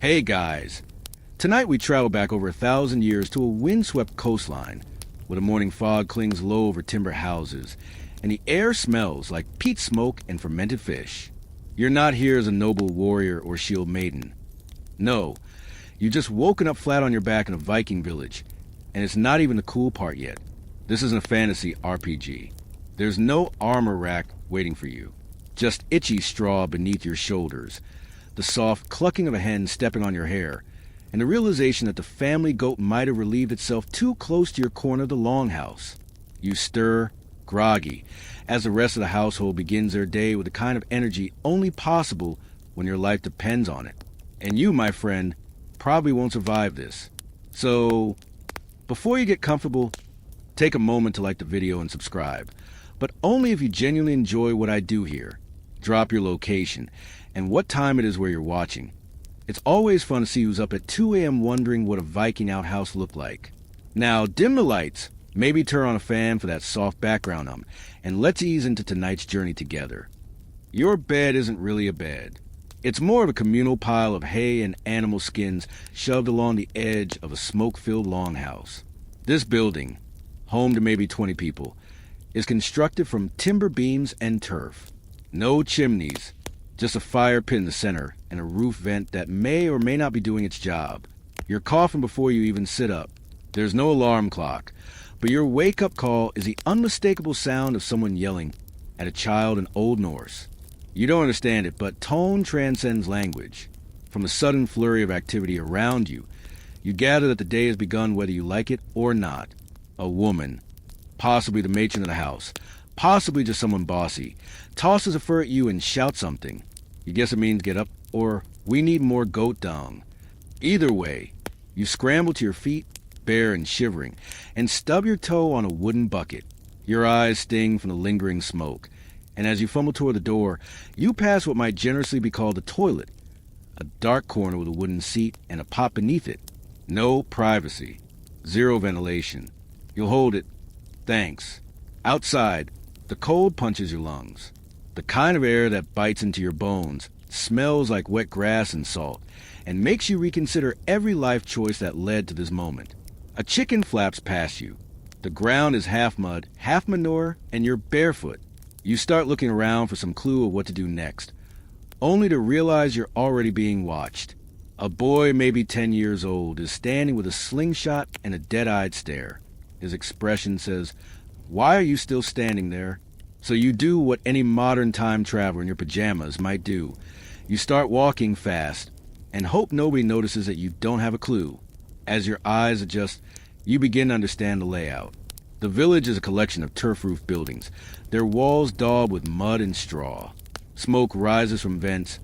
Hey guys, tonight we travel back over 1,000 years to a windswept coastline where the morning fog clings low over timber houses and the air smells like peat smoke and fermented fish. You're not here as a noble warrior or shield maiden. No, you've just woken up flat on your back in a Viking village, and it's not even the cool part yet. This isn't a fantasy RPG. There's no armor rack waiting for you, just itchy straw beneath your shoulders, the soft clucking of a hen stepping on your hair, and the realization that the family goat might have relieved itself too close to your corner of the longhouse. You stir, groggy, as the rest of the household begins their day with the kind of energy only possible when your life depends on it. And you, my friend, probably won't survive this. So, before you get comfortable, take a moment to like the video and subscribe, but only if you genuinely enjoy what I do here. Drop your location and what time it is where you're watching. It's always fun to see who's up at 2 a.m. wondering what a Viking outhouse looked like. Now, dim the lights, maybe turn on a fan for that soft background and let's ease into tonight's journey together. Your bed isn't really a bed. It's more of a communal pile of hay and animal skins shoved along the edge of a smoke-filled longhouse. This building, home to maybe 20 people, is constructed from timber beams and turf. No chimneys, just a fire pit in the center and a roof vent that may or may not be doing its job. You're coughing before you even sit up. There's no alarm clock, but your wake-up call is the unmistakable sound of someone yelling at a child in Old Norse. You don't understand it, but tone transcends language. From the sudden flurry of activity around you, you gather that the day has begun whether you like it or not. A woman, possibly the matron of the house, possibly just someone bossy, tosses a fur at you and shouts something. You guess it means get up, or we need more goat dung. Either way, you scramble to your feet, bare and shivering, and stub your toe on a wooden bucket. Your eyes sting from the lingering smoke, and as you fumble toward the door, you pass what might generously be called a toilet, a dark corner with a wooden seat and a pot beneath it. No privacy, zero ventilation. You'll hold it. Thanks. Outside, the cold punches your lungs. The kind of air that bites into your bones, smells like wet grass and salt, and makes you reconsider every life choice that led to this moment. A chicken flaps past you. The ground is half mud, half manure, and you're barefoot. You start looking around for some clue of what to do next, only to realize you're already being watched. A boy, maybe 10 years old, is standing with a slingshot and a dead-eyed stare. His expression says, "Why are you still standing there?" So you do what any modern time traveler in your pajamas might do. You start walking fast and hope nobody notices that you don't have a clue. As your eyes adjust, you begin to understand the layout. The village is a collection of turf-roof buildings, their walls daubed with mud and straw. Smoke rises from vents.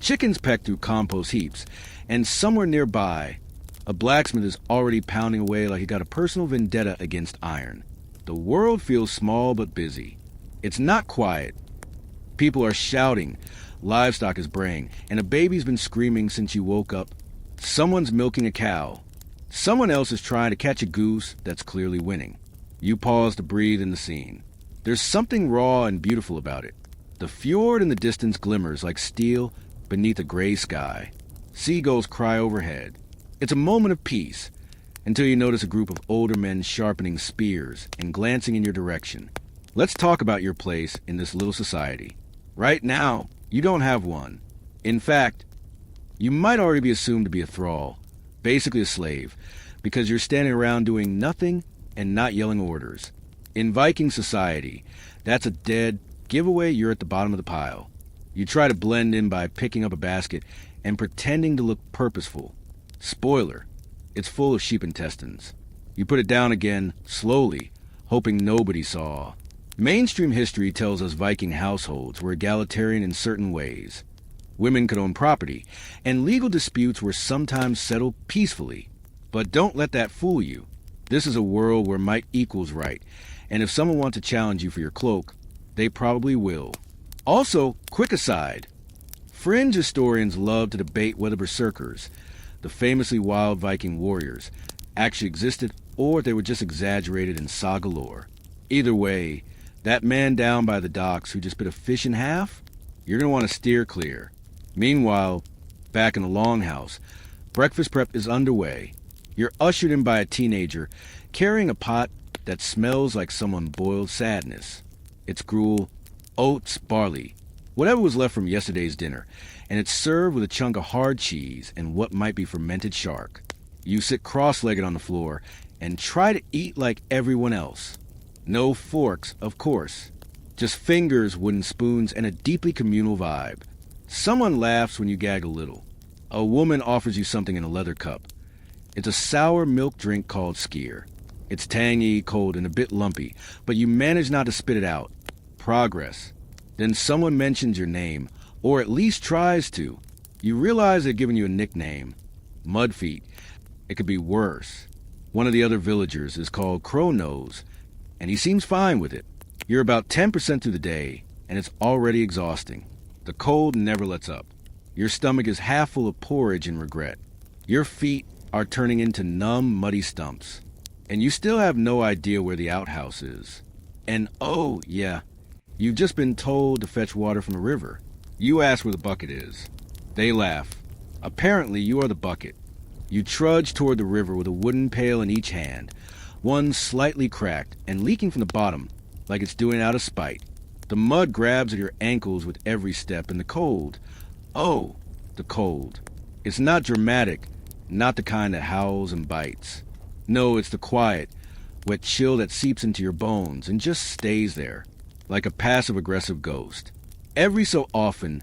Chickens peck through compost heaps, and somewhere nearby, a blacksmith is already pounding away like he got a personal vendetta against iron. The world feels small but busy. It's not quiet. People are shouting, livestock is braying, and a baby's been screaming since you woke up. Someone's milking a cow. Someone else is trying to catch a goose that's clearly winning. You pause to breathe in the scene. There's something raw and beautiful about it. The fjord in the distance glimmers like steel beneath a gray sky. Seagulls cry overhead. It's a moment of peace, until you notice a group of older men sharpening spears and glancing in your direction. Let's talk about your place in this little society. Right now, you don't have one. In fact, you might already be assumed to be a thrall, basically a slave, because you're standing around doing nothing and not yelling orders. In Viking society, that's a dead giveaway. You're at the bottom of the pile. You try to blend in by picking up a basket and pretending to look purposeful. Spoiler, it's full of sheep intestines. You put it down again, slowly, hoping nobody saw. Mainstream history tells us Viking households were egalitarian in certain ways. Women could own property, and legal disputes were sometimes settled peacefully. But don't let that fool you. This is a world where might equals right, and if someone wants to challenge you for your cloak, they probably will. Also, quick aside, fringe historians love to debate whether berserkers, the famously wild Viking warriors, actually existed or they were just exaggerated in saga lore. Either way, that man down by the docks who just bit a fish in half, you're going to want to steer clear. Meanwhile, Back in the longhouse, breakfast prep is underway. You're ushered in by a teenager carrying a pot that smells like someone boiled sadness. It's gruel, oats, barley, whatever was left from yesterday's dinner, and it's served with a chunk of hard cheese and what might be fermented shark. You sit cross-legged on the floor and try to eat like everyone else. No forks, of course. Just fingers, wooden spoons, and a deeply communal vibe. Someone laughs when you gag a little. A woman offers you something in a leather cup. It's a sour milk drink called skyr. It's tangy, cold, and a bit lumpy, but you manage not to spit it out. Progress. Then someone mentions your name, or at least tries to. You realize they're giving you a nickname. Mudfeet. It could be worse. One of the other villagers is called Crow Nose, and he seems fine with it. You're about 10% through the day, and it's already exhausting. The cold never lets up. Your stomach is half full of porridge and regret. Your feet are turning into numb, muddy stumps. And you still have no idea where the outhouse is. And oh, yeah, you've just been told to fetch water from the river. You ask where the bucket is. They laugh. Apparently, you are the bucket. You trudge toward the river with a wooden pail in each hand, one slightly cracked and leaking from the bottom, like it's doing it out of spite. The mud grabs at your ankles with every step, and the cold. Oh, the cold. It's not dramatic, not the kind that howls and bites. No, it's the quiet, wet chill that seeps into your bones and just stays there, like a passive-aggressive ghost. Every so often,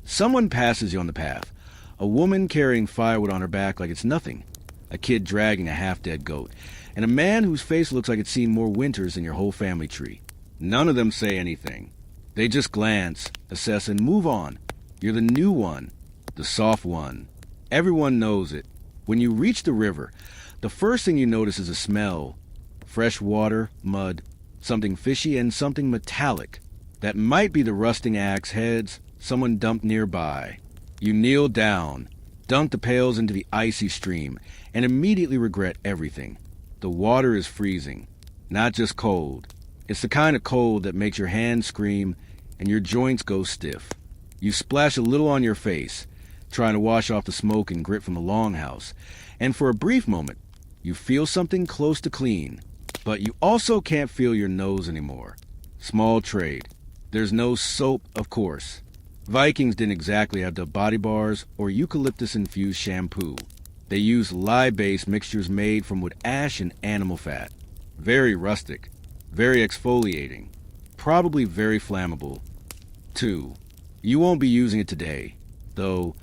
someone passes you on the path. A woman carrying firewood on her back like it's nothing. A kid dragging a half-dead goat. And a man whose face looks like it's seen more winters than your whole family tree. None of them say anything. They just glance, assess, and move on. You're the new one, the soft one. Everyone knows it. When you reach the river, the first thing you notice is a smell. Fresh water, mud, something fishy, and something metallic. That might be the rusting axe heads someone dumped nearby. You kneel down, dunk the pails into the icy stream, and immediately regret everything. The water is freezing, not just cold. It's the kind of cold that makes your hands scream and your joints go stiff. You splash a little on your face, trying to wash off the smoke and grit from the longhouse, and for a brief moment, you feel something close to clean. But you also can't feel your nose anymore. Small trade. There's no soap, of course. Vikings didn't exactly have the body bars or eucalyptus-infused shampoo. They used lye-based mixtures made from wood ash and animal fat. Very rustic, very exfoliating, probably very flammable, too. You won't be using it today, though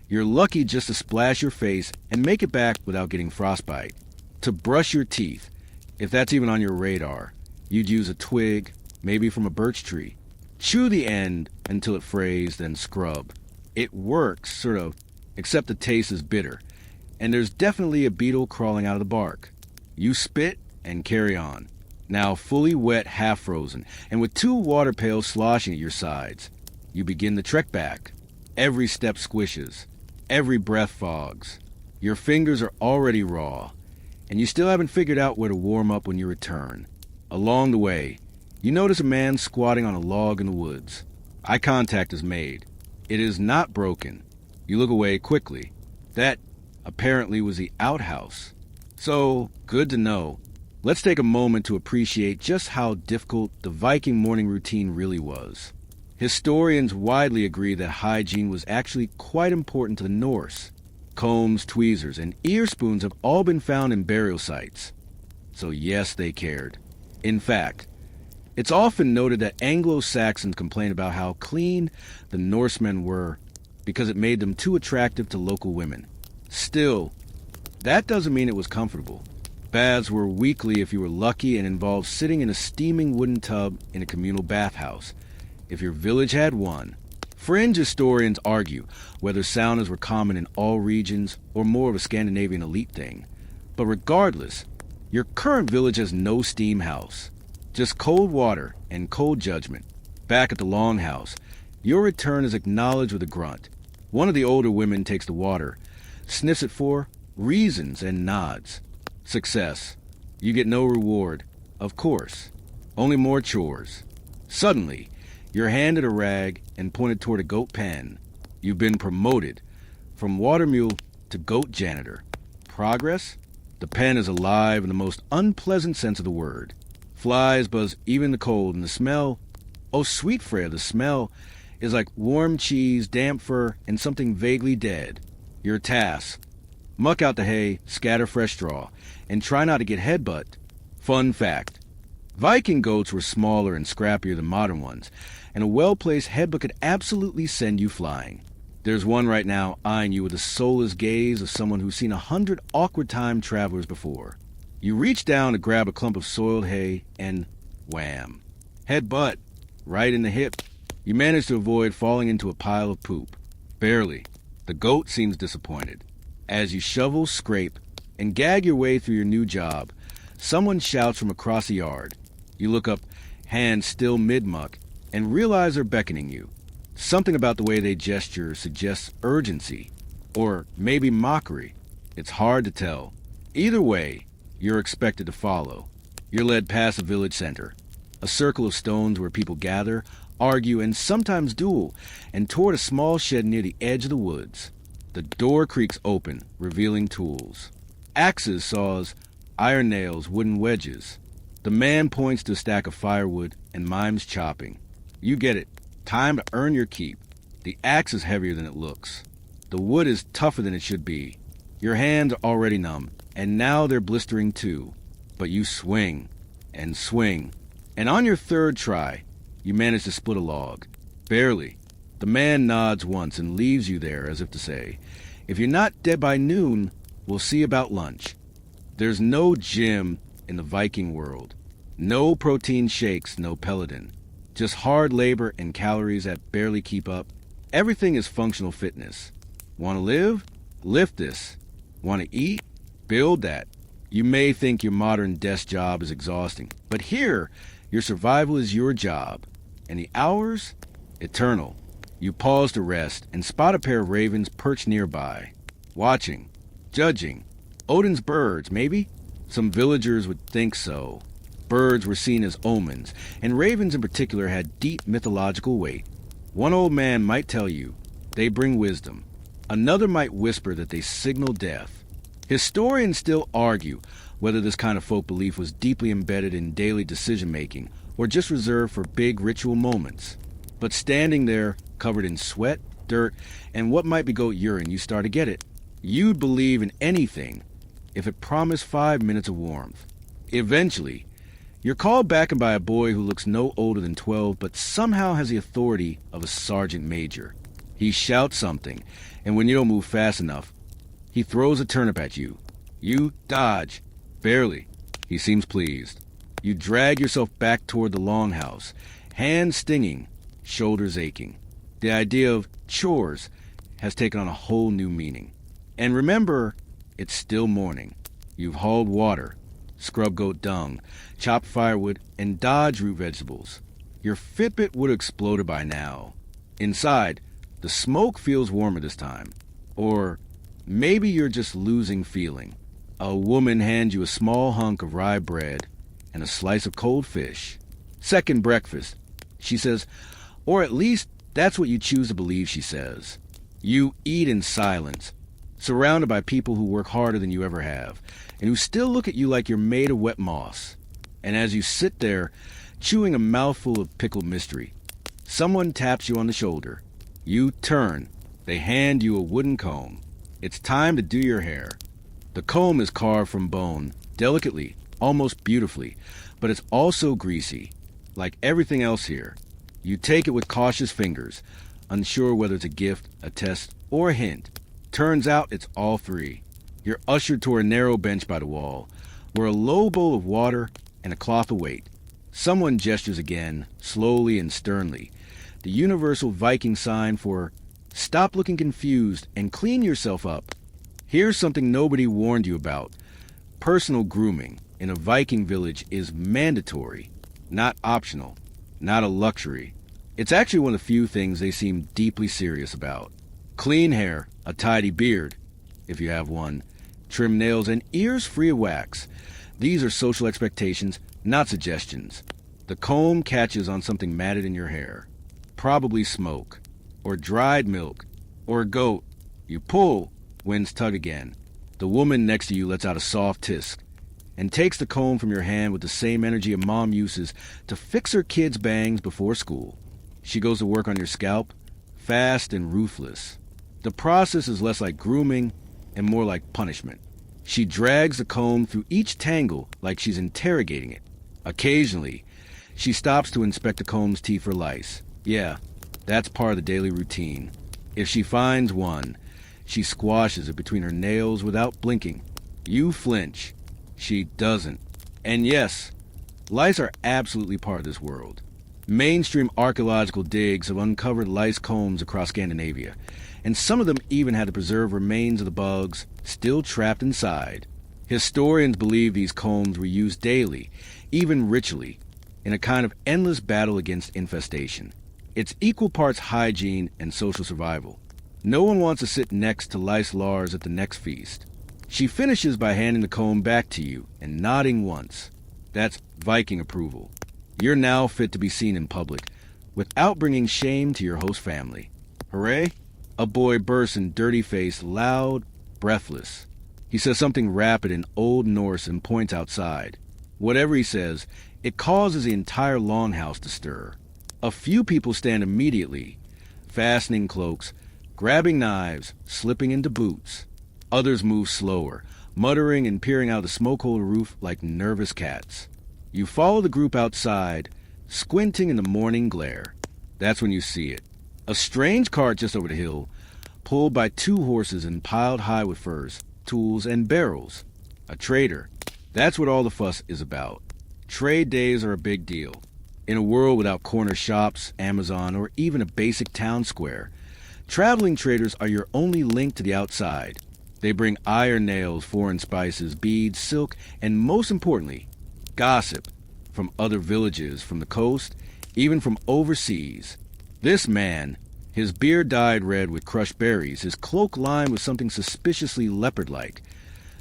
you're lucky just to splash your face and make it back without getting frostbite. To brush your teeth, if that's even on your radar, you'd use a twig, maybe from a birch tree. Chew the end until it frays, then scrub. It works, sort of, except the taste is bitter, and there's definitely a beetle crawling out of the bark. You spit and carry on, now fully wet, half frozen, and with 2 water pails sloshing at your sides. You begin the trek back. Every step squishes, every breath fogs. Your fingers are already raw, and you still haven't figured out where to warm up when you return. Along the way, you notice a man squatting on a log in the woods. Eye contact is made. It is not broken. You look away quickly. That, apparently, was the outhouse. So, good to know. Let's take a moment to appreciate just how difficult the Viking morning routine really was. Historians widely agree that hygiene was actually quite important to the Norse. Combs, tweezers, and ear spoons have all been found in burial sites. So yes, they cared. In fact, it's often noted that Anglo-Saxons complained about how clean the Norsemen were because it made them too attractive to local women. Still, that doesn't mean it was comfortable. Baths were weekly if you were lucky and involved sitting in a steaming wooden tub in a communal bathhouse, if your village had one. Fringe historians argue whether saunas were common in all regions or more of a Scandinavian elite thing. But regardless, your current village has no steam house. Just cold water and cold judgment. Back at the longhouse, your return is acknowledged with a grunt. One of the older women takes the water, sniffs it for reasons, and nods. Success. You get no reward, of course. Only more chores. Suddenly, you're handed a rag and pointed toward a goat pen. You've been promoted. From water mule to goat janitor. Progress? The pen is alive in the most unpleasant sense of the word. Flies buzz even in the cold, and the smell, oh sweet Freya, the smell is like warm cheese, damp fur, and something vaguely dead. Your task: muck out the hay, scatter fresh straw, and try not to get headbutt. Fun fact: Viking goats were smaller and scrappier than modern ones, and a well-placed headbutt could absolutely send you flying. There's one right now eyeing you with the soulless gaze of someone who's seen 100 awkward time travelers before. You reach down to grab a clump of soiled hay, and wham. Headbutt, right in the hip. You manage to avoid falling into a pile of poop. Barely. The goat seems disappointed. As you shovel, scrape, and gag your way through your new job, someone shouts from across the yard. You look up, hands still mid-muck, and realize they're beckoning you. Something about the way they gesture suggests urgency, or maybe mockery. It's hard to tell. Either way, you're expected to follow. You're led past a village center, a circle of stones where people gather, argue, and sometimes duel, and toward a small shed near the edge of the woods. The door creaks open, revealing tools. Axes, saws, iron nails, wooden wedges. The man points to a stack of firewood and mimes chopping. You get it. Time to earn your keep. The axe is heavier than it looks. The wood is tougher than it should be. Your hands are already numb, and now they're blistering too. But you swing, and on your third try, you manage to split a log. Barely. The man nods once and leaves you there as if to say, if you're not dead by noon, we'll see about lunch. There's no gym in the Viking world. No protein shakes, no Peloton. Just hard labor and calories that barely keep up. Everything is functional fitness. Want to live? Lift this. Want to eat? Build that. You may think your modern desk job is exhausting, but here, your survival is your job. And the hours? Eternal. You pause to rest and spot a pair of ravens perched nearby. Watching. Judging. Odin's birds, maybe? Some villagers would think so. Birds were seen as omens, and ravens in particular had deep mythological weight. One old man might tell you they bring wisdom. Another might whisper that they signal death. Historians still argue whether this kind of folk belief was deeply embedded in daily decision-making or just reserved for big ritual moments. But standing there, covered in sweat, dirt, and what might be goat urine, you start to get it. You'd believe in anything if it promised 5 minutes of warmth. Eventually, you're called back by a boy who looks no older than 12, but somehow has the authority of a sergeant major. He shouts something, and when you don't move fast enough, he throws a turnip at you. You dodge. Barely. He seems pleased. You drag yourself back toward the longhouse, hands stinging, shoulders aching. The idea of chores has taken on a whole new meaning. And remember, it's still morning. You've hauled water, scrub goat dung, chopped firewood, and dodged root vegetables. Your Fitbit would have exploded by now. Inside, the smoke feels warmer this time. Or maybe you're just losing feeling. A woman hands you a small hunk of rye bread and a slice of cold fish. Second breakfast, she says, or at least that's what you choose to believe she says. You eat in silence, surrounded by people who work harder than you ever have, and who still look at you like you're made of wet moss. And as you sit there, chewing a mouthful of pickled mystery, someone taps you on the shoulder. You turn. They hand you a wooden comb. It's time to do your hair. The comb is carved from bone, delicately, almost beautifully, but it's also greasy. Like everything else here, you take it with cautious fingers, unsure whether it's a gift, a test, or a hint. Turns out it's all three. You're ushered toward a narrow bench by the wall, where a low bowl of water and a cloth await. Someone gestures again, slowly and sternly, the universal Viking sign for stop looking confused and clean yourself up. Here's something nobody warned you about. Personal grooming in a Viking village is mandatory, not optional, not a luxury. It's actually one of the few things they seem deeply serious about. Clean hair, a tidy beard, if you have one, trim nails, and ears free of wax. These are social expectations, not suggestions. The comb catches on something matted in your hair. Probably smoke, or dried milk, or a goat, You pull, winds tug again. The woman next to you lets out a soft tisk and takes the comb from your hand with the same energy a mom uses to fix her kids' bangs before school. She goes to work on your scalp, fast and ruthless. The process is less like grooming and more like punishment. She drags the comb through each tangle like she's interrogating it. Occasionally, she stops to inspect the comb's teeth for lice. Yeah, that's part of the daily routine. If she finds one, she squashes it between her nails without blinking. You flinch. She doesn't. And yes, lice are absolutely part of this world. Mainstream archaeological digs have uncovered lice combs across Scandinavia, and some of them even had to preserve remains of the bugs still trapped inside. Historians believe these combs were used daily, even ritually, in a kind of endless battle against infestation. It's equal parts hygiene and social survival. No one wants to sit next to lice Lars at the next feast. She finishes by handing the comb back to you and nodding once. That's Viking approval. You're now fit to be seen in public, without bringing shame to your host family. Hooray? A boy bursts in dirty-faced, loud, breathless. He says something rapid in Old Norse and points outside. Whatever he says, it causes the entire longhouse to stir. A few people stand immediately, fastening cloaks, grabbing knives, slipping into boots. Others move slower, muttering and peering out the smoke-hole roof like nervous cats. You follow the group outside, squinting in the morning glare. That's when you see it. A strange cart just over the hill, pulled by 2 horses and piled high with furs, tools, and barrels. A trader. That's what all the fuss is about. Trade days are a big deal. In a world without corner shops, Amazon, or even a basic town square, traveling traders are your only link to the outside. They bring iron nails, foreign spices, beads, silk, and most importantly, gossip from other villages, from the coast, even from overseas. This man, his beard dyed red with crushed berries, his cloak lined with something suspiciously leopard-like,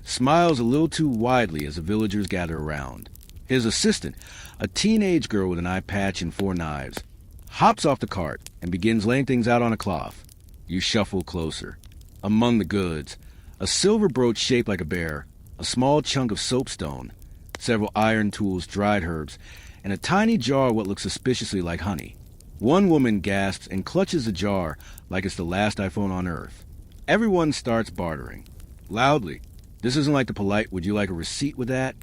smiles a little too widely as the villagers gather around. His assistant, a teenage girl with an eye patch and 4 knives, hops off the cart and begins laying things out on a cloth. You shuffle closer. Among the goods, a silver brooch shaped like a bear, a small chunk of soapstone, several iron tools, dried herbs, and a tiny jar of what looks suspiciously like honey. One woman gasps and clutches the jar like it's the last iPhone on Earth. Everyone starts bartering. Loudly. This isn't like the polite, would you like a receipt with that?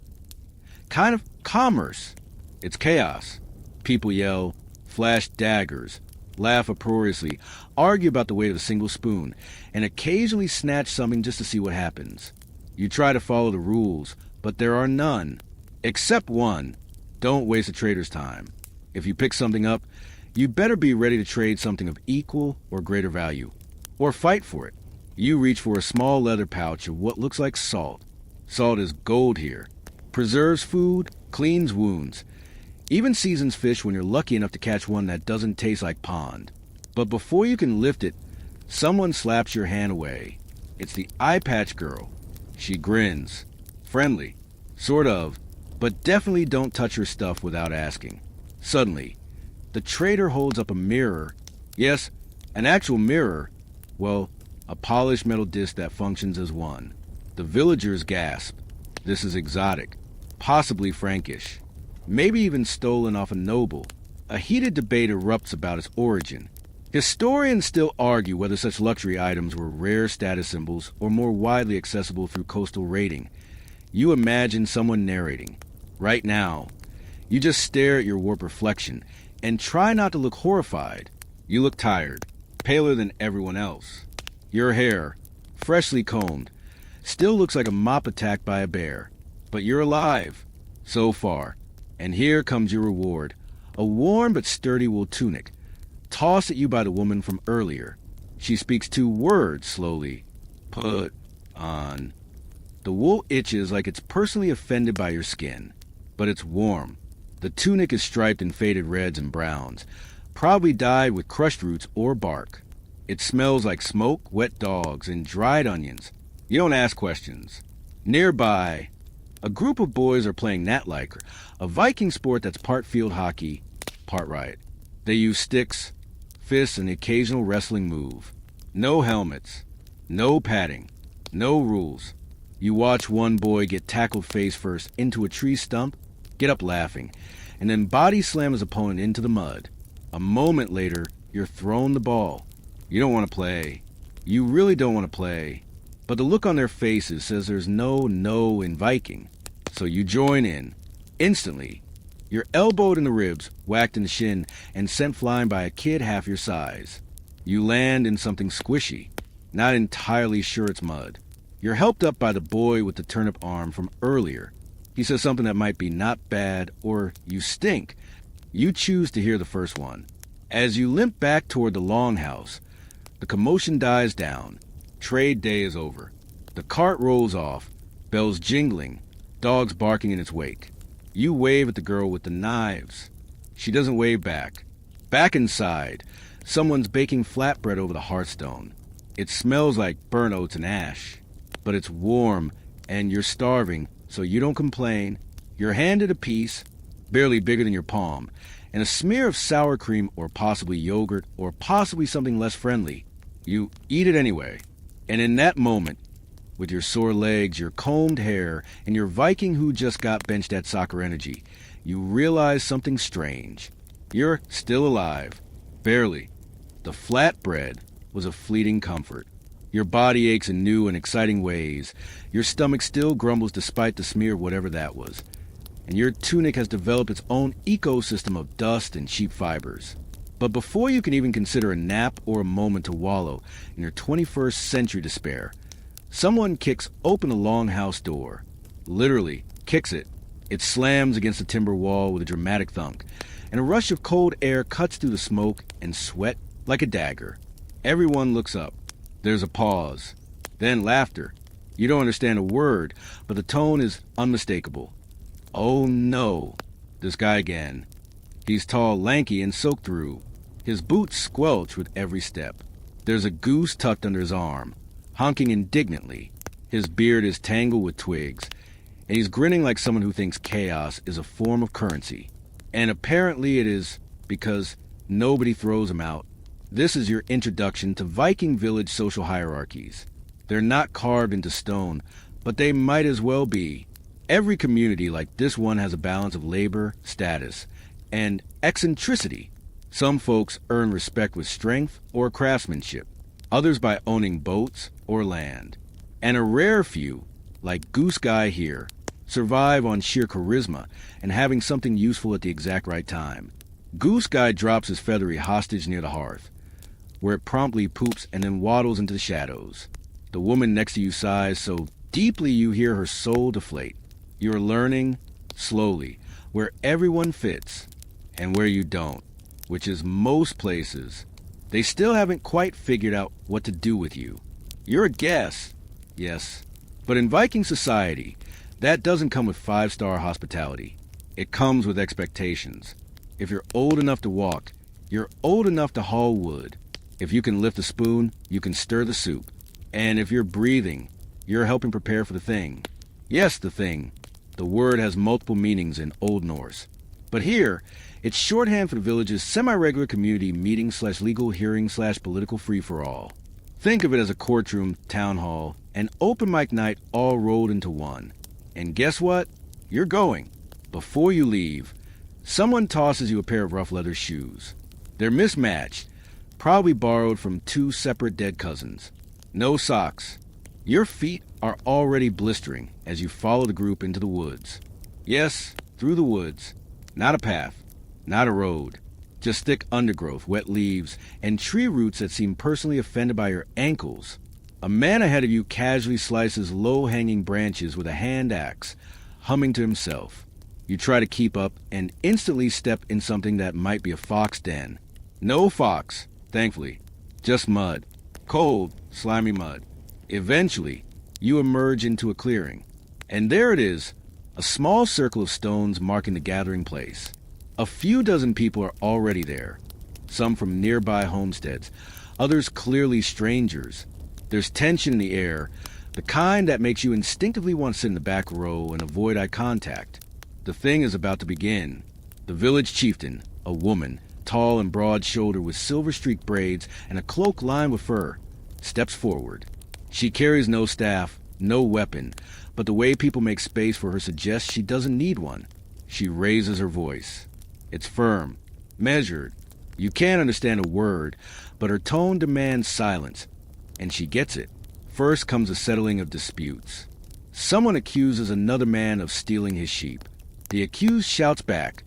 Kind of commerce. It's chaos. People yell, flash daggers, laugh uproariously, argue about the weight of a single spoon, and occasionally snatch something just to see what happens. You try to follow the rules, but there are none. Except one. Don't waste a trader's time. If you pick something up, you better be ready to trade something of equal or greater value. Or fight for it. You reach for a small leather pouch of what looks like salt. Salt is gold here. Preserves food, cleans wounds. Even seasons fish when you're lucky enough to catch one that doesn't taste like pond. But before you can lift it, someone slaps your hand away. It's the eye patch girl. She grins. Friendly. Sort of. But definitely don't touch her stuff without asking. Suddenly, the trader holds up a mirror. Yes, an actual mirror. Well, a polished metal disc that functions as one. The villagers gasp. This is exotic. Possibly Frankish. Maybe even stolen off a noble. A heated debate erupts about its origin. Historians still argue whether such luxury items were rare status symbols or more widely accessible through coastal raiding. You imagine someone narrating. Right now, you just stare at your warped reflection and try not to look horrified. You look tired, paler than everyone else. Your hair, freshly combed, still looks like a mop attacked by a bear. But you're alive, so far. And here comes your reward, a warm but sturdy wool tunic, tossed at you by the woman from earlier. She speaks 2 words slowly. Put on. The wool itches like it's personally offended by your skin, but it's warm. The tunic is striped in faded reds and browns, probably dyed with crushed roots or bark. It smells like smoke, wet dogs, and dried onions. You don't ask questions. Nearby, a group of boys are playing Natliker, a Viking sport that's part field hockey, part riot. They use sticks, fists, and the occasional wrestling move. No helmets. No padding. No rules. You watch one boy get tackled face first into a tree stump, get up laughing, and then body slam his opponent into the mud. A moment later, you're thrown the ball. You don't want to play. You really don't want to play. But the look on their faces says there's no in Viking. So you join in. Instantly. You're elbowed in the ribs, whacked in the shin, and sent flying by a kid half your size. You land in something squishy. Not entirely sure it's mud. You're helped up by the boy with the turnip arm from earlier. He says something that might be not bad or you stink. You choose to hear the first one. As you limp back toward the longhouse, the commotion dies down. Trade day is over. The cart rolls off, bells jingling, dogs barking in its wake. You wave at the girl with the knives. She doesn't wave back. Back inside, someone's baking flatbread over the hearthstone. It smells like burnt oats and ash. But it's warm, and you're starving, so you don't complain. You're handed a piece, barely bigger than your palm, and a smear of sour cream or possibly yogurt or possibly something less friendly. You eat it anyway. And in that moment, with your sore legs, your combed hair, and your Viking who just got benched at Soccer Energy, you realize something strange. You're still alive. Barely. The flatbread was a fleeting comfort. Your body aches in new and exciting ways. Your stomach still grumbles despite the smear of whatever that was. And your tunic has developed its own ecosystem of dust and cheap fibers. But before you can even consider a nap or a moment to wallow in your 21st century despair, someone kicks open the longhouse door. Literally, kicks it. It slams against the timber wall with a dramatic thunk, and a rush of cold air cuts through the smoke and sweat like a dagger. Everyone looks up. There's a pause. Then laughter. You don't understand a word, but the tone is unmistakable. Oh no. This guy again. He's tall, lanky, and soaked through. His boots squelch with every step. There's a goose tucked under his arm, honking indignantly. His beard is tangled with twigs, and he's grinning like someone who thinks chaos is a form of currency. And apparently it is, because nobody throws him out. This is your introduction to Viking village social hierarchies. They're not carved into stone, but they might as well be. Every community like this one has a balance of labor, status, and eccentricity. Some folks earn respect with strength or craftsmanship, others by owning boats or land. And a rare few, like Goose Guy here, survive on sheer charisma and having something useful at the exact right time. Goose Guy drops his feathery hostage near the hearth, where it promptly poops and then waddles into the shadows. The woman next to you sighs so deeply you hear her soul deflate. You're learning, slowly, where everyone fits and where you don't, which is most places. They still haven't quite figured out what to do with you. You're a guest, yes, but in Viking society, that doesn't come with 5-star hospitality. It comes with expectations. If you're old enough to walk, you're old enough to haul wood. If you can lift a spoon, you can stir the soup. And if you're breathing, you're helping prepare for the thing. Yes, the thing. The word has multiple meanings in Old Norse. But here, it's shorthand for the village's semi-regular community meeting/legal hearing/political free-for-all. Think of it as a courtroom, town hall, and open mic night all rolled into one. And guess what? You're going. Before you leave, someone tosses you a pair of rough leather shoes. They're mismatched, probably borrowed from 2 separate dead cousins. No socks. Your feet are already blistering as you follow the group into the woods. Yes, through the woods. Not a path, not a road. Just thick undergrowth, wet leaves, and tree roots that seem personally offended by your ankles. A man ahead of you casually slices low-hanging branches with a hand axe, humming to himself. You try to keep up and instantly step in something that might be a fox den. No fox, thankfully. Just mud. Cold, slimy mud. Eventually, you emerge into a clearing. And there it is, a small circle of stones marking the gathering place. A few dozen people are already there, some from nearby homesteads, others clearly strangers. There's tension in the air, the kind that makes you instinctively want to sit in the back row and avoid eye contact. The thing is about to begin. The village chieftain, a woman, tall and broad-shouldered with silver-streaked braids and a cloak lined with fur, steps forward. She carries no staff, no weapon, but the way people make space for her suggests she doesn't need one. She raises her voice. It's firm, measured. You can't understand a word, but her tone demands silence, and she gets it. First comes a settling of disputes. Someone accuses another man of stealing his sheep. The accused shouts back,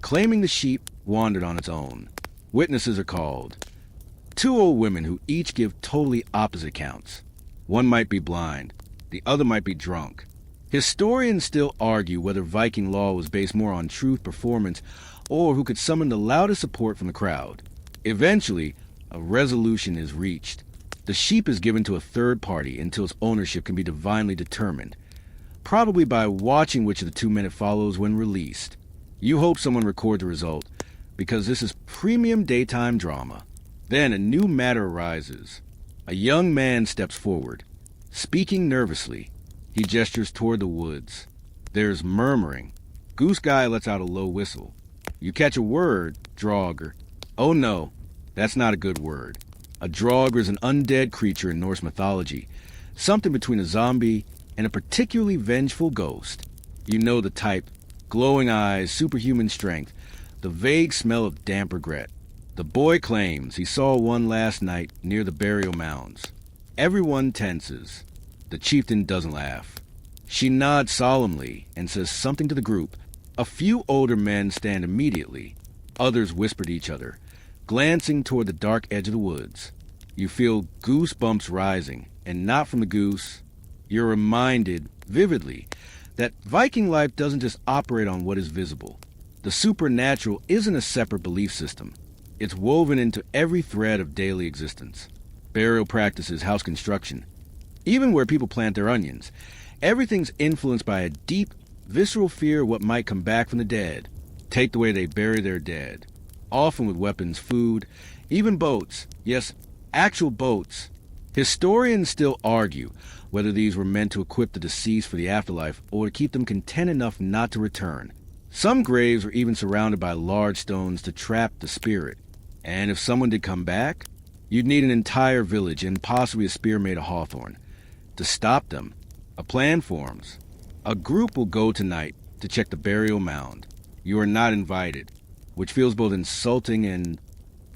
claiming the sheep wandered on its own. Witnesses are called. Two old women who each give totally opposite accounts. One might be blind, the other might be drunk. Historians still argue whether Viking law was based more on truth, performance, or who could summon the loudest support from the crowd. Eventually, a resolution is reached. The sheep is given to a third party until its ownership can be divinely determined, probably by watching which of the two men it follows when released. You hope someone records the result, because this is premium daytime drama. Then a new matter arises. A young man steps forward. Speaking nervously, he gestures toward the woods. There's murmuring. Goose Guy lets out a low whistle. You catch a word, Draugr. Oh no, that's not a good word. A Draugr is an undead creature in Norse mythology, something between a zombie and a particularly vengeful ghost. You know the type. Glowing eyes, superhuman strength, the vague smell of damp regret. The boy claims he saw one last night near the burial mounds. Everyone tenses. The chieftain doesn't laugh. She nods solemnly and says something to the group. A few older men stand immediately. Others whisper to each other, glancing toward the dark edge of the woods. You feel goosebumps rising, and not from the goose. You're reminded, vividly, that Viking life doesn't just operate on what is visible. The supernatural isn't a separate belief system. It's woven into every thread of daily existence. Burial practices, house construction, even where people plant their onions. Everything's influenced by a deep, visceral fear of what might come back from the dead. Take the way they bury their dead. Often with weapons, food, even boats. Yes, actual boats. Historians still argue whether these were meant to equip the deceased for the afterlife or to keep them content enough not to return. Some graves were even surrounded by large stones to trap the spirit. And if someone did come back, you'd need an entire village and possibly a spear made of hawthorn. To stop them, a plan forms. A group will go tonight to check the burial mound. You are not invited, which feels both insulting and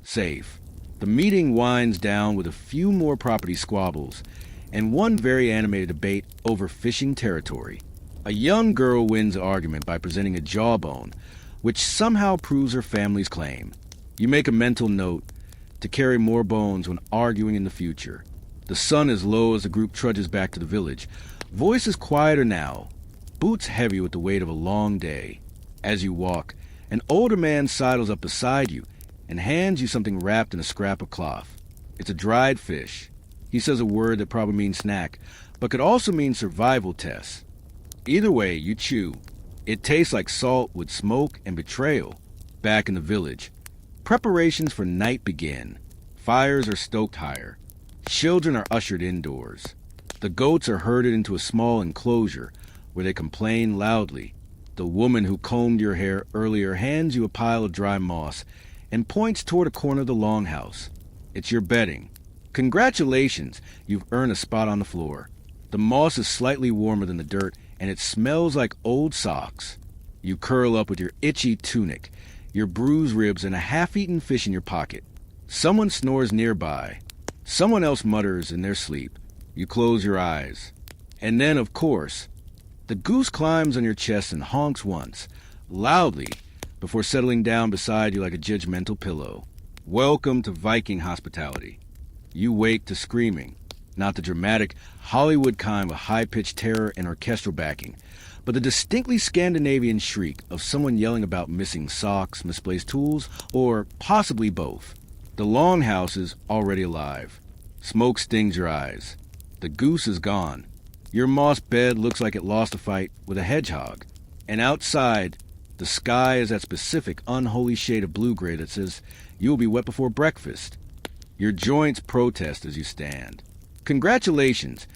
safe. The meeting winds down with a few more property squabbles and one very animated debate over fishing territory. A young girl wins the argument by presenting a jawbone, which somehow proves her family's claim. You make a mental note to carry more bones when arguing in the future. The sun is low as the group trudges back to the village. Voices quieter now, boots heavy with the weight of a long day. As you walk, an older man sidles up beside you and hands you something wrapped in a scrap of cloth. It's a dried fish. He says a word that probably means snack, but could also mean survival test. Either way, you chew. It tastes like salt with smoke and betrayal. Back in the village, preparations for night begin. Fires are stoked higher. Children are ushered indoors. The goats are herded into a small enclosure where they complain loudly. The woman who combed your hair earlier hands you a pile of dry moss and points toward a corner of the longhouse. It's your bedding. Congratulations, you've earned a spot on the floor. The moss is slightly warmer than the dirt, and it smells like old socks. You curl up with your itchy tunic, your bruised ribs, and a half-eaten fish in your pocket. Someone snores nearby. Someone else mutters in their sleep. You close your eyes. And then, of course, the goose climbs on your chest and honks once, loudly, before settling down beside you like a judgmental pillow. Welcome to Viking hospitality. You wake to screaming, not the dramatic Hollywood kind with high-pitched terror and orchestral backing, but the distinctly Scandinavian shriek of someone yelling about missing socks, misplaced tools, or possibly both. The longhouse is already alive. Smoke stings your eyes. The goose is gone. Your moss bed looks like it lost a fight with a hedgehog. And outside, the sky is that specific unholy shade of blue-gray that says you will be wet before breakfast. Your joints protest as you stand. Congratulations,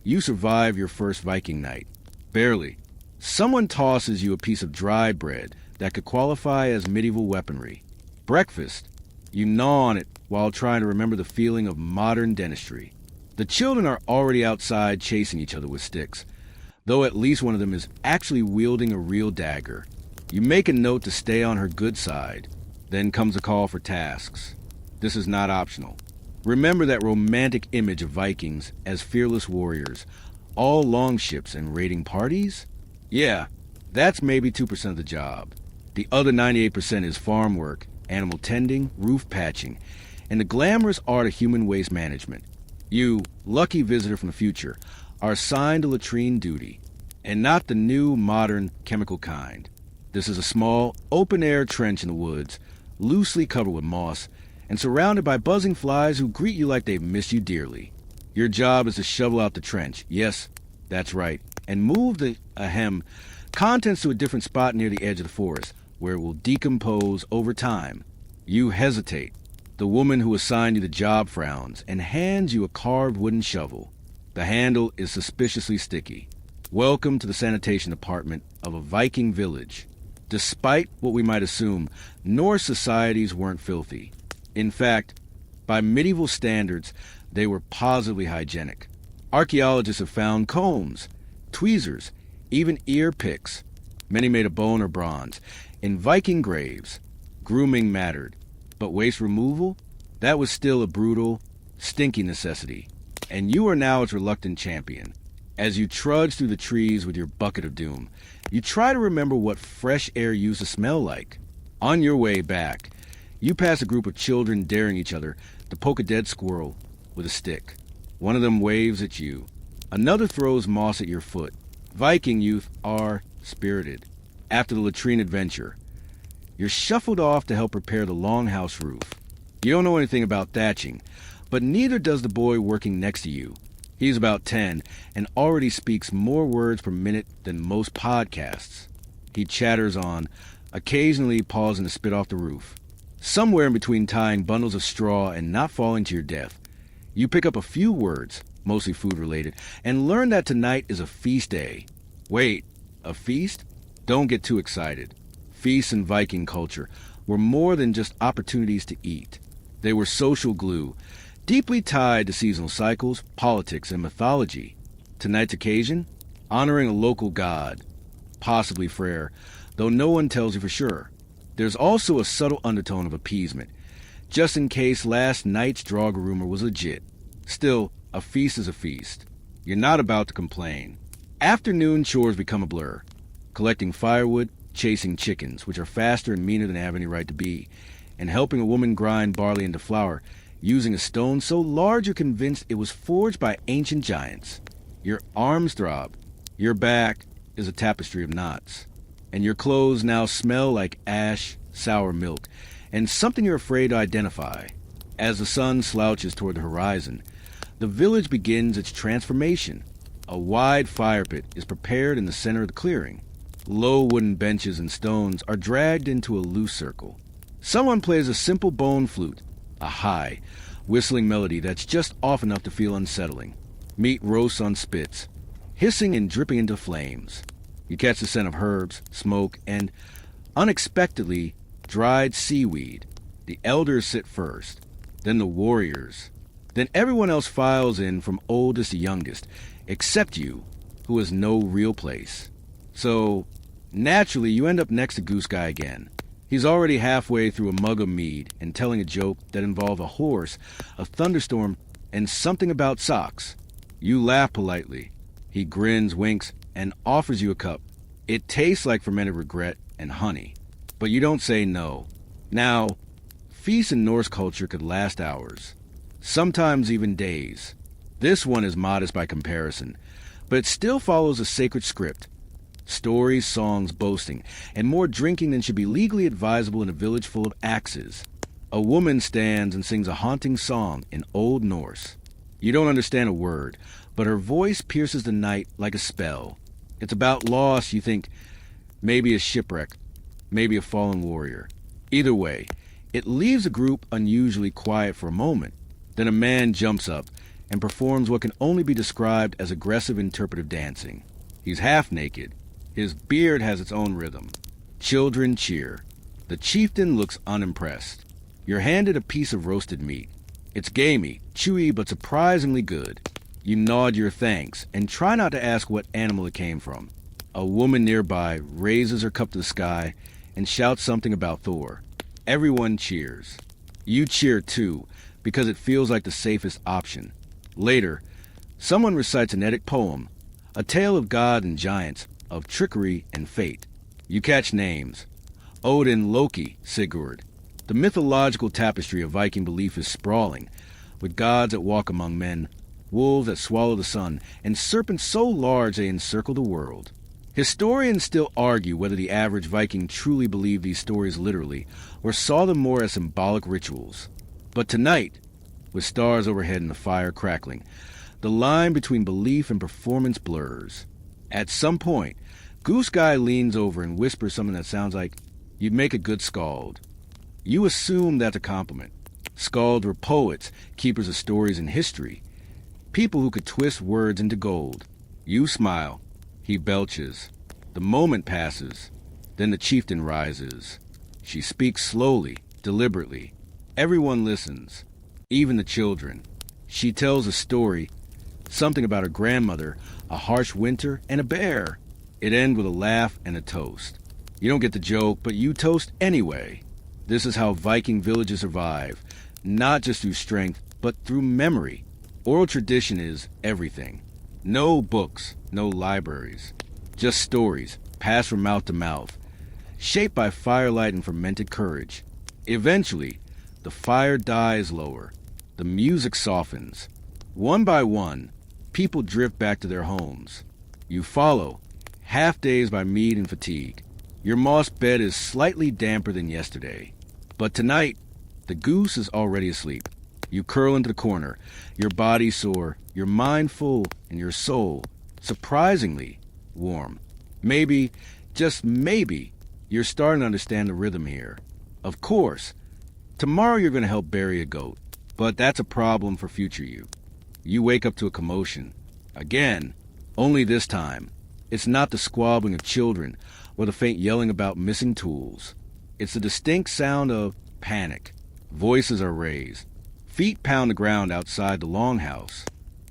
you survive your first Viking night. Barely. Someone tosses you a piece of dry bread that could qualify as medieval weaponry. Breakfast. You gnaw on it while trying to remember the feeling of modern dentistry. The children are already outside chasing each other with sticks, though at least one of them is actually wielding a real dagger. You make a note to stay on her good side. Then comes a call for tasks. This is not optional. Remember that romantic image of Vikings as fearless warriors, all longships and raiding parties? Yeah, that's maybe 2% of the job. The other 98% is farm work, animal tending, roof patching, and the glamorous art of human waste management. You, lucky visitor from the future, are assigned a latrine duty, and not the new, modern, chemical kind. This is a small, open-air trench in the woods, loosely covered with moss, and surrounded by buzzing flies who greet you like they've missed you dearly. Your job is to shovel out the trench, yes, that's right, and move the contents to a different spot near the edge of the forest, where it will decompose over time. You hesitate. The woman who assigned you the job frowns and hands you a carved wooden shovel. The handle is suspiciously sticky. Welcome to the sanitation department of a Viking village. Despite what we might assume, Norse societies weren't filthy. In fact, by medieval standards, they were positively hygienic. Archaeologists have found combs, tweezers, even ear picks, many made of bone or bronze, in Viking graves. Grooming mattered, but waste removal? That was still a brutal, stinky necessity. And you are now its reluctant champion. As you trudge through the trees with your bucket of doom, you try to remember what fresh air used to smell like. On your way back, you pass a group of children daring each other to poke a dead squirrel with a stick. One of them waves at you. Another throws moss at your foot. Viking youth are spirited. After the latrine adventure, you're shuffled off to help repair the longhouse roof. You don't know anything about thatching, but neither does the boy working next to you. He's about 10 and already speaks more words per minute than most podcasts. He chatters on, occasionally pausing to spit off the roof. Somewhere in between tying bundles of straw and not falling to your death, you pick up a few words, mostly food-related, and learn that tonight is a feast day. Wait, a feast? Don't get too excited. Feasts in Viking culture were more than just opportunities to eat. They were social glue, deeply tied to seasonal cycles, politics, and mythology. Tonight's occasion? Honoring a local god, possibly Freyr, though no one tells you for sure. There's also a subtle undertone of appeasement, just in case last night's Draugr rumor was legit. Still, a feast is a feast. You're not about to complain. Afternoon chores become a blur. Collecting firewood, chasing chickens, which are faster and meaner than they have any right to be, and helping a woman grind barley into flour, using a stone so large you're convinced it was forged by ancient giants. Your arms throb. Your back is a tapestry of knots. And your clothes now smell like ash, sour milk, and something you're afraid to identify. As the sun slouches toward the horizon, the village begins its transformation. A wide fire pit is prepared in the center of the clearing. Low wooden benches and stones are dragged into a loose circle. Someone plays a simple bone flute, a high, whistling melody that's just off enough to feel unsettling. Meat roasts on spits, hissing and dripping into flames. You catch the scent of herbs, smoke, and, unexpectedly, dried seaweed. The elders sit first, then the warriors. Then everyone else files in from oldest to youngest, except you, who has no real place. So, naturally, you end up next to Goose Guy again. He's already halfway through a mug of mead and telling a joke that involved a horse, a thunderstorm, and something about socks. You laugh politely. He grins, winks, and offers you a cup. It tastes like fermented regret and honey, but you don't say no. Now, feasts in Norse culture could last hours, sometimes even days. This one is modest by comparison, but it still follows a sacred script. Stories, songs, boasting, and more drinking than should be legally advisable in a village full of axes. A woman stands and sings a haunting song in Old Norse. You don't understand a word, but her voice pierces the night like a spell. It's about loss, you think, maybe a shipwreck, maybe a fallen warrior. Either way, it leaves the group unusually quiet for a moment. Then a man jumps up and performs what can only be described as aggressive interpretive dancing. He's half naked. His beard has its own rhythm. Children cheer. The chieftain looks unimpressed. You're handed a piece of roasted meat. It's gamey, chewy, but surprisingly good. You nod your thanks and try not to ask what animal it came from. A woman nearby raises her cup to the sky and shouts something about Thor. Everyone cheers. You cheer too, because it feels like the safest option. Later, someone recites an Eddic poem, a tale of God and giants, of trickery and fate. You catch names. Odin, Loki, Sigurd. The mythological tapestry of Viking belief is sprawling, with gods that walk among men, wolves that swallow the sun, and serpents so large they encircle the world. Historians still argue whether the average Viking truly believed these stories literally, or saw them more as symbolic rituals. But tonight, with stars overhead and the fire crackling, the line between belief and performance blurs. At some point, Goose Guy leans over and whispers something that sounds like, "You'd make a good skald." You assume that's a compliment. Skalds were poets, keepers of stories and history, people who could twist words into gold. You smile. He belches. The moment passes. Then the chieftain rises. She speaks slowly, deliberately. Everyone listens, even the children. She tells a story, something about her grandmother, a harsh winter, and a bear. It ends with a laugh and a toast. You don't get the joke, but you toast anyway. This is how Viking villages survive, not just through strength, but through memory. Oral tradition is everything. No books, no libraries, just stories, passed from mouth to mouth, shaped by firelight and fermented courage. Eventually, the fire dies lower, the music softens. One by one, people drift back to their homes. You follow, half dazed by mead and fatigue. Your moss bed is slightly damper than yesterday. But tonight, the goose is already asleep. You curl into the corner, your body sore, your mind full, and your soul, surprisingly, warm. Maybe, just maybe, you're starting to understand the rhythm here. Of course, tomorrow you're going to help bury a goat, but that's a problem for future you. You wake up to a commotion. Again, only this time. It's not the squabbling of children or the faint yelling about missing tools. It's the distinct sound of panic. Voices are raised. Feet pound the ground outside the longhouse.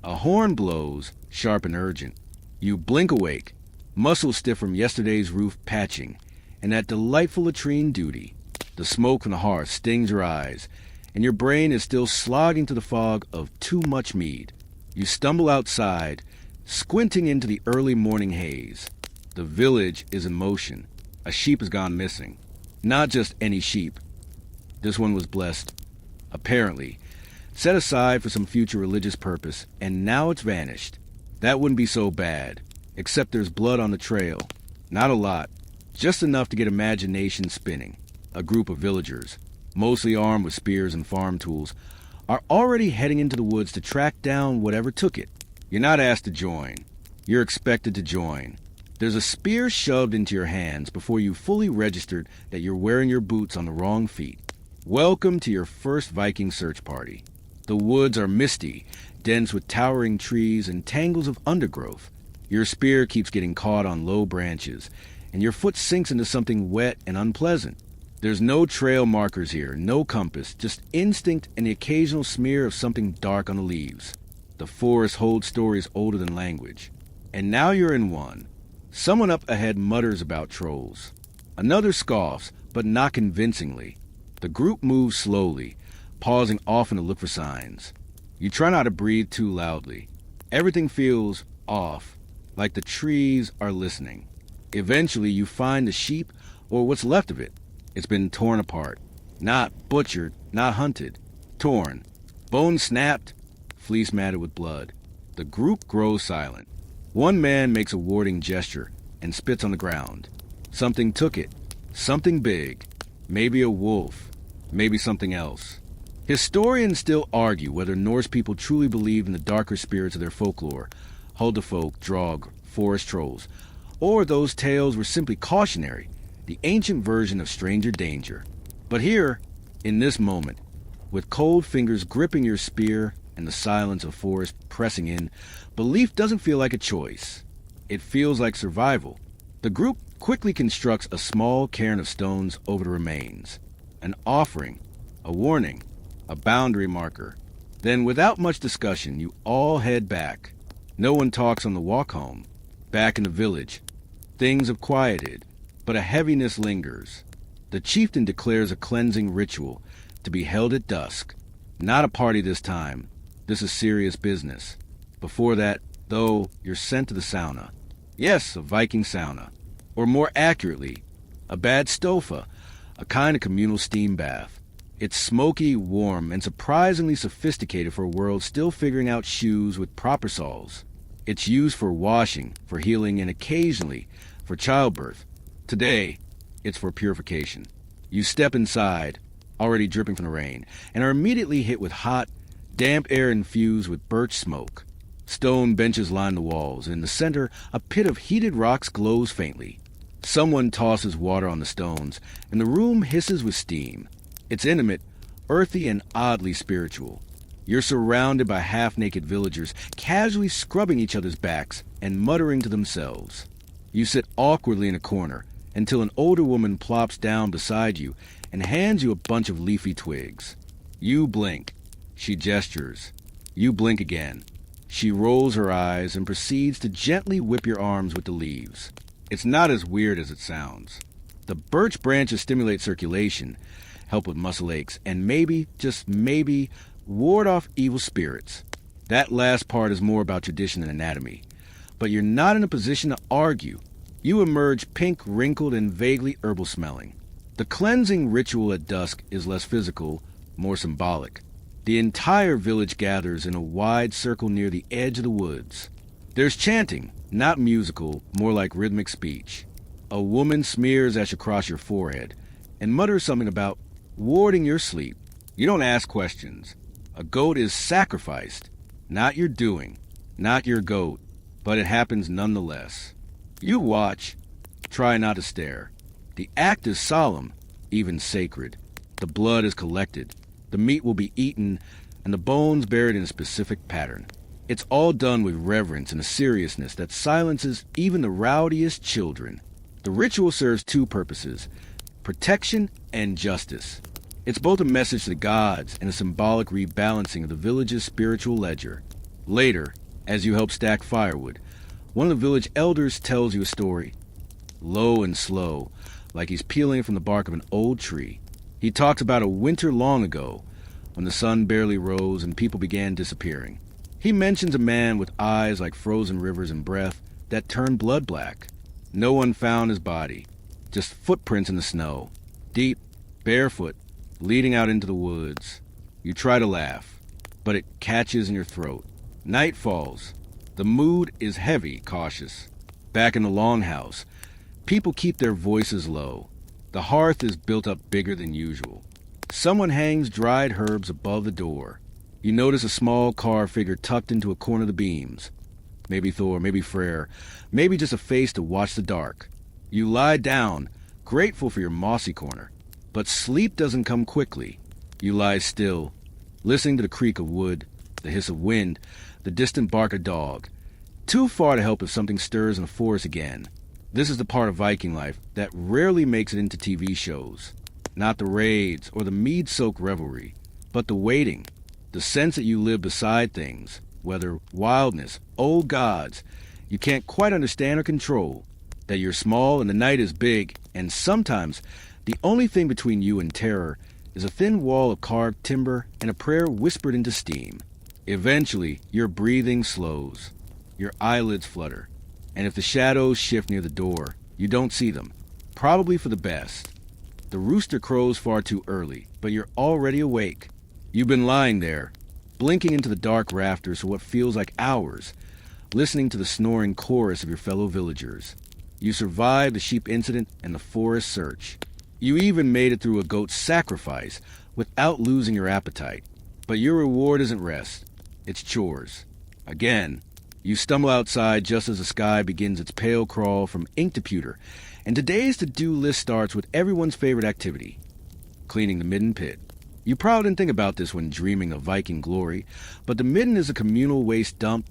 A horn blows, sharp and urgent. You blink awake, muscles stiff from yesterday's roof patching, and that delightful latrine duty. The smoke from the hearth stings your eyes, and your brain is still slogging to the fog of too much mead. You stumble outside, squinting into the early morning haze. The village is in motion. A sheep has gone missing. Not just any sheep. This one was blessed, apparently, set aside for some future religious purpose, and now it's vanished. That wouldn't be so bad, except there's blood on the trail. Not a lot, just enough to get imagination spinning. A group of villagers, mostly armed with spears and farm tools, are already heading into the woods to track down whatever took it. You're not asked to join. You're expected to join. There's a spear shoved into your hands before you fully registered that you're wearing your boots on the wrong feet. Welcome to your first Viking search party. The woods are misty, dense with towering trees and tangles of undergrowth. Your spear keeps getting caught on low branches, and your foot sinks into something wet and unpleasant. There's no trail markers here, no compass, just instinct and the occasional smear of something dark on the leaves. The forest holds stories older than language. And now you're in one. Someone up ahead mutters about trolls. Another scoffs, but not convincingly. The group moves slowly, pausing often to look for signs. You try not to breathe too loudly. Everything feels off, like the trees are listening. Eventually, you find the sheep, or what's left of it. It's been torn apart. Not butchered, not hunted. Torn. Bones snapped, fleece matted with blood. The group grows silent. One man makes a warning gesture and spits on the ground. Something took it. Something big. Maybe a wolf. Maybe something else. Historians still argue whether Norse people truly believed in the darker spirits of their folklore, Huldafolk, Draug, forest trolls, or those tales were simply cautionary, the ancient version of stranger danger. But here, in this moment, with cold fingers gripping your spear and the silence of forest pressing in, belief doesn't feel like a choice. It feels like survival. The group quickly constructs a small cairn of stones over the remains. An offering, a warning, a boundary marker. Then, without much discussion, you all head back. No one talks on the walk home. Back in the village, things have quieted, but a heaviness lingers. The chieftain declares a cleansing ritual to be held at dusk. Not a party this time. This is serious business. Before that, though, you're sent to the sauna. Yes, a Viking sauna. Or more accurately, a bad stofa, a kind of communal steam bath. It's smoky, warm, and surprisingly sophisticated for a world still figuring out shoes with proper soles. It's used for washing, for healing, and occasionally for childbirth. Today, it's for purification. You step inside, already dripping from the rain, and are immediately hit with hot, damp air infused with birch smoke. Stone benches line the walls, and in the center, a pit of heated rocks glows faintly. Someone tosses water on the stones, and the room hisses with steam. It's intimate, earthy, and oddly spiritual. You're surrounded by half-naked villagers, casually scrubbing each other's backs and muttering to themselves. You sit awkwardly in a corner until an older woman plops down beside you and hands you a bunch of leafy twigs. You blink. She gestures. You blink again. She rolls her eyes and proceeds to gently whip your arms with the leaves. It's not as weird as it sounds. The birch branches stimulate circulation, help with muscle aches, and maybe, just maybe, ward off evil spirits. That last part is more about tradition than anatomy. But you're not in a position to argue. You emerge pink, wrinkled, and vaguely herbal smelling. The cleansing ritual at dusk is less physical, more symbolic. The entire village gathers in a wide circle near the edge of the woods. There's chanting, not musical, more like rhythmic speech. A woman smears ash across your forehead and mutters something about warding your sleep. You don't ask questions. A goat is sacrificed, not your doing, not your goat, but it happens nonetheless. You watch, try not to stare. The act is solemn, even sacred. The blood is collected, the meat will be eaten, and the bones buried in a specific pattern. It's all done with reverence and a seriousness that silences even the rowdiest children. The ritual serves two purposes: protection and justice. It's both a message to the gods and a symbolic rebalancing of the village's spiritual ledger. Later, as you help stack firewood, one of the village elders tells you a story. Low and slow, like he's peeling from the bark of an old tree. He talks about a winter long ago, when the sun barely rose and people began disappearing. He mentions a man with eyes like frozen rivers and breath that turned blood black. No one found his body, just footprints in the snow, deep, barefoot, leading out into the woods. You try to laugh, but it catches in your throat. Night falls. The mood is heavy, cautious. Back in the longhouse, people keep their voices low. The hearth is built up bigger than usual. Someone hangs dried herbs above the door. You notice a small carved figure tucked into a corner of the beams. Maybe Thor, maybe Freyr, maybe just a face to watch the dark. You lie down, grateful for your mossy corner. But sleep doesn't come quickly. You lie still, listening to the creak of wood, the hiss of wind, the distant bark of dog. Too far to help if something stirs in the forest again. This is the part of Viking life that rarely makes it into TV shows. Not the raids or the mead-soaked revelry, but the waiting, the sense that you live beside things, whether wildness, old gods, you can't quite understand or control, that you're small and the night is big, and sometimes the only thing between you and terror is a thin wall of carved timber and a prayer whispered into steam. Eventually, your breathing slows. Your eyelids flutter. And if the shadows shift near the door, you don't see them. Probably for the best. The rooster crows far too early, but you're already awake. You've been lying there, blinking into the dark rafters for what feels like hours, listening to the snoring chorus of your fellow villagers. You survived the sheep incident and the forest search. You even made it through a goat sacrifice without losing your appetite. But your reward isn't rest. It's chores. Again, you stumble outside just as the sky begins its pale crawl from ink to pewter, and today's to-do list starts with everyone's favorite activity, cleaning the midden pit. You probably didn't think about this when dreaming of Viking glory, but the midden is a communal waste dump.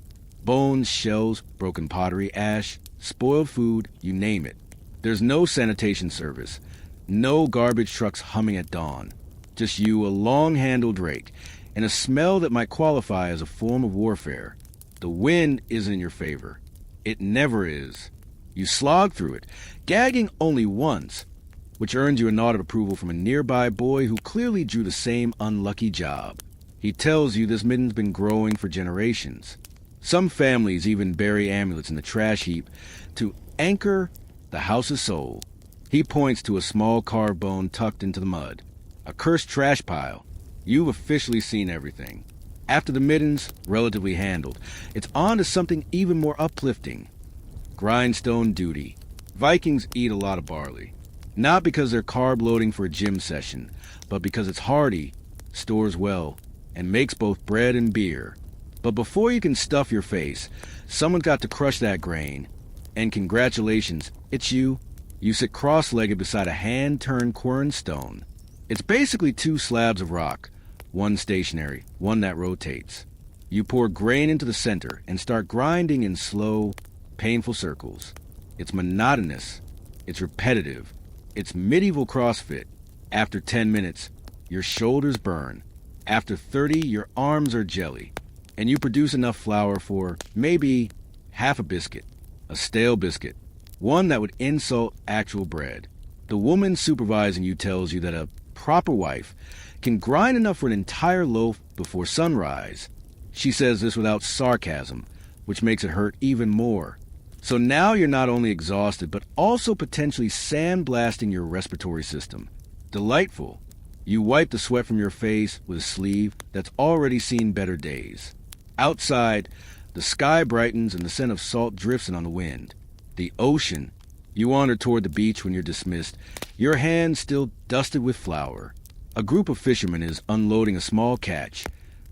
Bones, shells, broken pottery, ash, spoiled food, you name it. There's no sanitation service. No garbage trucks humming at dawn. Just you, a long-handled rake, and a smell that might qualify as a form of warfare. The wind isn't in your favor. It never is. You slog through it, gagging only once, which earns you a nod of approval from a nearby boy who clearly drew the same unlucky job. He tells you this midden's been growing for generations. Some families even bury amulets in the trash heap to anchor the house's soul. He points to a small carved bone tucked into the mud. A cursed trash pile. You've officially seen everything. After the midden's relatively handled, it's on to something even more uplifting. Grindstone duty. Vikings eat a lot of barley. Not because they're carb loading for a gym session, but because it's hardy, stores well, and makes both bread and beer. But before you can stuff your face, someone's got to crush that grain. And congratulations, it's you. You sit cross-legged beside a hand-turned quern stone. It's basically two slabs of rock, one stationary, one that rotates. You pour grain into the center and start grinding in slow, painful circles. It's monotonous. It's repetitive. It's medieval CrossFit. After 10 minutes, your shoulders burn. After 30, your arms are jelly. And you produce enough flour for maybe half a biscuit. A stale biscuit. One that would insult actual bread. The woman supervising you tells you that a proper wife can grind enough for an entire loaf before sunrise. She says this without sarcasm, which makes it hurt even more. So now you're not only exhausted, but also potentially sandblasting your respiratory system. Delightful. You wipe the sweat from your face with a sleeve that's already seen better days. Outside, the sky brightens and the scent of salt drifts in on the wind. The ocean. You wander toward the beach when you're dismissed, your hands still dusted with flour. A group of fishermen is unloading a small catch,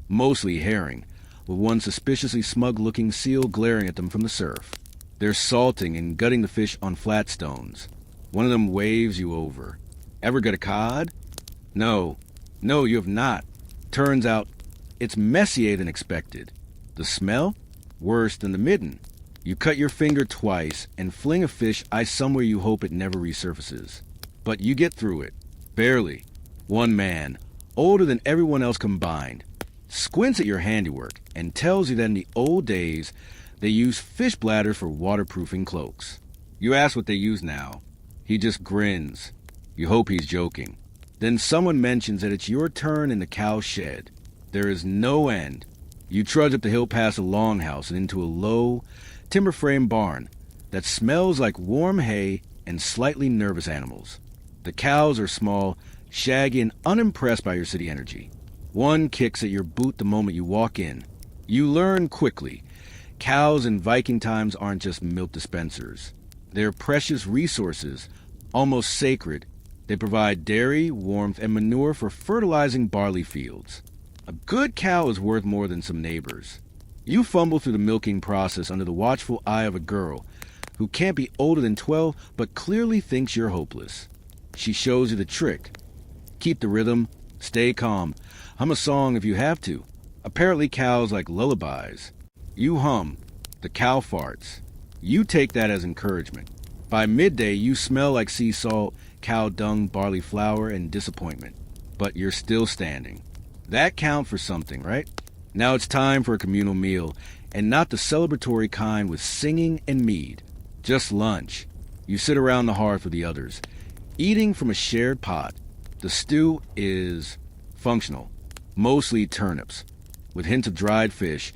mostly herring, with one suspiciously smug-looking seal glaring at them from the surf. They're salting and gutting the fish on flat stones. One of them waves you over. Ever got a cod? No, you have not. Turns out, it's messier than expected. The smell? Worse than the midden. You cut your finger twice and fling a fish eye somewhere you hope it never resurfaces. But you get through it. Barely. One man, older than everyone else combined, squints at your handiwork and tells you that in the old days, they used fish bladders for waterproofing cloaks. You ask what they use now. He just grins. You hope he's joking. Then someone mentions that it's your turn in the cow shed. There is no end. You trudge up the hill past a longhouse and into a low, timber-frame barn that smells like warm hay and slightly nervous animals. The cows are small, shaggy, and unimpressed by your city energy. One kicks at your boot the moment you walk in. You learn quickly. Cows in Viking times aren't just milk dispensers. They're precious resources, almost sacred. They provide dairy, warmth, and manure for fertilizing barley fields. A good cow is worth more than some neighbors. You fumble through the milking process under the watchful eye of a girl who can't be older than 12 but clearly thinks you're hopeless. She shows you the trick. Keep the rhythm, stay calm, hum a song if you have to. Apparently cows like lullabies. You hum, the cow farts. You take that as encouragement. By midday, you smell like sea salt, cow dung, barley flour, and disappointment. But you're still standing. That counts for something, right? Now it's time for a communal meal, and not the celebratory kind with singing and mead. Just lunch. You sit around the hearth with the others, eating from a shared pot. The stew is functional, mostly turnips, with hints of dried fish,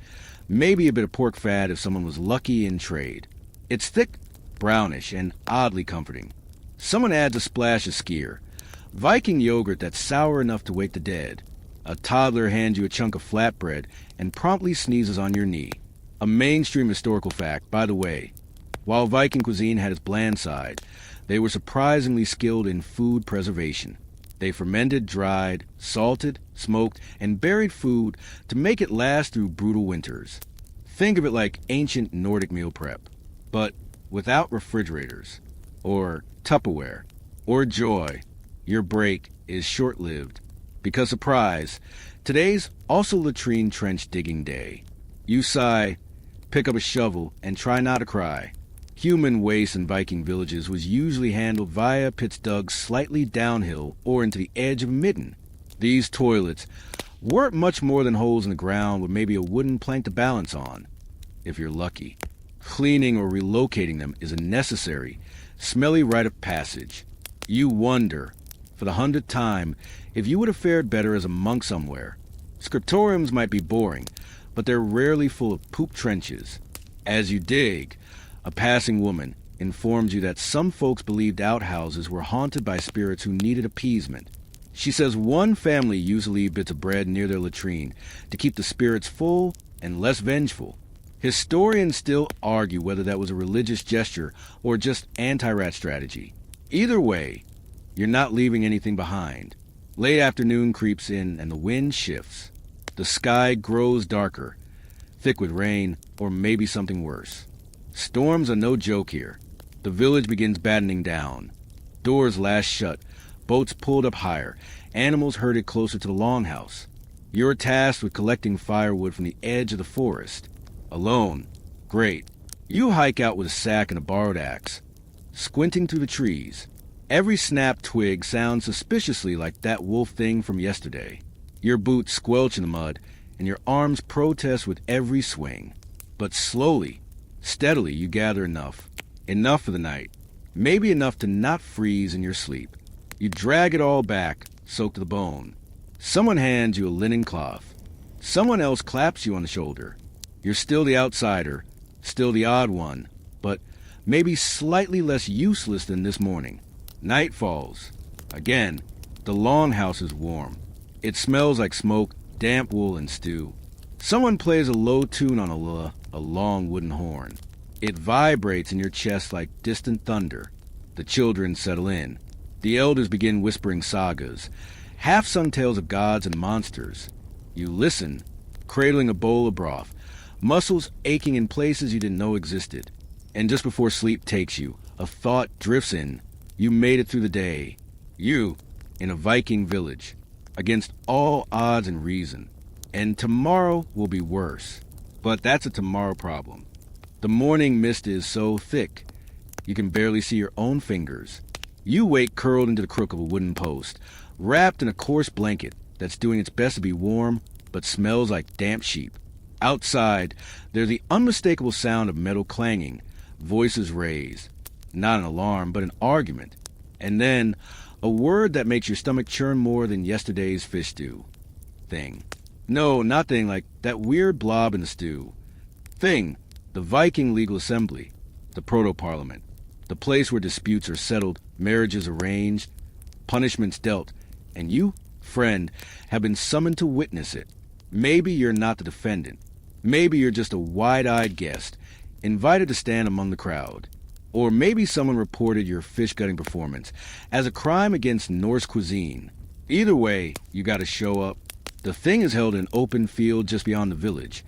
maybe a bit of pork fat if someone was lucky in trade. It's thick, brownish, and oddly comforting. Someone adds a splash of skyr, Viking yogurt that's sour enough to wake the dead. A toddler hands you a chunk of flatbread and promptly sneezes on your knee. A mainstream historical fact, by the way. While Viking cuisine had its bland side, they were surprisingly skilled in food preservation. They fermented, dried, salted, smoked, and buried food to make it last through brutal winters. Think of it like ancient Nordic meal prep, but without refrigerators, or Tupperware, or joy. Your break is short-lived. Because, surprise, today's also latrine trench digging day. You sigh, pick up a shovel, and try not to cry. Human waste in Viking villages was usually handled via pits dug slightly downhill or into the edge of a midden. These toilets, weren't much more than holes in the ground with maybe a wooden plank to balance on, if you're lucky. Cleaning or relocating them is a necessary, smelly rite of passage. You wonder, for the 100th time, if you would have fared better as a monk somewhere. Scriptoriums might be boring, but they're rarely full of poop trenches. As you dig, a passing woman informs you that some folks believed outhouses were haunted by spirits who needed appeasement. She says one family used to leave bits of bread near their latrine to keep the spirits full and less vengeful. Historians still argue whether that was a religious gesture or just anti-rat strategy. Either way, you're not leaving anything behind. Late afternoon creeps in and the wind shifts. The sky grows darker, thick with rain or maybe something worse. Storms are no joke here. The village begins battening down. Doors lash shut, boats pulled up higher, animals herded closer to the longhouse. You're tasked with collecting firewood from the edge of the forest. Alone. Great. You hike out with a sack and a borrowed axe. Squinting through the trees. Every snapped twig sounds suspiciously like that wolf thing from yesterday. Your boots squelch in the mud, and your arms protest with every swing. But slowly, steadily, you gather enough. Enough for the night. Maybe enough to not freeze in your sleep. You drag it all back, soaked to the bone. Someone hands you a linen cloth. Someone else claps you on the shoulder. You're still the outsider, still the odd one, but maybe slightly less useless than this morning. Night falls. Again, the longhouse is warm. It smells like smoke, damp wool, and stew. Someone plays a low tune on a long wooden horn. It vibrates in your chest like distant thunder. The children settle in. The elders begin whispering sagas, half-sung tales of gods and monsters. You listen, cradling a bowl of broth, muscles aching in places you didn't know existed. And just before sleep takes you, a thought drifts in. You made it through the day. You, in a Viking village, against all odds and reason. And tomorrow will be worse. But that's a tomorrow problem. The morning mist is so thick, you can barely see your own fingers. You wake curled into the crook of a wooden post, wrapped in a coarse blanket that's doing its best to be warm, but smells like damp sheep. Outside, there's the unmistakable sound of metal clanging, voices raised. Not an alarm, but an argument. And then, a word that makes your stomach churn more than yesterday's fish stew. Thing. No, not thing, like that weird blob in the stew. Thing. The Viking legal assembly. The proto-parliament. The place where disputes are settled, marriages arranged, punishments dealt. And you, friend, have been summoned to witness it. Maybe you're not the defendant. Maybe you're just a wide-eyed guest, invited to stand among the crowd. Or maybe someone reported your fish-gutting performance as a crime against Norse cuisine. Either way, you gotta show up. The thing is held in an open field just beyond the village,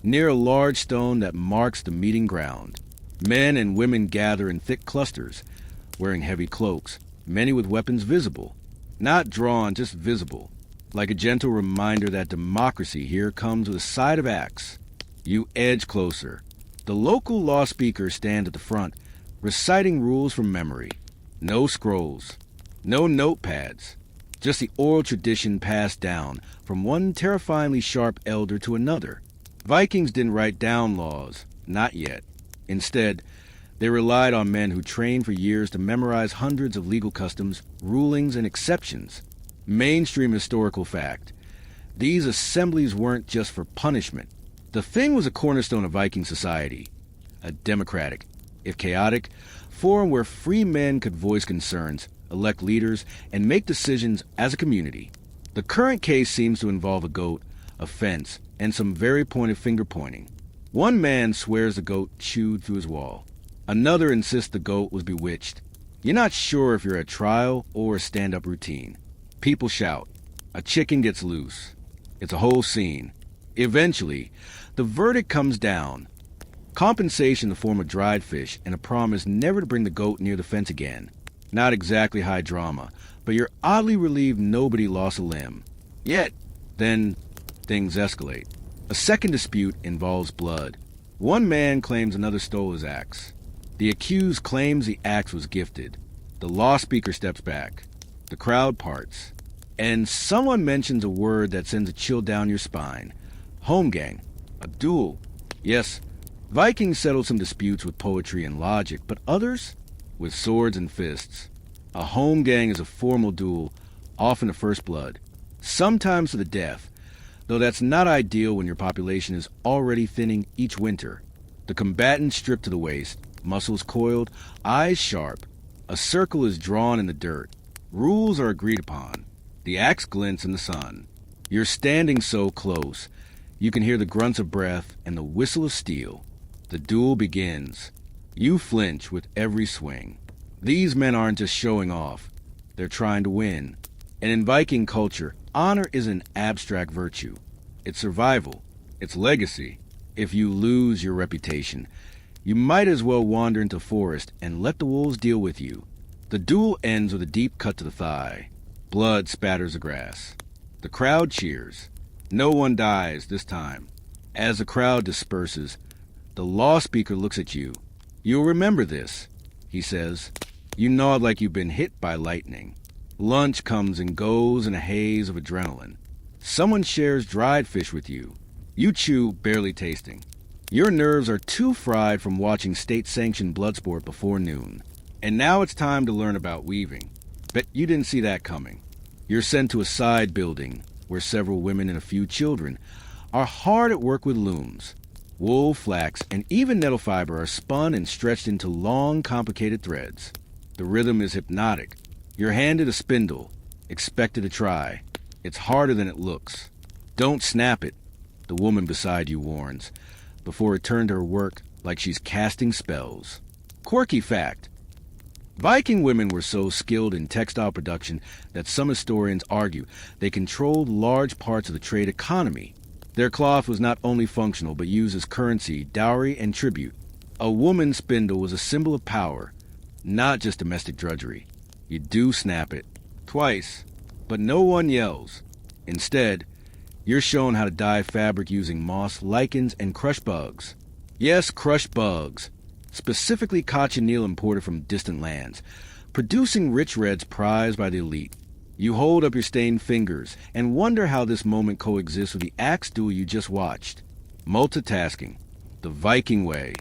near a large stone that marks the meeting ground. Men and women gather in thick clusters, wearing heavy cloaks, many with weapons visible. Not drawn, just visible. Like a gentle reminder that democracy here comes with a side of axe. You edge closer. The local law speaker stands at the front, reciting rules from memory. No scrolls. No notepads. Just the oral tradition passed down from one terrifyingly sharp elder to another. Vikings didn't write down laws. Not yet. Instead, they relied on men who trained for years to memorize hundreds of legal customs, rulings, and exceptions. Mainstream historical fact. These assemblies weren't just for punishment. The thing was a cornerstone of Viking society. A democratic, if chaotic, forum where free men could voice concerns, elect leaders, and make decisions as a community. The current case seems to involve a goat, a fence, and some very pointed finger-pointing. One man swears the goat chewed through his wall. Another insists the goat was bewitched. You're not sure if you're at trial or a stand-up routine. People shout. A chicken gets loose. It's a whole scene. Eventually, the verdict comes down. Compensation in the form of dried fish and a promise never to bring the goat near the fence again. Not exactly high drama, but you're oddly relieved nobody lost a limb. Yet, then, things escalate. A second dispute involves blood. One man claims another stole his axe. The accused claims the axe was gifted. The law speaker steps back. The crowd parts. and someone mentions a word that sends a chill down your spine. Holmgang. A duel. Yes, Vikings settled some disputes with poetry and logic, but others with swords and fists. A holmgang is a formal duel, often a first blood, sometimes to the death, though that's not ideal when your population is already thinning each winter. The combatants stripped to the waist, muscles coiled, eyes sharp. A circle is drawn in the dirt. Rules are agreed upon. The axe glints in the sun. You're standing so close, you can hear the grunts of breath and the whistle of steel. The duel begins. You flinch with every swing. These men aren't just showing off. They're trying to win. And in Viking culture, honor is an abstract virtue. It's survival. It's legacy. If you lose your reputation, you might as well wander into forest and let the wolves deal with you. The duel ends with a deep cut to the thigh. Blood spatters the grass. The crowd cheers. No one dies this time. As the crowd disperses, the law speaker looks at you. You'll remember this, he says. You nod like you've been hit by lightning. Lunch comes and goes in a haze of adrenaline. Someone shares dried fish with you. You chew, barely tasting. Your nerves are too fried from watching state-sanctioned bloodsport before noon. And now it's time to learn about weaving. Bet you didn't see that coming. You're sent to a side building where several women and a few children are hard at work with looms. Wool, flax, and even nettle fiber are spun and stretched into long, complicated threads. The rhythm is hypnotic. You're handed a spindle, expected to try. It's harder than it looks. Don't snap it, the woman beside you warns, before returning to her work like she's casting spells. Quirky fact. Viking women were so skilled in textile production that some historians argue they controlled large parts of the trade economy. Their cloth was not only functional but used as currency, dowry, and tribute. A woman's spindle was a symbol of power, not just domestic drudgery. You do snap it. Twice. But no one yells. Instead, you're shown how to dye fabric using moss, lichens, and crushed bugs. Yes, crushed bugs. Specifically cochineal imported from distant lands, producing rich reds prized by the elite. You hold up your stained fingers and wonder how this moment coexists with the axe duel you just watched. Multitasking. The Viking way.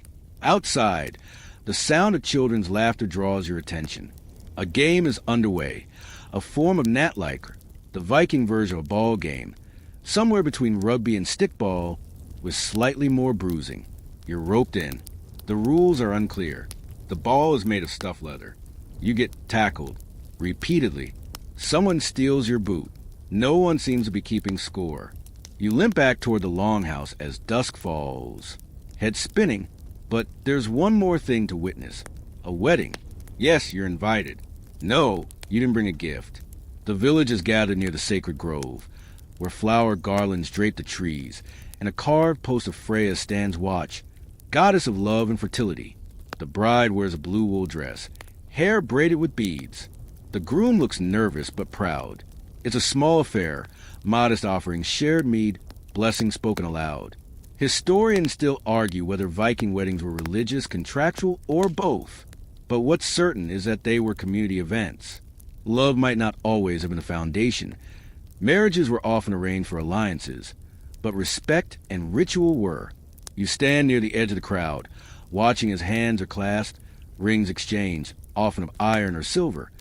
Outside, the sound of children's laughter draws your attention. A game is underway, a form of gnat-like, the Viking version of a ball game, somewhere between rugby and stickball, with slightly more bruising. You're roped in. The rules are unclear. The ball is made of stuffed leather. You get tackled. Repeatedly. Someone steals your boot. No one seems to be keeping score. You limp back toward the longhouse as dusk falls. Head spinning, but there's one more thing to witness. A wedding. Yes, you're invited. No, you didn't bring a gift. The village is gathered near the sacred grove, where flower garlands drape the trees, and a carved post of Freya stands watch, goddess of love and fertility. The bride wears a blue wool dress, hair braided with beads. The groom looks nervous but proud. It's a small affair, modest offerings, shared mead, blessings spoken aloud. Historians still argue whether Viking weddings were religious, contractual, or both. But what's certain is that they were community events. Love might not always have been the foundation. Marriages were often arranged for alliances, but respect and ritual were. You stand near the edge of the crowd, watching as hands are clasped, rings exchanged, often of iron or silver,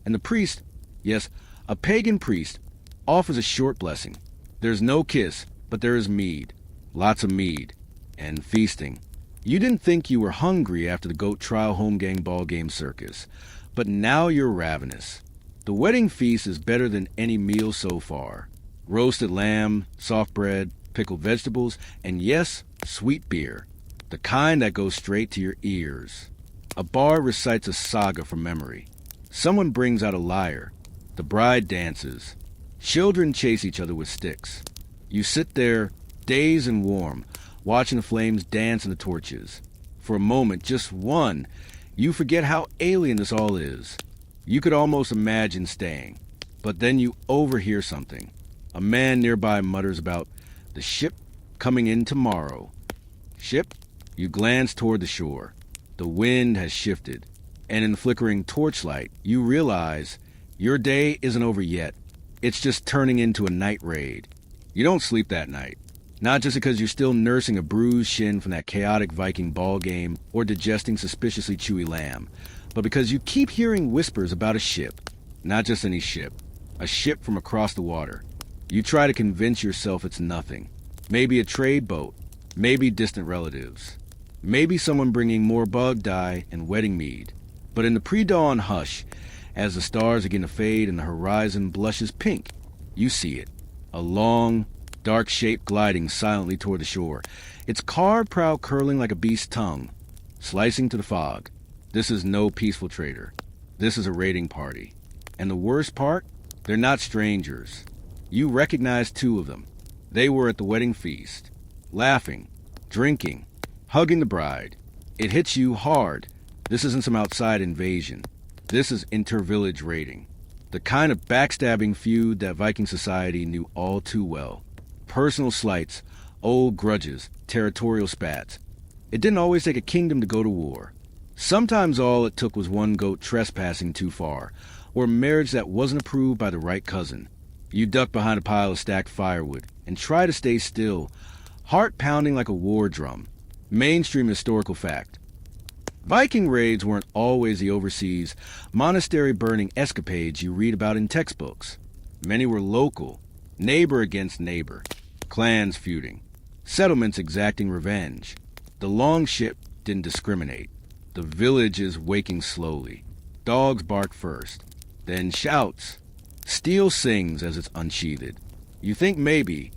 and the priest, yes, a pagan priest, offers a short blessing. There's no kiss, but there is mead, lots of mead, and feasting. You didn't think you were hungry after the goat trial holmgang ball game circus, but now you're ravenous. The wedding feast is better than any meal so far. Roasted lamb, soft bread, pickled vegetables, and yes, sweet beer, the kind that goes straight to your ears. A bard recites a saga from memory. Someone brings out a lyre. The bride dances. Children chase each other with sticks. You sit there, dazed and warm, watching the flames dance in the torches. For a moment, just one, you forget how alien this all is. You could almost imagine staying. But then you overhear something. A man nearby mutters about the ship coming in tomorrow. Ship? You glance toward the shore. The wind has shifted, and in the flickering torchlight, you realize your day isn't over yet. It's just turning into a night raid. You don't sleep that night. Not just because you're still nursing a bruised shin from that chaotic Viking ball game or digesting suspiciously chewy lamb, but because you keep hearing whispers about a ship. Not just any ship. A ship from across the water. You try to convince yourself it's nothing. Maybe a trade boat. Maybe distant relatives. Maybe someone bringing more bug dye and wedding mead. But in the pre-dawn hush, as the stars begin to fade and the horizon blushes pink, you see it. A long, dark shape gliding silently toward the shore, its carved prow curling like a beast's tongue, slicing to the fog. This is no peaceful trader. This is a raiding party. And the worst part? They're not strangers. You recognize two of them. They were at the wedding feast, laughing, drinking, hugging the bride. It hits you hard. This isn't some outside invasion. This is inter-village raiding. The kind of backstabbing feud that Viking society knew all too well. Personal slights, old grudges, territorial spats. It didn't always take a kingdom to go to war. Sometimes all it took was one goat trespassing too far, or a marriage that wasn't approved by the right cousin. You duck behind a pile of stacked firewood and try to stay still, heart pounding like a war drum. Mainstream historical fact. Viking raids weren't always the overseas, monastery-burning escapades you read about in textbooks. Many were local, neighbor against neighbor, clans feuding, settlements exacting revenge. The longship didn't discriminate. The village is waking slowly. Dogs bark first, then shouts. Steel sings as it's unsheathed. You think maybe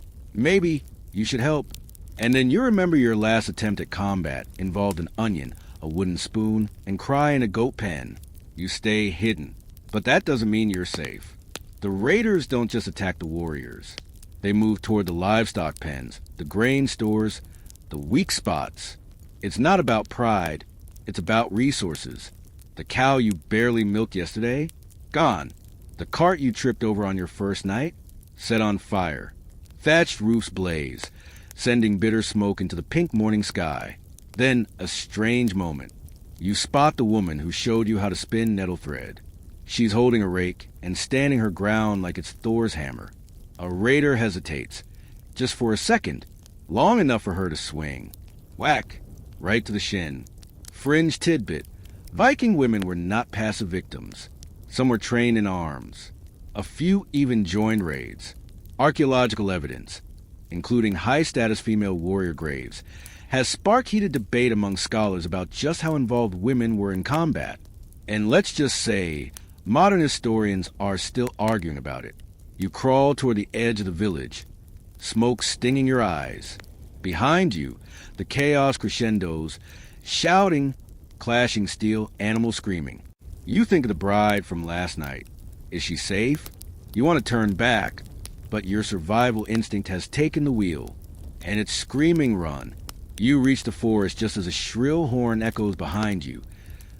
you should help. And then you remember your last attempt at combat involved an onion, a wooden spoon, and cry in a goat pen. You stay hidden. But that doesn't mean you're safe. The raiders don't just attack the warriors. They move toward the livestock pens, the grain stores, the weak spots. It's not about pride. It's about resources. The cow you barely milked yesterday? Gone. The cart you tripped over on your first night? Set on fire. Thatched roofs blaze, sending bitter smoke into the pink morning sky. Then, a strange moment. You spot the woman who showed you how to spin nettle thread. She's holding a rake and standing her ground like it's Thor's hammer. A raider hesitates, just for a second, long enough for her to swing. Whack, right to the shin. Fringe tidbit. Viking women were not passive victims. Some were trained in arms. A few even joined raids. Archaeological evidence, including high-status female warrior graves, has sparked heated debate among scholars about just how involved women were in combat. And let's just say, modern historians are still arguing about it. You crawl toward the edge of the village, smoke stinging your eyes. Behind you, the chaos crescendos, shouting, clashing steel, animals screaming. You think of the bride from last night. Is she safe? You want to turn back, but your survival instinct has taken the wheel, and it's screaming run. You reach the forest just as a shrill horn echoes behind you.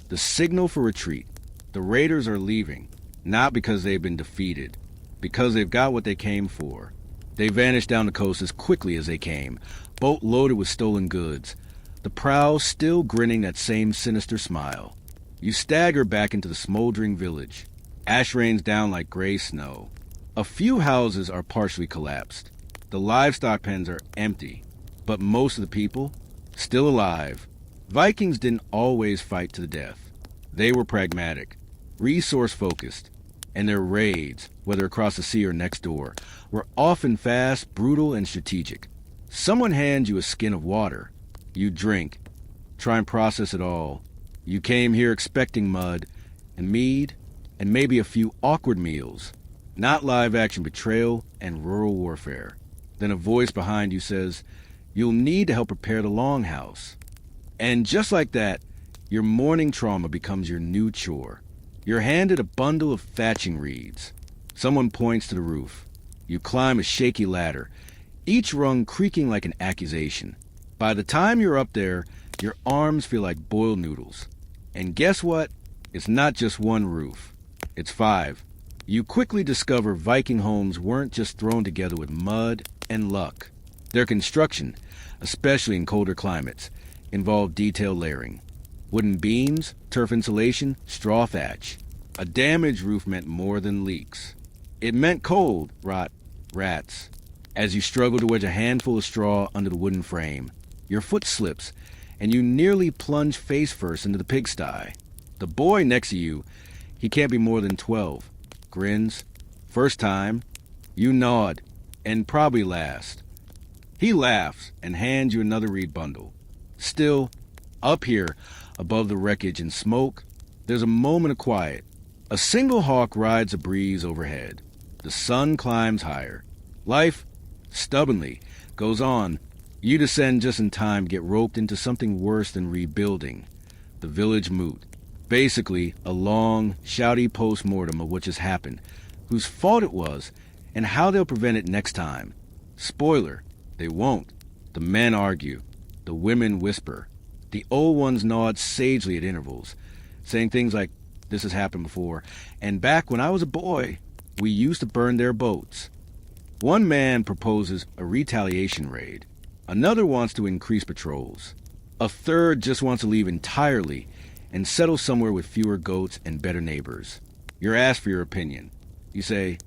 The signal for retreat. The raiders are leaving, not because they've been defeated, because they've got what they came for. They vanish down the coast as quickly as they came, boat loaded with stolen goods, the prow still grinning that same sinister smile. You stagger back into the smoldering village. Ash rains down like gray snow. A few houses are partially collapsed. The livestock pens are empty, but most of the people, still alive. Vikings didn't always fight to the death. They were pragmatic, resource-focused, and their raids, whether across the sea or next door, were often fast, brutal, and strategic. Someone hands you a skin of water. You drink, try and process it all. You came here expecting mud, and mead, and maybe a few awkward meals. Not live-action betrayal and rural warfare. Then a voice behind you says, "You'll need to help prepare the longhouse." And just like that, your morning trauma becomes your new chore. You're handed a bundle of thatching reeds. Someone points to the roof. You climb a shaky ladder, each rung creaking like an accusation. By the time you're up there, your arms feel like boiled noodles. And guess what? It's not just one roof. It's 5. You quickly discover Viking homes weren't just thrown together with mud and luck. Their construction, especially in colder climates, involved detailed layering. Wooden beams, turf insulation, straw thatch. A damaged roof meant more than leaks. It meant cold, rats. As you struggle to wedge a handful of straw under the wooden frame, your foot slips, and you nearly plunge face first into the pigsty. The boy next to you, he can't be more than 12, grins. First time. You nod, and probably last. He laughs and hands you another reed bundle. Still, up here, above the wreckage and smoke, there's a moment of quiet. A single hawk rides a breeze overhead. The sun climbs higher. Life, stubbornly, goes on. You descend just in time to get roped into something worse than rebuilding. The village moot. Basically, a long, shouty post-mortem of what just happened, whose fault it was, and how they'll prevent it next time. Spoiler, they won't. The men argue. The women whisper. The old ones nod sagely at intervals, saying things like, "This has happened before," and "Back when I was a boy, we used to burn their boats." One man proposes a retaliation raid. Another wants to increase patrols. A third just wants to leave entirely and settle somewhere with fewer goats and better neighbors. You're asked for your opinion. You say,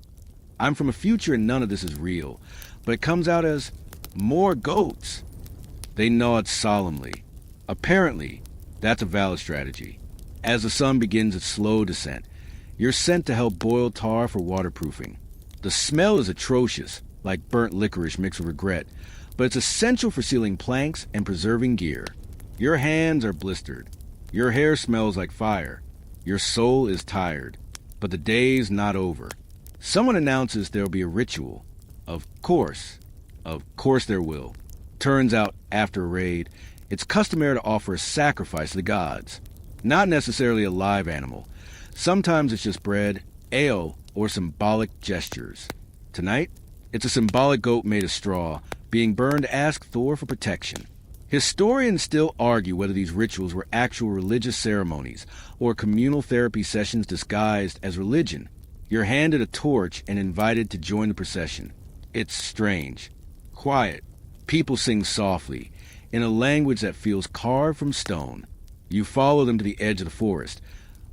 "I'm from a future and none of this is real," but it comes out as, "More goats." They nod solemnly. Apparently, that's a valid strategy. As the sun begins its slow descent, you're sent to help boil tar for waterproofing. The smell is atrocious, like burnt licorice mixed with regret, but it's essential for sealing planks and preserving gear. Your hands are blistered. Your hair smells like fire. Your soul is tired. But the day's not over. Someone announces there'll be a ritual. Of course there will. Turns out, after a raid, it's customary to offer a sacrifice to the gods. Not necessarily a live animal. Sometimes it's just bread, ale, or symbolic gestures. Tonight, it's a symbolic goat made of straw, being burned to ask Thor for protection. Historians still argue whether these rituals were actual religious ceremonies or communal therapy sessions disguised as religion. You're handed a torch and invited to join the procession. It's strange. Quiet. People sing softly, in a language that feels carved from stone. You follow them to the edge of the forest,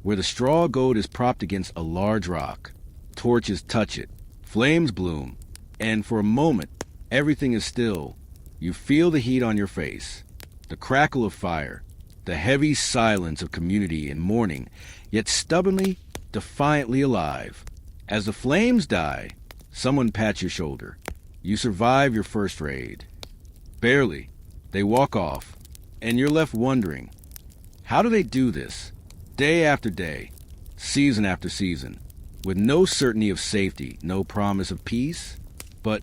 where the straw goat is propped against a large rock. Torches touch it. Flames bloom. And for a moment, everything is still. You feel the heat on your face, the crackle of fire, the heavy silence of community and mourning, yet stubbornly, defiantly alive. As the flames die, someone pats your shoulder. You survive your first raid. Barely. They walk off, and you're left wondering, how do they do this? Day after day, season after season, with no certainty of safety, no promise of peace? But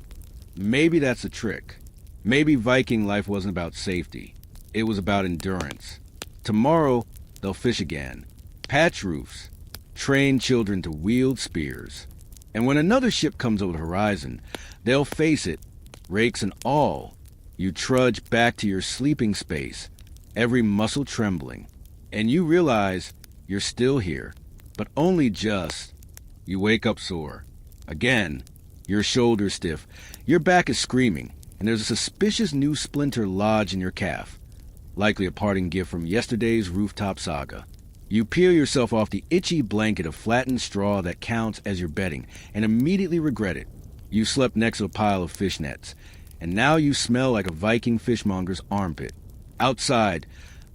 maybe that's the trick. Maybe Viking life wasn't about safety. It was about endurance. Tomorrow, they'll fish again, patch roofs, train children to wield spears. And when another ship comes over the horizon, they'll face it, rakes and all. You trudge back to your sleeping space, every muscle trembling. And you realize you're still here, but only just. You wake up sore. Again, your shoulders stiff, your back is screaming, and there's a suspicious new splinter lodged in your calf, likely a parting gift from yesterday's rooftop saga. You peel yourself off the itchy blanket of flattened straw that counts as your bedding, and immediately regret it. You slept next to a pile of fish nets, and now you smell like a Viking fishmonger's armpit. Outside,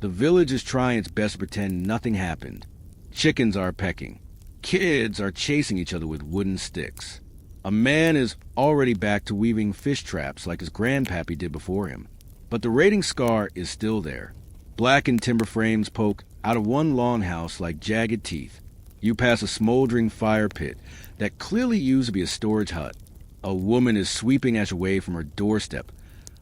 the village is trying its best to pretend nothing happened. Chickens are pecking. Kids are chasing each other with wooden sticks. A man is already back to weaving fish traps like his grandpappy did before him. But the raiding scar is still there. Blackened timber frames poke out of one longhouse like jagged teeth. You pass a smoldering fire pit that clearly used to be a storage hut. A woman is sweeping ash away from her doorstep,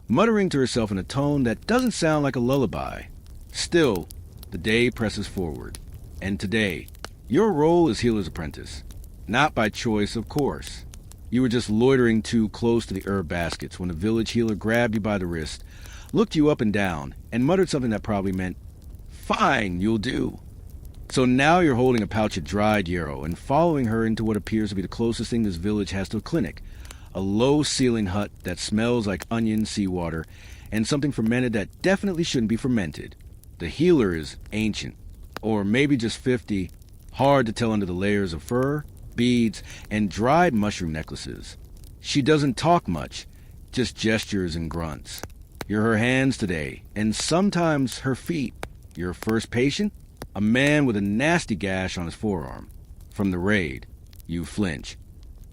muttering to herself in a tone that doesn't sound like a lullaby. Still, the day presses forward. And today, your role is healer's apprentice. Not by choice, of course. You were just loitering too close to the herb baskets when the village healer grabbed you by the wrist, looked you up and down, and muttered something that probably meant, "Fine, you'll do." So now you're holding a pouch of dried yarrow and following her into what appears to be the closest thing this village has to a clinic, a low-ceiling hut that smells like onion seawater, and something fermented that definitely shouldn't be fermented. The healer is ancient, or maybe just 50, hard to tell under the layers of fur. beads, and dried mushroom necklaces. She doesn't talk much, just gestures and grunts. You're her hands today, and sometimes her feet. Your first patient? A man with a nasty gash on his forearm. From the raid. You flinch.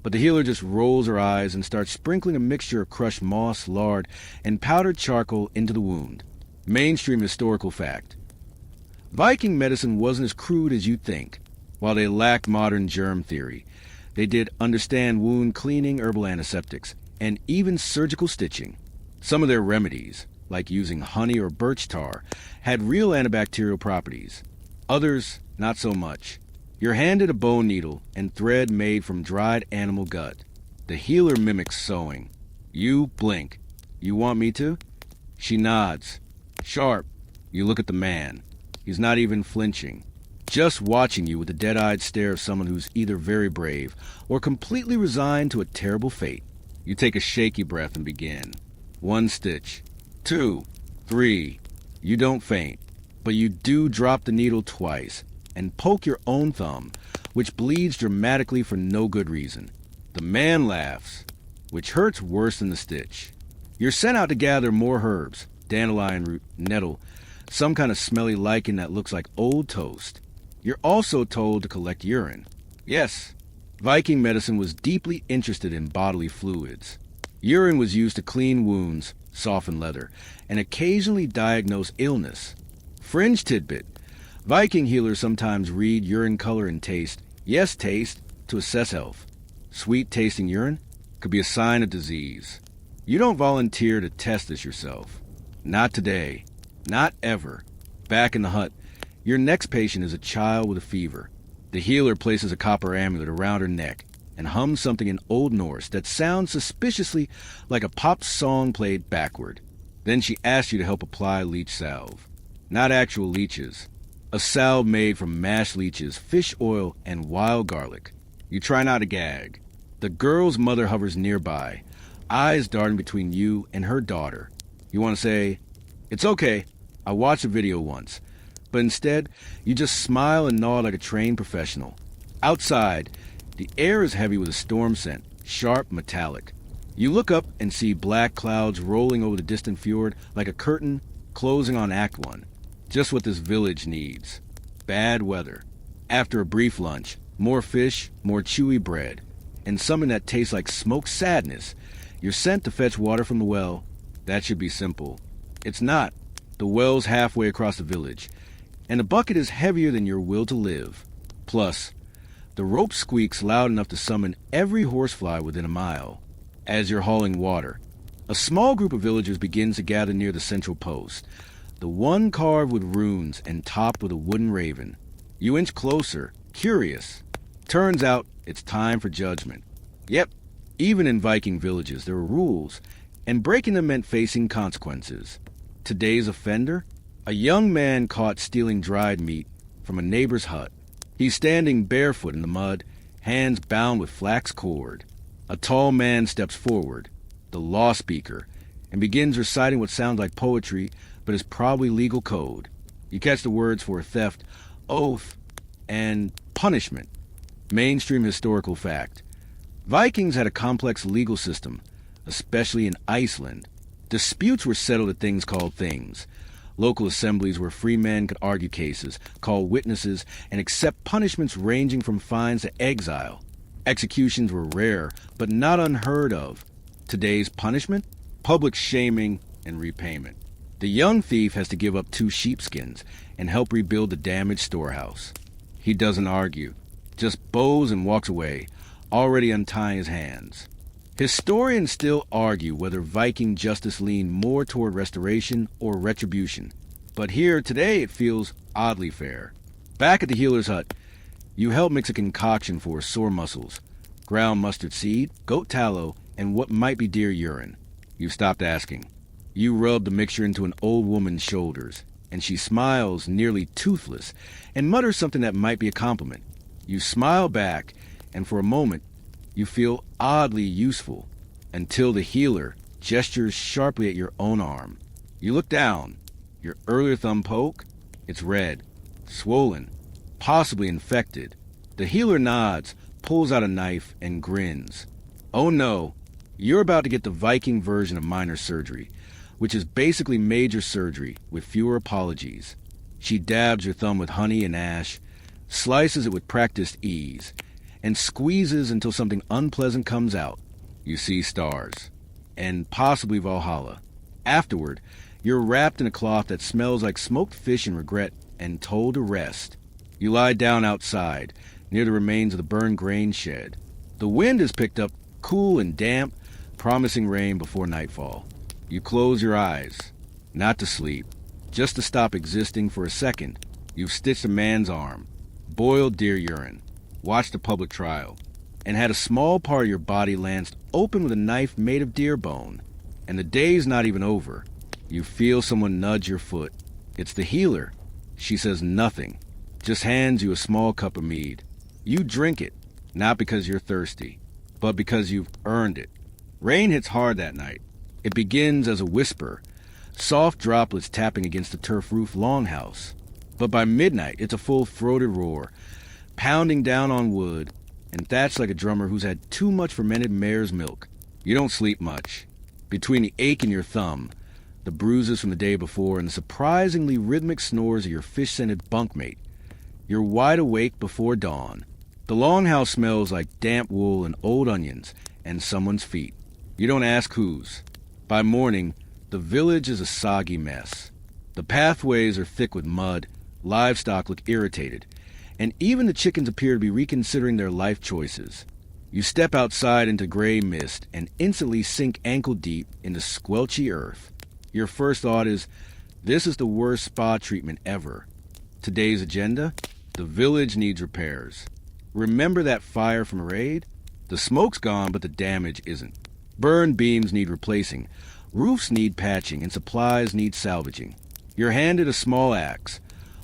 But the healer just rolls her eyes and starts sprinkling a mixture of crushed moss, lard, and powdered charcoal into the wound. Mainstream historical fact. Viking medicine wasn't as crude as you'd think. While they lacked modern germ theory, they did understand wound cleaning, herbal antiseptics, and even surgical stitching. Some of their remedies, like using honey or birch tar, had real antibacterial properties. Others, not so much. You're handed a bone needle and thread made from dried animal gut. The healer mimics sewing. You blink. You want me to? She nods. Sharp. You look at the man. He's not even flinching. Just watching you with the dead-eyed stare of someone who's either very brave or completely resigned to a terrible fate. You take a shaky breath and begin. 1 stitch. 2. 3. You don't faint, but you do drop the needle twice and poke your own thumb, which bleeds dramatically for no good reason. The man laughs, which hurts worse than the stitch. You're sent out to gather more herbs, dandelion root, nettle, some kind of smelly lichen that looks like old toast. You're also told to collect urine. Yes, Viking medicine was deeply interested in bodily fluids. Urine was used to clean wounds, soften leather, and occasionally diagnose illness. Fringe tidbit. Viking healers sometimes read urine color and taste, yes taste, to assess health. Sweet-tasting urine could be a sign of disease. You don't volunteer to test this yourself. Not today. Not ever. Back in the hut, your next patient is a child with a fever. The healer places a copper amulet around her neck and hums something in Old Norse that sounds suspiciously like a pop song played backward. Then she asks you to help apply leech salve. Not actual leeches. A salve made from mashed leeches, fish oil, and wild garlic. You try not to gag. The girl's mother hovers nearby, eyes darting between you and her daughter. You want to say, "It's okay, I watched a video once." But instead, you just smile and nod like a trained professional. Outside, the air is heavy with a storm scent, sharp, metallic. You look up and see black clouds rolling over the distant fjord like a curtain closing on Act 1. Just what this village needs. Bad weather. After a brief lunch, more fish, more chewy bread, and something that tastes like smoked sadness, you're sent to fetch water from the well. That should be simple. It's not. The well's halfway across the village, and the bucket is heavier than your will to live. Plus, the rope squeaks loud enough to summon every horsefly within a mile. As you're hauling water, a small group of villagers begins to gather near the central post, the one carved with runes and topped with a wooden raven. You inch closer, curious. Turns out it's time for judgment. Yep, even in Viking villages there were rules, and breaking them meant facing consequences. Today's offender? A young man caught stealing dried meat from a neighbor's hut. He's standing barefoot in the mud, hands bound with flax cord. A tall man steps forward, the law speaker, and begins reciting what sounds like poetry, but is probably legal code. You catch the words for theft, oath, and punishment. Mainstream historical fact. Vikings had a complex legal system, especially in Iceland. Disputes were settled at things called things. Local assemblies where free men could argue cases, call witnesses, and accept punishments ranging from fines to exile. Executions were rare, but not unheard of. Today's punishment? Public shaming and repayment. The young thief has to give up 2 sheepskins and help rebuild the damaged storehouse. He doesn't argue, just bows and walks away, already untying his hands. Historians still argue whether Viking justice leaned more toward restoration or retribution, but here today it feels oddly fair. Back at the healer's hut, you help mix a concoction for sore muscles, ground mustard seed, goat tallow, and what might be deer urine. You've stopped asking. You rub the mixture into an old woman's shoulders, and she smiles, nearly toothless, and mutters something that might be a compliment. You smile back, and for a moment, you feel oddly useful, until the healer gestures sharply at your own arm. You look down. Your earlier thumb poke? It's red, swollen, possibly infected. The healer nods, pulls out a knife and grins. Oh no, you're about to get the Viking version of minor surgery, which is basically major surgery with fewer apologies. She dabs your thumb with honey and ash, slices it with practiced ease, and squeezes until something unpleasant comes out. You see stars. And possibly Valhalla. Afterward, you're wrapped in a cloth that smells like smoked fish and regret and told to rest. You lie down outside, near the remains of the burned grain shed. The wind is picked up, cool and damp, promising rain before nightfall. You close your eyes, not to sleep, just to stop existing for a second. You've stitched a man's arm, boiled deer urine, watched a public trial, and had a small part of your body lanced open with a knife made of deer bone. And the day's not even over. You feel someone nudge your foot. It's the healer. She says nothing, just hands you a small cup of mead. You drink it, not because you're thirsty, but because you've earned it. Rain hits hard that night. It begins as a whisper, soft droplets tapping against the turf roof longhouse. But by midnight, it's a full-throated roar, pounding down on wood, and thatched like a drummer who's had too much fermented mare's milk. You don't sleep much. Between the ache in your thumb, the bruises from the day before, and the surprisingly rhythmic snores of your fish-scented bunkmate, you're wide awake before dawn. The longhouse smells like damp wool and old onions and someone's feet. You don't ask whose. By morning, the village is a soggy mess. The pathways are thick with mud, livestock look irritated, and even the chickens appear to be reconsidering their life choices. You step outside into gray mist and instantly sink ankle-deep into squelchy earth. Your first thought is, this is the worst spa treatment ever. Today's agenda? The village needs repairs. Remember that fire from a raid? The smoke's gone, but the damage isn't. Burned beams need replacing, roofs need patching, and supplies need salvaging. You're handed a small axe,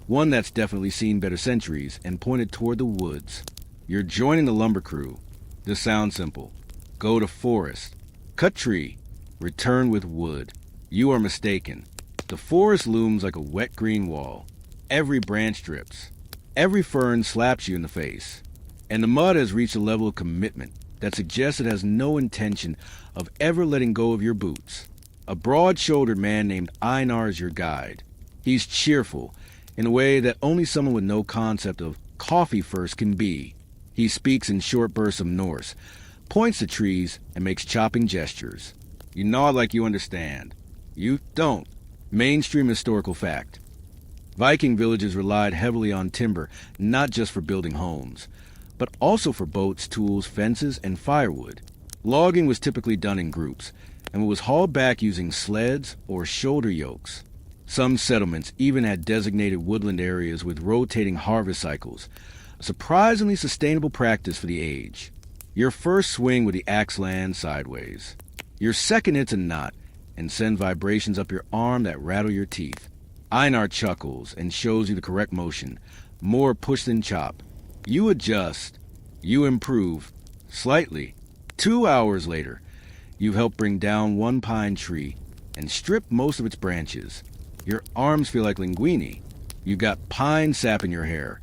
one that's definitely seen better centuries, and pointed toward the woods. You're joining the lumber crew. This sounds simple. Go to forest. Cut tree. Return with wood. You are mistaken. The forest looms like a wet green wall. Every branch drips. Every fern slaps you in the face. And the mud has reached a level of commitment that suggests it has no intention of ever letting go of your boots. A broad-shouldered man named Einar is your guide. He's cheerful, in a way that only someone with no concept of coffee first can be. He speaks in short bursts of Norse, points to trees, and makes chopping gestures. You nod like you understand. You don't. Mainstream historical fact. Viking villages relied heavily on timber, not just for building homes, but also for boats, tools, fences, and firewood. Logging was typically done in groups, and was hauled back using sleds or shoulder yokes. Some settlements even had designated woodland areas with rotating harvest cycles, a surprisingly sustainable practice for the age. Your first swing with the axe lands sideways. Your second hits a knot and send vibrations up your arm that rattle your teeth. Einar chuckles and shows you the correct motion, more push than chop. You adjust. You improve. Slightly. 2 hours later, you've helped bring down one pine tree and strip most of its branches. Your arms feel like linguini. You've got pine sap in your hair,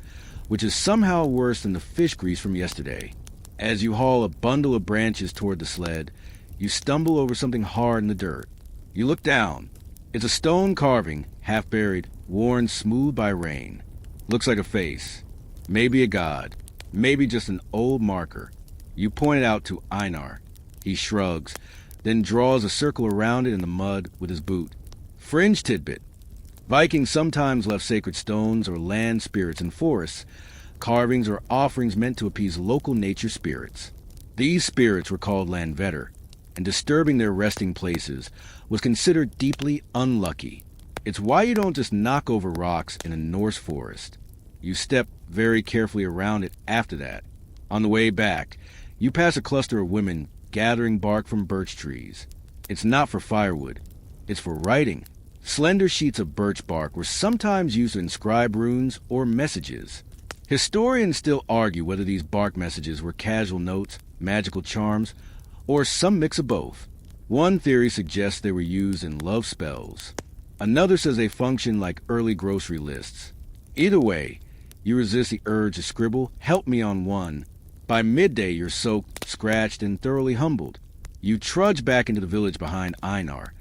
which is somehow worse than the fish grease from yesterday. As you haul a bundle of branches toward the sled, you stumble over something hard in the dirt. You look down. It's a stone carving, half buried, worn smooth by rain. Looks like a face. Maybe a god. Maybe just an old marker. You point it out to Einar. He shrugs, then draws a circle around it in the mud with his boot. Fringe tidbit. Vikings sometimes left sacred stones or land spirits in forests, carvings or offerings meant to appease local nature spirits. These spirits were called landvetter, and disturbing their resting places was considered deeply unlucky. It's why you don't just knock over rocks in a Norse forest. You step very carefully around it after that. On the way back, you pass a cluster of women gathering bark from birch trees. It's not for firewood. It's for writing. Slender sheets of birch bark were sometimes used to inscribe runes or messages. Historians still argue whether these bark messages were casual notes, magical charms, or some mix of both. One theory suggests they were used in love spells. Another says they function like early grocery lists. Either way, you resist the urge to scribble, "Help me" on one, By midday, you're soaked, scratched, and thoroughly humbled. You trudge back into the village behind Einar,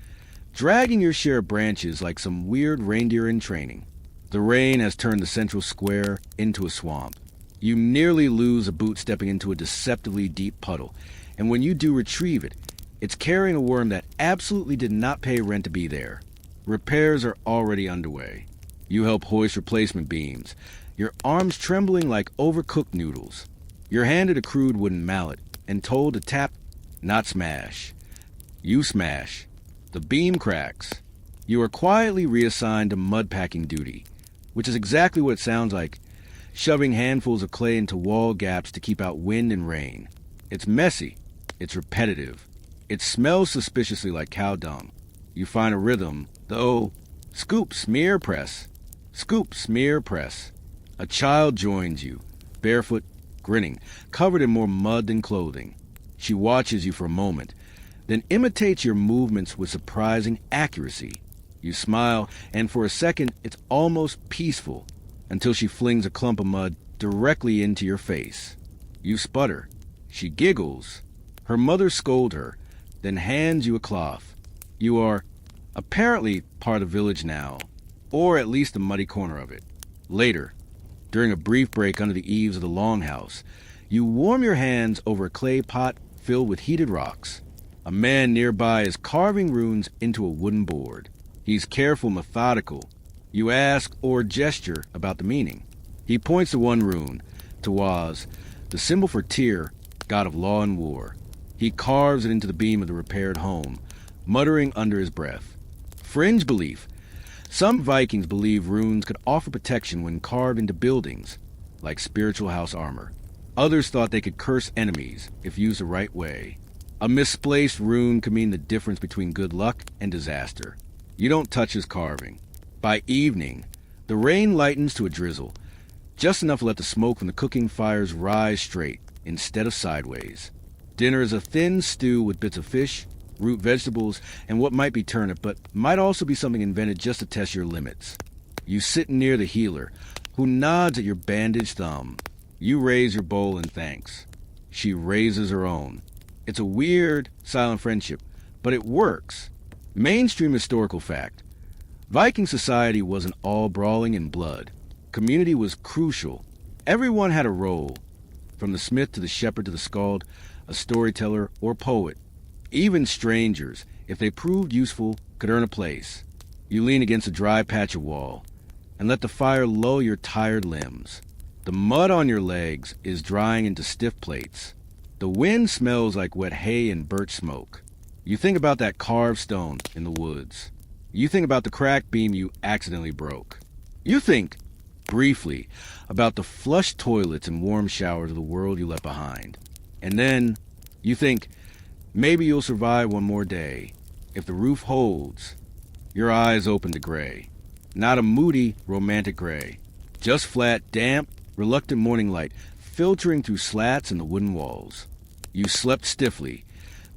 dragging your share of branches like some weird reindeer in training. The rain has turned the central square into a swamp. You nearly lose a boot stepping into a deceptively deep puddle, and when you do retrieve it, it's carrying a worm that absolutely did not pay rent to be there. Repairs are already underway. You help hoist replacement beams, your arms trembling like overcooked noodles. You're handed a crude wooden mallet and told to tap, not smash. You smash. The beam cracks. You are quietly reassigned to mud packing duty, which is exactly what it sounds like, shoving handfuls of clay into wall gaps to keep out wind and rain. It's messy. It's repetitive. It smells suspiciously like cow dung. You find a rhythm, though. Scoop, smear, press. Scoop, smear, press. A child joins you, barefoot, grinning, covered in more mud than clothing. She watches you for a moment, then imitates your movements with surprising accuracy. You smile, and for a second, it's almost peaceful, until she flings a clump of mud directly into your face. You sputter. She giggles. Her mother scolds her, then hands you a cloth. You are apparently part of the village now, or at least a muddy corner of it. Later, during a brief break under the eaves of the longhouse, you warm your hands over a clay pot filled with heated rocks. A man nearby is carving runes into a wooden board. He's careful, methodical. You ask or gesture about the meaning. He points to one rune, Tawaz, the symbol for Tyr, god of law and war. He carves it into the beam of the repaired home, muttering under his breath. Fringe belief. Some Vikings believe runes could offer protection when carved into buildings, like spiritual house armor. Others thought they could curse enemies if used the right way. A misplaced rune could mean the difference between good luck and disaster. You don't touch his carving. By evening, the rain lightens to a drizzle, just enough to let the smoke from the cooking fires rise straight instead of sideways. Dinner is a thin stew with bits of fish, root vegetables, and what might be turnip, but might also be something invented just to test your limits. You sit near the healer, who nods at your bandaged thumb. You raise your bowl in thanks. She raises her own. It's a weird, silent friendship, but it works. Mainstream historical fact. Viking society wasn't all brawling and blood. Community was crucial. Everyone had a role, from the smith to the shepherd to the skald, a storyteller or poet. Even strangers, if they proved useful, could earn a place. You lean against a dry patch of wall and let the fire lull your tired limbs. The mud on your legs is drying into stiff plates. The wind smells like wet hay and birch smoke. You think about that carved stone in the woods. You think about the cracked beam you accidentally broke. You think, briefly, about the flush toilets and warm showers of the world you left behind. And then, you think, maybe you'll survive one more day. If the roof holds, your eyes open to gray. Not a moody, romantic gray. Just flat, damp, reluctant morning light filtering through slats in the wooden walls. You slept stiffly,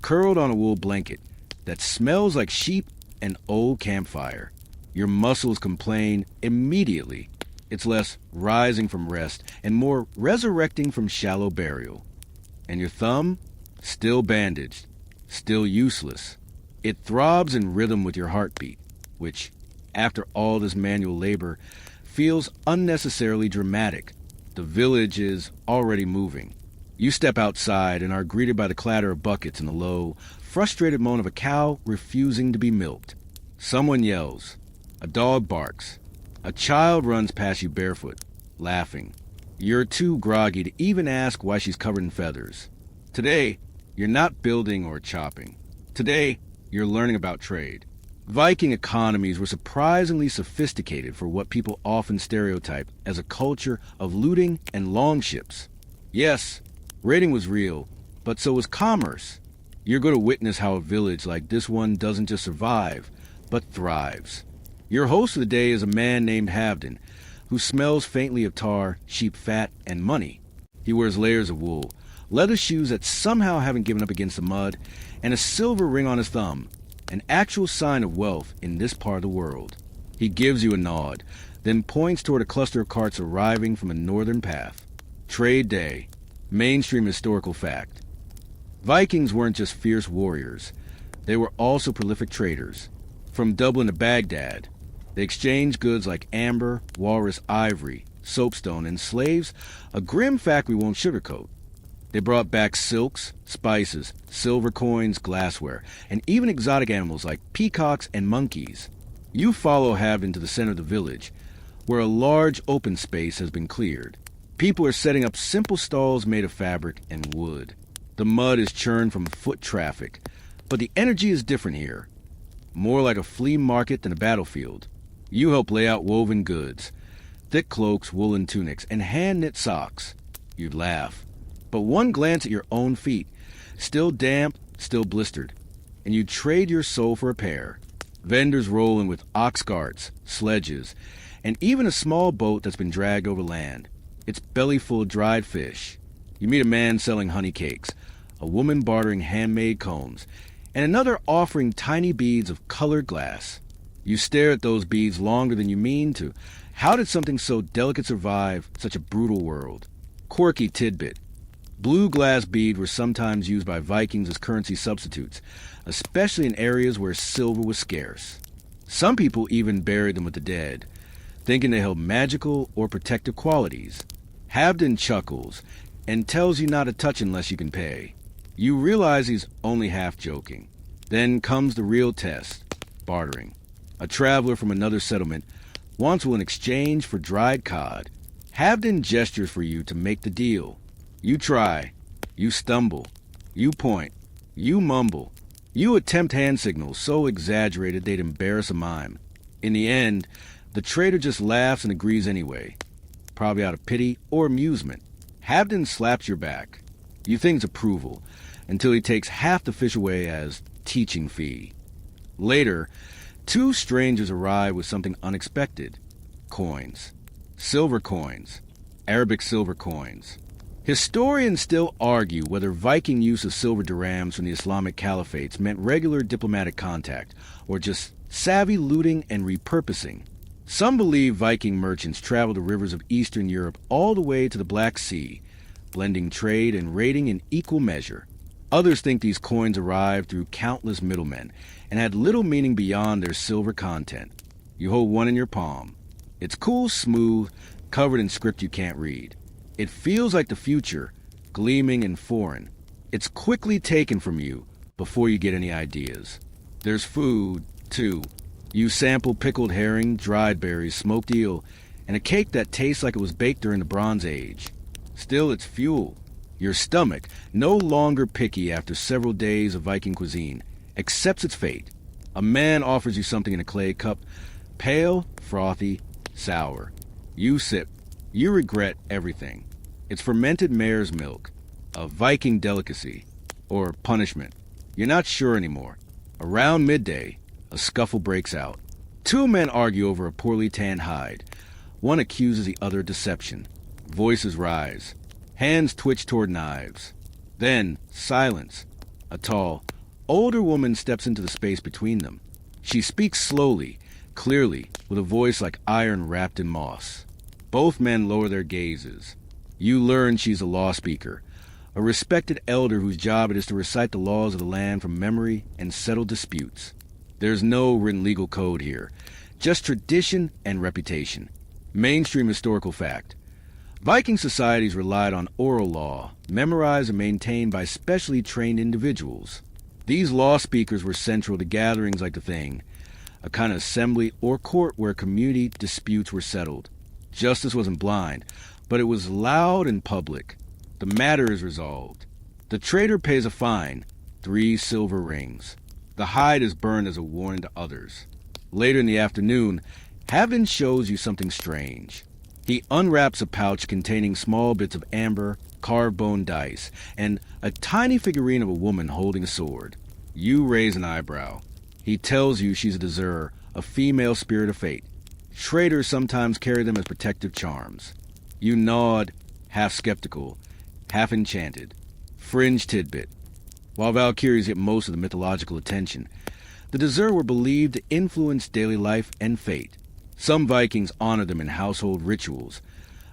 curled on a wool blanket that smells like sheep and old campfire. Your muscles complain immediately. It's less rising from rest and more resurrecting from shallow burial. And your thumb? Still bandaged, still useless. It throbs in rhythm with your heartbeat, which, after all this manual labor, feels unnecessarily dramatic. The village is already moving. You step outside and are greeted by the clatter of buckets and the low, frustrated moan of a cow refusing to be milked. Someone yells. A dog barks. A child runs past you barefoot, laughing. You're too groggy to even ask why she's covered in feathers. Today, you're not building or chopping. Today, you're learning about trade. Viking economies were surprisingly sophisticated for what people often stereotype as a culture of looting and longships. Yes, raiding was real, but so was commerce. You're going to witness how a village like this one doesn't just survive, but thrives. Your host of the day is a man named Havden, who smells faintly of tar, sheep fat, and money. He wears layers of wool, leather shoes that somehow haven't given up against the mud, and a silver ring on his thumb, an actual sign of wealth in this part of the world. He gives you a nod, then points toward a cluster of carts arriving from a northern path. Trade day. Mainstream historical fact. Vikings weren't just fierce warriors. They were also prolific traders. From Dublin to Baghdad, they exchanged goods like amber, walrus ivory, soapstone, and slaves, a grim fact we won't sugarcoat. They brought back silks, spices, silver coins, glassware, and even exotic animals like peacocks and monkeys. You follow Havden to the center of the village, where a large open space has been cleared. People are setting up simple stalls made of fabric and wood. The mud is churned from foot traffic, but the energy is different here. More like a flea market than a battlefield. You help lay out woven goods, thick cloaks, woolen tunics, and hand-knit socks. You'd laugh. But one glance at your own feet, still damp, still blistered, and you'd trade your soul for a pair. Vendors roll in with ox carts, sledges, and even a small boat that's been dragged over land. It's belly full of dried fish. You meet a man selling honey cakes, a woman bartering handmade combs, and another offering tiny beads of colored glass. You stare at those beads longer than you mean to. How did something so delicate survive such a brutal world? Quirky tidbit. Blue glass beads were sometimes used by Vikings as currency substitutes, especially in areas where silver was scarce. Some people even buried them with the dead, thinking they held magical or protective qualities. Havden chuckles and tells you not to touch unless you can pay. You realize he's only half joking. Then comes the real test, bartering. A traveler from another settlement wants one in exchange for dried cod. Havden gestures for you to make the deal. You try. You stumble. You point. You mumble. You attempt hand signals so exaggerated they'd embarrass a mime. In the end, the trader just laughs and agrees anyway, probably out of pity or amusement. Havden slaps your back. You think it's approval, until he takes half the fish away as teaching fee. Later, two strangers arrive with something unexpected. Coins. Silver coins. Arabic silver coins. Historians still argue whether Viking use of silver dirhams from the Islamic caliphates meant regular diplomatic contact, or just savvy looting and repurposing. Some believe Viking merchants traveled the rivers of Eastern Europe all the way to the Black Sea, blending trade and raiding in equal measure. Others think these coins arrived through countless middlemen and had little meaning beyond their silver content. You hold one in your palm. It's cool, smooth, covered in script you can't read. It feels like the future, gleaming and foreign. It's quickly taken from you before you get any ideas. There's food, too. You sample pickled herring, dried berries, smoked eel, and a cake that tastes like it was baked during the Bronze Age. Still, it's fuel. Your stomach, no longer picky after several days of Viking cuisine, accepts its fate. A man offers you something in a clay cup, pale, frothy, sour. You sip. You regret everything. It's fermented mare's milk, a Viking delicacy, or punishment. You're not sure anymore. Around midday, a scuffle breaks out. Two men argue over a poorly tanned hide. One accuses the other of deception. Voices rise. Hands twitch toward knives. Then, silence. A tall, older woman steps into the space between them. She speaks slowly, clearly, with a voice like iron wrapped in moss. Both men lower their gazes. You learn she's a law speaker, a respected elder whose job it is to recite the laws of the land from memory and settle disputes. There's no written legal code here, just tradition and reputation. Mainstream historical fact. Viking societies relied on oral law, memorized and maintained by specially trained individuals. These law speakers were central to gatherings like the Thing, a kind of assembly or court where community disputes were settled. Justice wasn't blind, but it was loud and public. The matter is resolved. The trader pays a fine, 3 silver rings. The hide is burned as a warning to others. Later in the afternoon, Havden shows you something strange. He unwraps a pouch containing small bits of amber, carved bone dice, and a tiny figurine of a woman holding a sword. You raise an eyebrow. He tells you she's a deserter, a female spirit of fate. Traders sometimes carry them as protective charms. You nod, half skeptical, half enchanted. Fringe tidbit. While Valkyries get most of the mythological attention, the deserter were believed to influence daily life and fate. Some Vikings honor them in household rituals,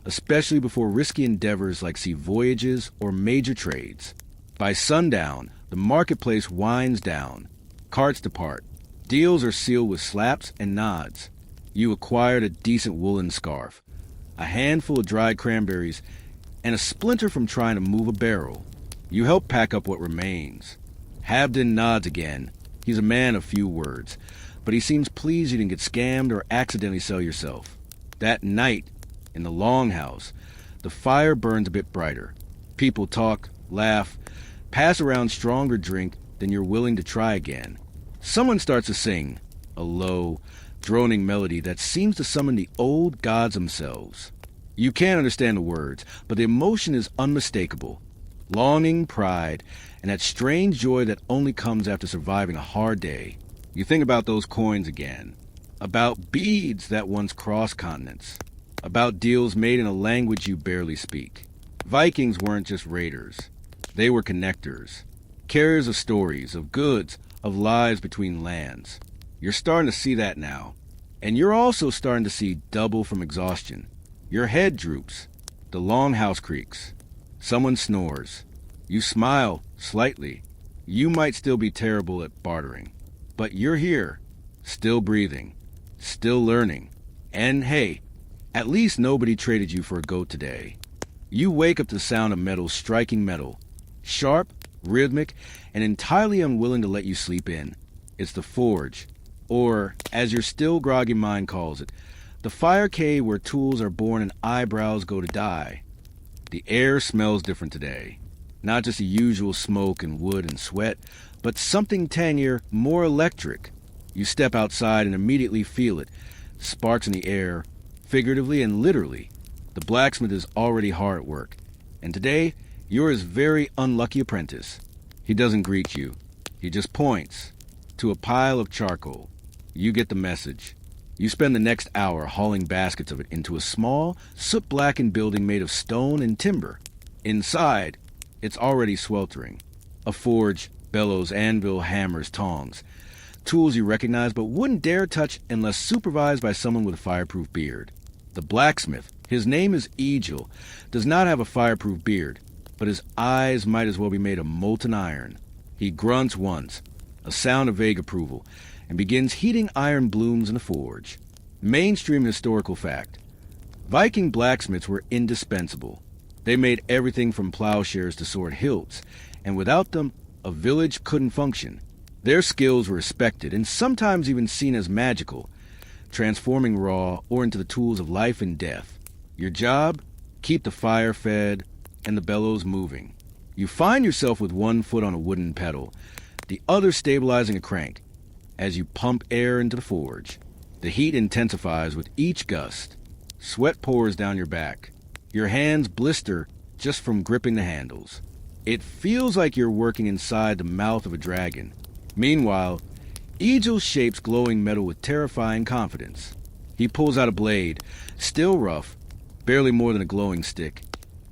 especially before risky endeavors like sea voyages or major trades. By sundown, the marketplace winds down. Carts depart. Deals are sealed with slaps and nods. You acquired a decent woolen scarf, a handful of dried cranberries, and a splinter from trying to move a barrel. You help pack up what remains. Habden nods again. He's a man of few words, but he seems pleased you didn't get scammed or accidentally sell yourself. That night, in the longhouse, the fire burns a bit brighter. People talk, laugh, pass around stronger drink than you're willing to try again. Someone starts to sing, a low, droning melody that seems to summon the old gods themselves. You can't understand the words, but the emotion is unmistakable. Longing, pride, and that strange joy that only comes after surviving a hard day. You think about those coins again, about beads that once crossed continents, about deals made in a language you barely speak. Vikings weren't just raiders. They were connectors, carriers of stories, of goods, of lives between lands. You're starting to see that now. And you're also starting to see double from exhaustion. Your head droops. The longhouse creaks. Someone snores. You smile, slightly. You might still be terrible at bartering. But you're here, still breathing, still learning. And hey, at least nobody traded you for a goat today. You wake up to the sound of metal striking metal. Sharp, rhythmic, and entirely unwilling to let you sleep in. It's the forge, or, as your still groggy mind calls it, the fire cave where tools are born and eyebrows go to die. The air smells different today. Not just the usual smoke and wood and sweat, but something tangier, more electric. You step outside and immediately feel it. Sparks in the air, figuratively and literally. The blacksmith is already hard at work. And today, you're his very unlucky apprentice. He doesn't greet you. He just points to a pile of charcoal. You get the message. You spend the next hour hauling baskets of it into a small, soot-blackened building made of stone and timber. Inside, it's already sweltering. A forge, bellows, anvil, hammers, tongs. Tools you recognize but wouldn't dare touch unless supervised by someone with a fireproof beard. The blacksmith, his name is Egil, does not have a fireproof beard, but his eyes might as well be made of molten iron. He grunts once, a sound of vague approval, and begins heating iron blooms in the forge. Mainstream historical fact. Viking blacksmiths were indispensable. They made everything from plowshares to sword hilts, and without them, a village couldn't function. Their skills were respected and sometimes even seen as magical, transforming raw ore into the tools of life and death. Your job? Keep the fire fed and the bellows moving. You find yourself with one foot on a wooden pedal, the other stabilizing a crank, as you pump air into the forge. The heat intensifies with each gust. Sweat pours down your back. Your hands blister just from gripping the handles. It feels like you're working inside the mouth of a dragon. Meanwhile, Egil shapes glowing metal with terrifying confidence. He pulls out a blade, still rough, barely more than a glowing stick,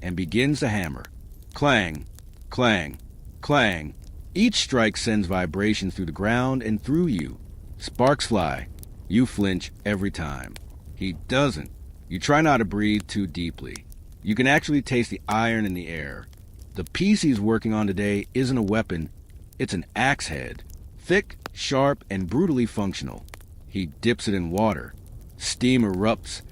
and begins to hammer. Clang, clang, clang. Each strike sends vibrations through the ground and through you. Sparks fly. You flinch every time. He doesn't. You try not to breathe too deeply. You can actually taste the iron in the air. The piece he's working on today isn't a weapon, it's an axe head. Thick, sharp, and brutally functional. He dips it in water. Steam erupts,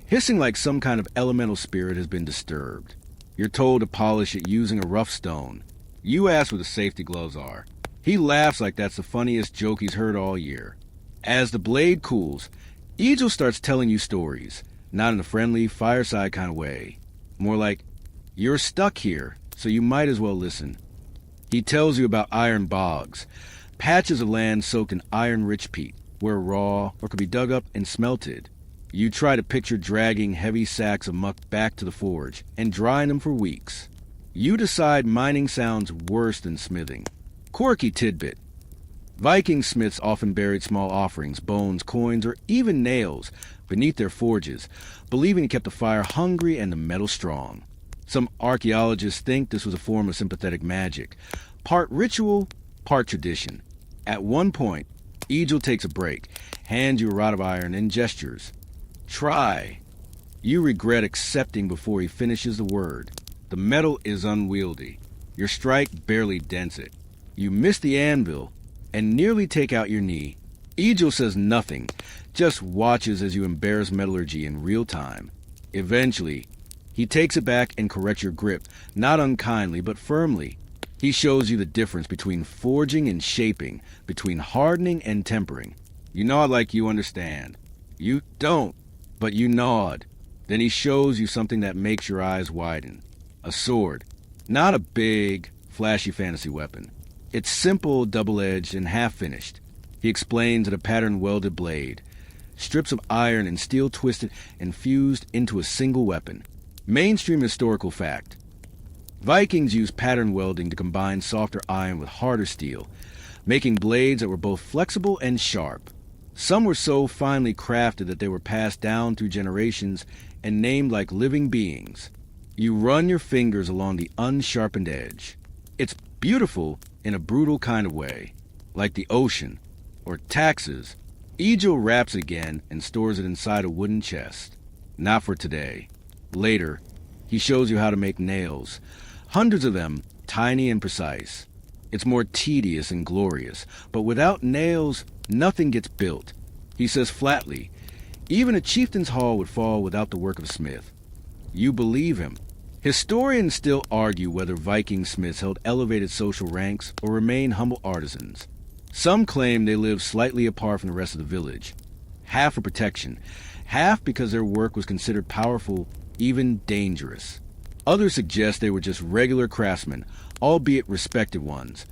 hissing like some kind of elemental spirit has been disturbed. You're told to polish it using a rough stone. You ask where the safety gloves are. He laughs like that's the funniest joke he's heard all year. As the blade cools, Egil starts telling you stories, not in a friendly, fireside kind of way. More like, you're stuck here, so you might as well listen. He tells you about iron bogs, patches of land soaked in iron-rich peat, where raw or could be dug up and smelted. You try to picture dragging heavy sacks of muck back to the forge and drying them for weeks. You decide mining sounds worse than smithing. Quirky tidbit. Viking smiths often buried small offerings, bones, coins, or even nails beneath their forges, believing it kept the fire hungry and the metal strong. Some archaeologists think this was a form of sympathetic magic, part ritual, part tradition. At one point, Egil takes a break, hands you a rod of iron, and gestures. Try. You regret accepting before he finishes the word. The metal is unwieldy. Your strike barely dents it. You miss the anvil and nearly take out your knee. Egil says nothing, just watches as you embarrass metallurgy in real time. Eventually, he takes it back and corrects your grip, not unkindly but firmly. He shows you the difference between forging and shaping, between hardening and tempering. You nod like you understand. You don't, but you nod. Then he shows you something that makes your eyes widen. A sword. Not a big, flashy fantasy weapon. It's simple, double-edged, and half-finished. He explains that a pattern-welded blade. Strips of iron and steel twisted and fused into a single weapon. Mainstream historical fact. Vikings used pattern welding to combine softer iron with harder steel, making blades that were both flexible and sharp. Some were so finely crafted that they were passed down through generations and named like living beings. You run your fingers along the unsharpened edge. It's beautiful in a brutal kind of way, like the ocean, or taxes. Egil wraps it again and stores it inside a wooden chest. Not for today. Later, he shows you how to make nails. Hundreds of them, tiny and precise. It's more tedious and glorious, but without nails, nothing gets built. He says flatly, even a chieftain's hall would fall without the work of a smith. You believe him. Historians still argue whether Viking smiths held elevated social ranks or remained humble artisans. Some claim they lived slightly apart from the rest of the village, half for protection, half because their work was considered powerful, even dangerous. Others suggest they were just regular craftsmen, albeit respected ones,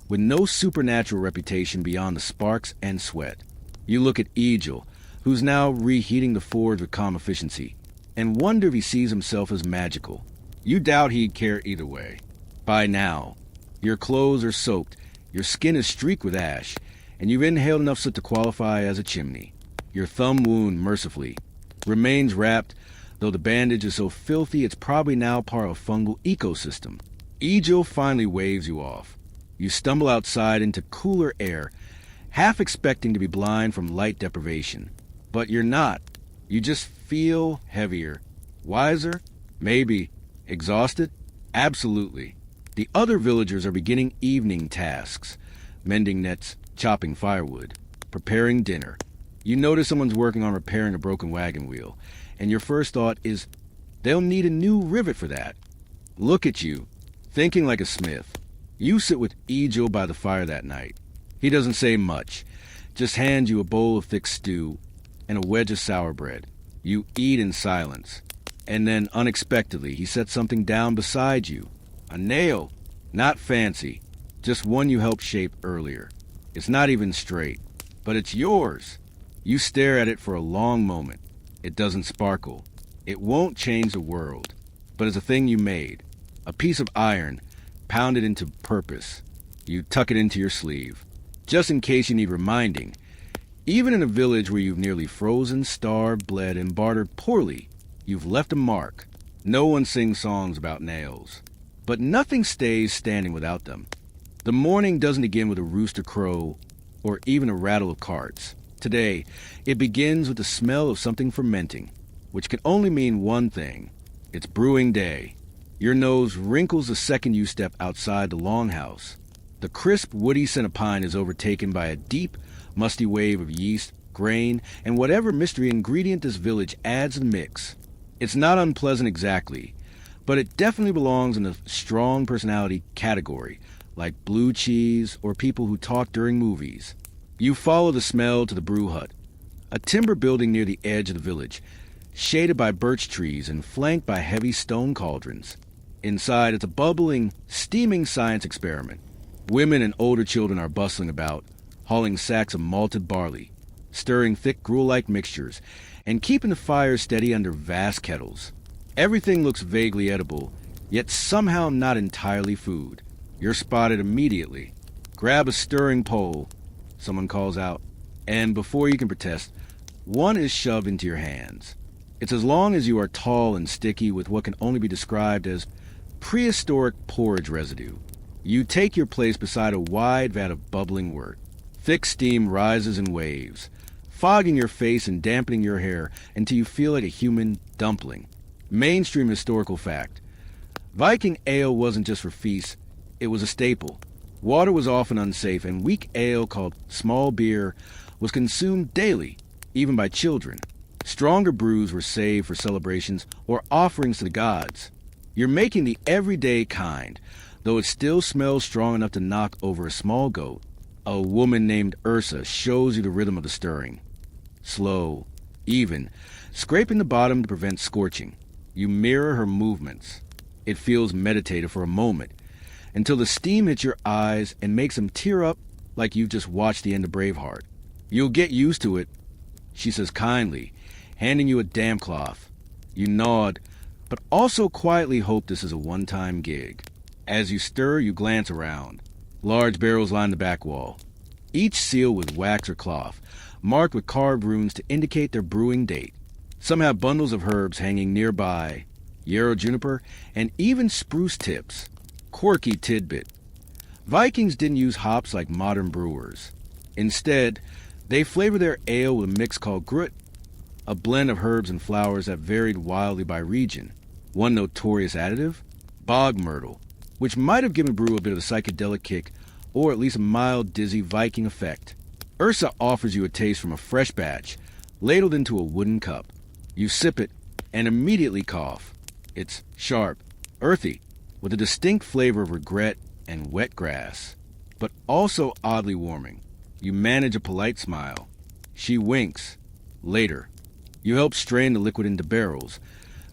with no supernatural reputation beyond the sparks and sweat. You look at Egil, who's now reheating the forge with calm efficiency, and wonder if he sees himself as magical. You doubt he'd care either way. By now, your clothes are soaked, your skin is streaked with ash, and you've inhaled enough soot to qualify as a chimney. Your thumb wound, mercifully, remains wrapped, though the bandage is so filthy it's probably now part of a fungal ecosystem. Egil finally waves you off. You stumble outside into cooler air, half expecting to be blind from light deprivation. But you're not. You just feel heavier. Wiser? Maybe. Exhausted? Absolutely. The other villagers are beginning evening tasks. Mending nets, chopping firewood, preparing dinner. You notice someone's working on repairing a broken wagon wheel, and your first thought is, they'll need a new rivet for that. Look at you, thinking like a smith. You sit with Egil by the fire that night. He doesn't say much, just hands you a bowl of thick stew and a wedge of sour bread. You eat in silence, and then unexpectedly he sets something down beside you. A nail, not fancy, just one you helped shape earlier. It's not even straight, but it's yours. You stare at it for a long moment. It doesn't sparkle. It won't change the world, but it's a thing you made. A piece of iron, pounded into purpose. You tuck it into your sleeve, just in case you need reminding. Even in a village where you've nearly frozen, starved, bled, and bartered poorly, you've left a mark. No one sings songs about nails. But nothing stays standing without them. The morning doesn't begin with a rooster crow or even a rattle of carts. Today, it begins with the smell of something fermenting, which can only mean one thing. It's brewing day. Your nose wrinkles the second you step outside the longhouse. The crisp, woody scent of pine is overtaken by a deep, musty wave of yeast, grain, and whatever mystery ingredient this village adds in the mix. It's not unpleasant exactly, but it definitely belongs in the strong personality category, like blue cheese or people who talk during movies. You follow the smell to the brew hut, a timber building near the edge of the village, shaded by birch trees and flanked by heavy stone cauldrons. Inside, it's a bubbling, steaming science experiment. Women and older children are bustling about, hauling sacks of malted barley, stirring thick gruel-like mixtures, and keeping the fire steady under vast kettles. Everything looks vaguely edible, yet somehow not entirely food. You're spotted immediately. Grab a stirring pole, someone calls out, and before you can protest, one is shoved into your hands. It's as long as you are tall and sticky with what can only be described as prehistoric porridge residue. You take your place beside a wide vat of bubbling wort. Thick steam rises in waves, fogging your face and dampening your hair until you feel like a human dumpling. Mainstream historical fact. Viking ale wasn't just for feasts, it was a staple. Water was often unsafe, and weak ale, called small beer, was consumed daily, even by children. Stronger brews were saved for celebrations or offerings to the gods. You're making the everyday kind, though it still smells strong enough to knock over a small goat. A woman named Ursa shows you the rhythm of the stirring. Slow, even, scraping the bottom to prevent scorching. You mirror her movements. It feels meditative for a moment, until the steam hits your eyes and makes them tear up like you've just watched the end of Braveheart. You'll get used to it, she says kindly, handing you a damp cloth. You nod, but also quietly hope this is a one-time gig. As you stir, you glance around. Large barrels line the back wall, each sealed with wax or cloth, marked with carved runes to indicate their brewing date. Some have bundles of herbs hanging nearby, yarrow juniper, and even spruce tips. Quirky tidbit. Vikings didn't use hops like modern brewers. Instead, they flavored their ale with a mix called grut, a blend of herbs and flowers that varied wildly by region. One notorious additive? Bog myrtle, which might have given brew a bit of a psychedelic kick, or at least a mild, dizzy Viking effect. Ursa offers you a taste from a fresh batch, ladled into a wooden cup. You sip it, and immediately cough. It's sharp, earthy, with a distinct flavor of regret and wet grass, but also oddly warming. You manage a polite smile. She winks. Later, you help strain the liquid into barrels,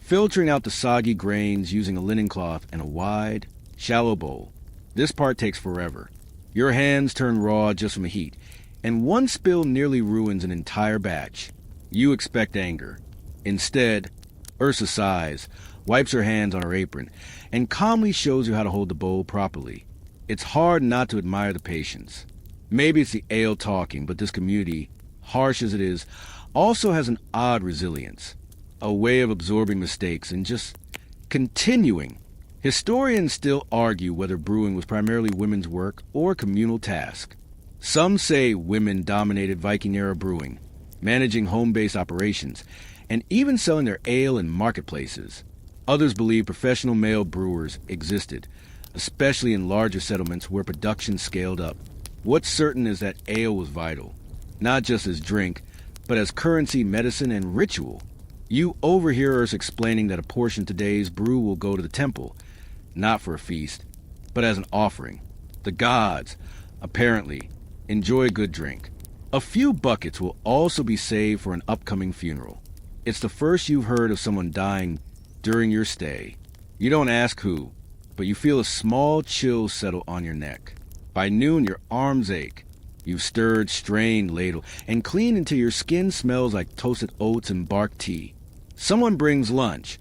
filtering out the soggy grains using a linen cloth and a wide, shallow bowl. This part takes forever. Your hands turn raw just from the heat, and one spill nearly ruins an entire batch. You expect anger. Instead, Ursa sighs, wipes her hands on her apron, and calmly shows you how to hold the bowl properly. It's hard not to admire the patience. Maybe it's the ale talking, but this community, harsh as it is, also has an odd resilience, a way of absorbing mistakes and just continuing. Historians still argue whether brewing was primarily women's work or a communal task. Some say women dominated Viking-era brewing, managing home-based operations, and even selling their ale in marketplaces. Others believe professional male brewers existed, especially in larger settlements where production scaled up. What's certain is that ale was vital, not just as drink, but as currency, medicine, and ritual. You overhear us explaining that a portion of today's brew will go to the temple, not for a feast, but as an offering. The gods, apparently, enjoy a good drink. A few buckets will also be saved for an upcoming funeral. It's the first you've heard of someone dying during your stay. You don't ask who, but you feel a small chill settle on your neck. By noon, your arms ache. You've stirred, strained, ladled, and cleaned until your skin smells like toasted oats and bark tea. Someone brings lunch,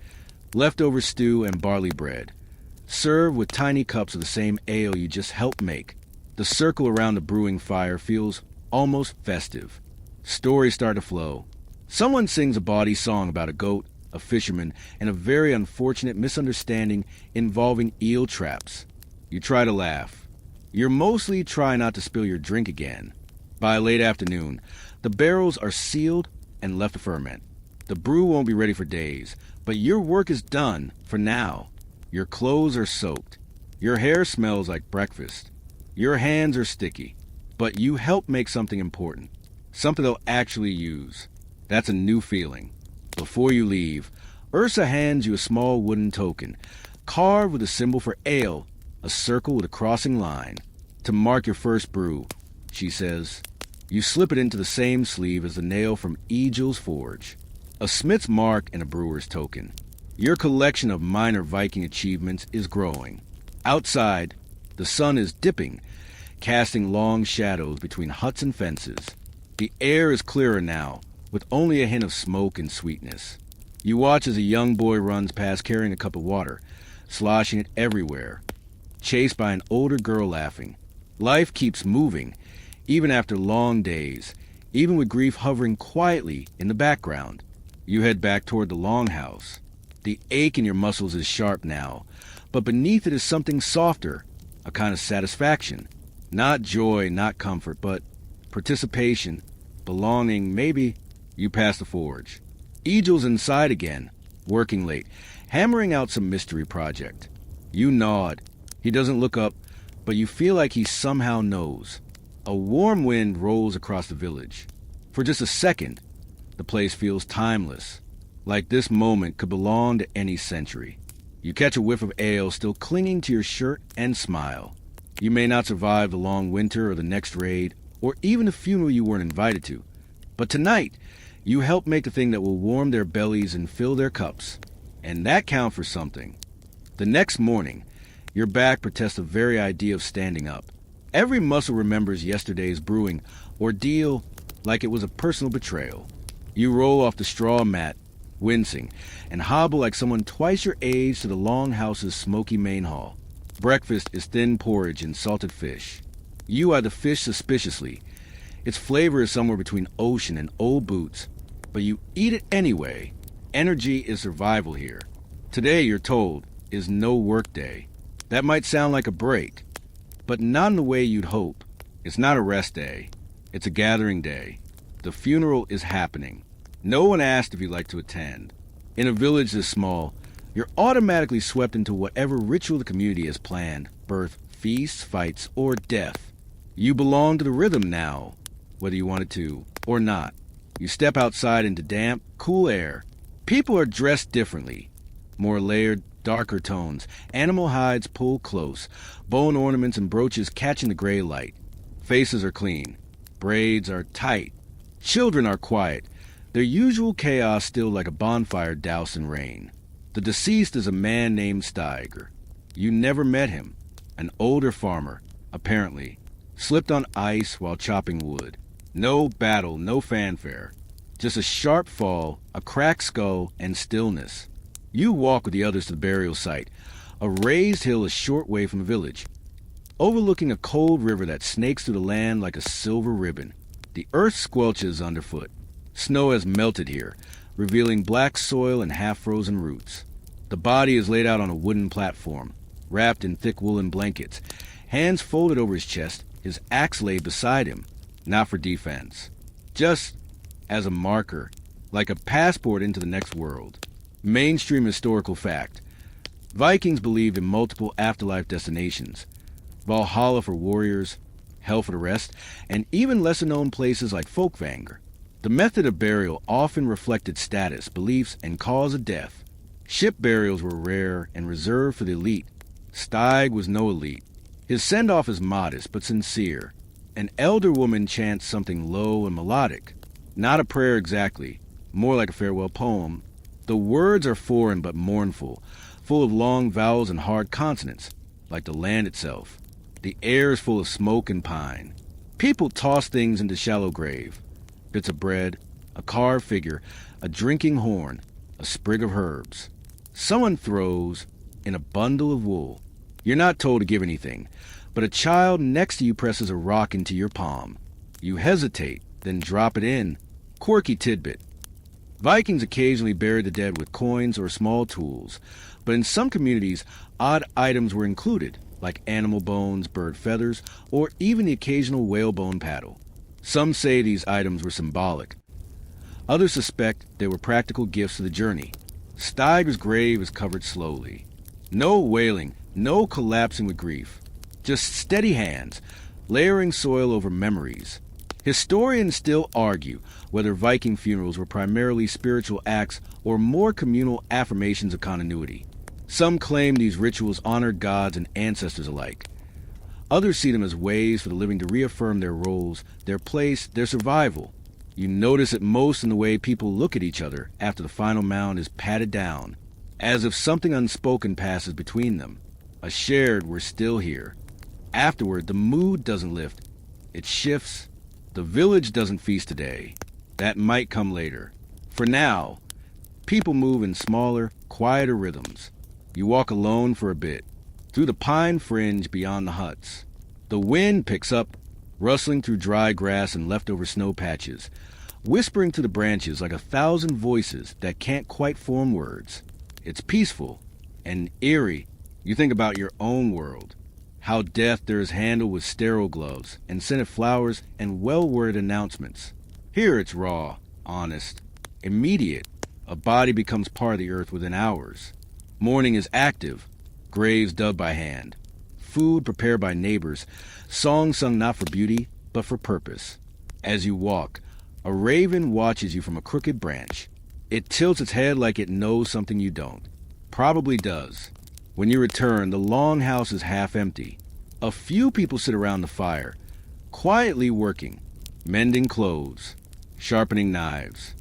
leftover stew and barley bread, served with tiny cups of the same ale you just helped make. The circle around the brewing fire feels almost festive. Stories start to flow. Someone sings a bawdy song about a goat, a fisherman, and a very unfortunate misunderstanding involving eel traps. You try to laugh. You're mostly trying not to spill your drink again. By late afternoon, the barrels are sealed and left to ferment. The brew won't be ready for days, but your work is done for now. Your clothes are soaked. Your hair smells like breakfast. Your hands are sticky, but you help make something important, something they'll actually use. That's a new feeling. Before you leave, Ursa hands you a small wooden token, carved with a symbol for ale, a circle with a crossing line. To mark your first brew, she says. You slip it into the same sleeve as the nail from Egel's forge. A smith's mark and a brewer's token. Your collection of minor Viking achievements is growing. Outside, the sun is dipping, casting long shadows between huts and fences. The air is clearer now, with only a hint of smoke and sweetness. You watch as a young boy runs past carrying a cup of water, sloshing it everywhere, chased by an older girl laughing. Life keeps moving, even after long days, even with grief hovering quietly in the background. You head back toward the longhouse. The ache in your muscles is sharp now, but beneath it is something softer, a kind of satisfaction. Not joy, not comfort, but participation, belonging, maybe. You pass the forge. Egel's inside again, working late, hammering out some mystery project. You nod. He doesn't look up, but you feel like he somehow knows. A warm wind rolls across the village. For just a second, the place feels timeless, like this moment could belong to any century. You catch a whiff of ale still clinging to your shirt and smile. You may not survive the long winter or the next raid, or even the funeral you weren't invited to, but tonight, you help make the thing that will warm their bellies and fill their cups. And that counts for something. The next morning, your back protests the very idea of standing up. Every muscle remembers yesterday's brewing ordeal like it was a personal betrayal. You roll off the straw mat, wincing, and hobble like someone twice your age to the longhouse's smoky main hall. Breakfast is thin porridge and salted fish. You eye the fish suspiciously. Its flavor is somewhere between ocean and old boots, but you eat it anyway. Energy is survival here. Today, you're told, is no work day. That might sound like a break, but not in the way you'd hope. It's not a rest day. It's a gathering day. The funeral is happening. No one asked if you'd like to attend. In a village this small, you're automatically swept into whatever ritual the community has planned, birth, feasts, fights, or death. You belong to the rhythm now, whether you wanted to or not. You step outside into damp, cool air. People are dressed differently. More layered, darker tones. Animal hides pull close. Bone ornaments and brooches catching the gray light. Faces are clean. Braids are tight. Children are quiet. Their usual chaos still like a bonfire doused in rain. The deceased is a man named Steiger. You never met him. An older farmer, apparently. Slipped on ice while chopping wood. No battle, no fanfare. Just a sharp fall, a cracked skull, and stillness. You walk with the others to the burial site, a raised hill a short way from the village, overlooking a cold river that snakes through the land like a silver ribbon. The earth squelches underfoot. Snow has melted here, revealing black soil and half-frozen roots. The body is laid out on a wooden platform, wrapped in thick woolen blankets, hands folded over his chest, his axe laid beside him, not for defense, just as a marker, like a passport into the next world. Mainstream historical fact. Vikings believed in multiple afterlife destinations. Valhalla for warriors, hell for the rest, and even lesser-known places like Folkvanger. The method of burial often reflected status, beliefs, and cause of death. Ship burials were rare and reserved for the elite. Steig was no elite. His send-off is modest but sincere. An elder woman chants something low and melodic. Not a prayer exactly, more like a farewell poem. The words are foreign but mournful, full of long vowels and hard consonants, like the land itself. The air is full of smoke and pine. People toss things into shallow grave. Bits of bread, a carved figure, a drinking horn, a sprig of herbs. Someone throws in a bundle of wool. You're not told to give anything, but a child next to you presses a rock into your palm. You hesitate, then drop it in. Quirky tidbit. Vikings occasionally buried the dead with coins or small tools, but in some communities, odd items were included, like animal bones, bird feathers, or even the occasional whalebone paddle. Some say these items were symbolic. Others suspect they were practical gifts for the journey. Steiger's grave is covered slowly. No wailing, no collapsing with grief. Just steady hands, layering soil over memories. Historians still argue whether Viking funerals were primarily spiritual acts or more communal affirmations of continuity. Some claim these rituals honored gods and ancestors alike. Others see them as ways for the living to reaffirm their roles, their place, their survival. You notice it most in the way people look at each other after the final mound is patted down, as if something unspoken passes between them. A shared "we're still here." Afterward, the mood doesn't lift. It shifts. The village doesn't feast today. That might come later. For now, people move in smaller, quieter rhythms. You walk alone for a bit, through the pine fringe beyond the huts. The wind picks up, rustling through dry grass and leftover snow patches, whispering through the branches like 1,000 voices that can't quite form words. It's peaceful and eerie. You think about your own world, how death there is handled with sterile gloves and scented flowers and well-worded announcements. Here it's raw, honest, immediate, A body becomes part of the earth within hours. Morning is active, graves dug by hand, food prepared by neighbors, songs sung not for beauty, but for purpose. As you walk, a raven watches you from a crooked branch. It tilts its head like it knows something you don't. Probably does. When you return, the longhouse is half empty. A few people sit around the fire, quietly working, mending clothes, sharpening knives,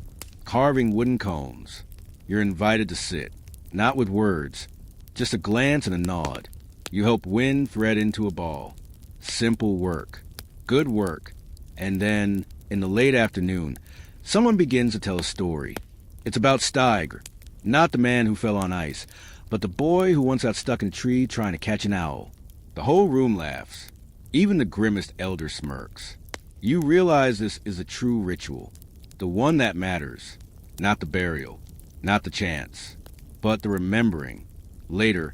carving wooden cones. You're invited to sit, not with words, just a glance and a nod. You help wind thread into a ball. Simple work, good work. And then, in the late afternoon, someone begins to tell a story. It's about Steiger, not the man who fell on ice, but the boy who once got stuck in a tree trying to catch an owl. The whole room laughs. Even the grimmest elder smirks. You realize this is a true ritual, the one that matters, not the burial, not the chants, but the remembering. Later,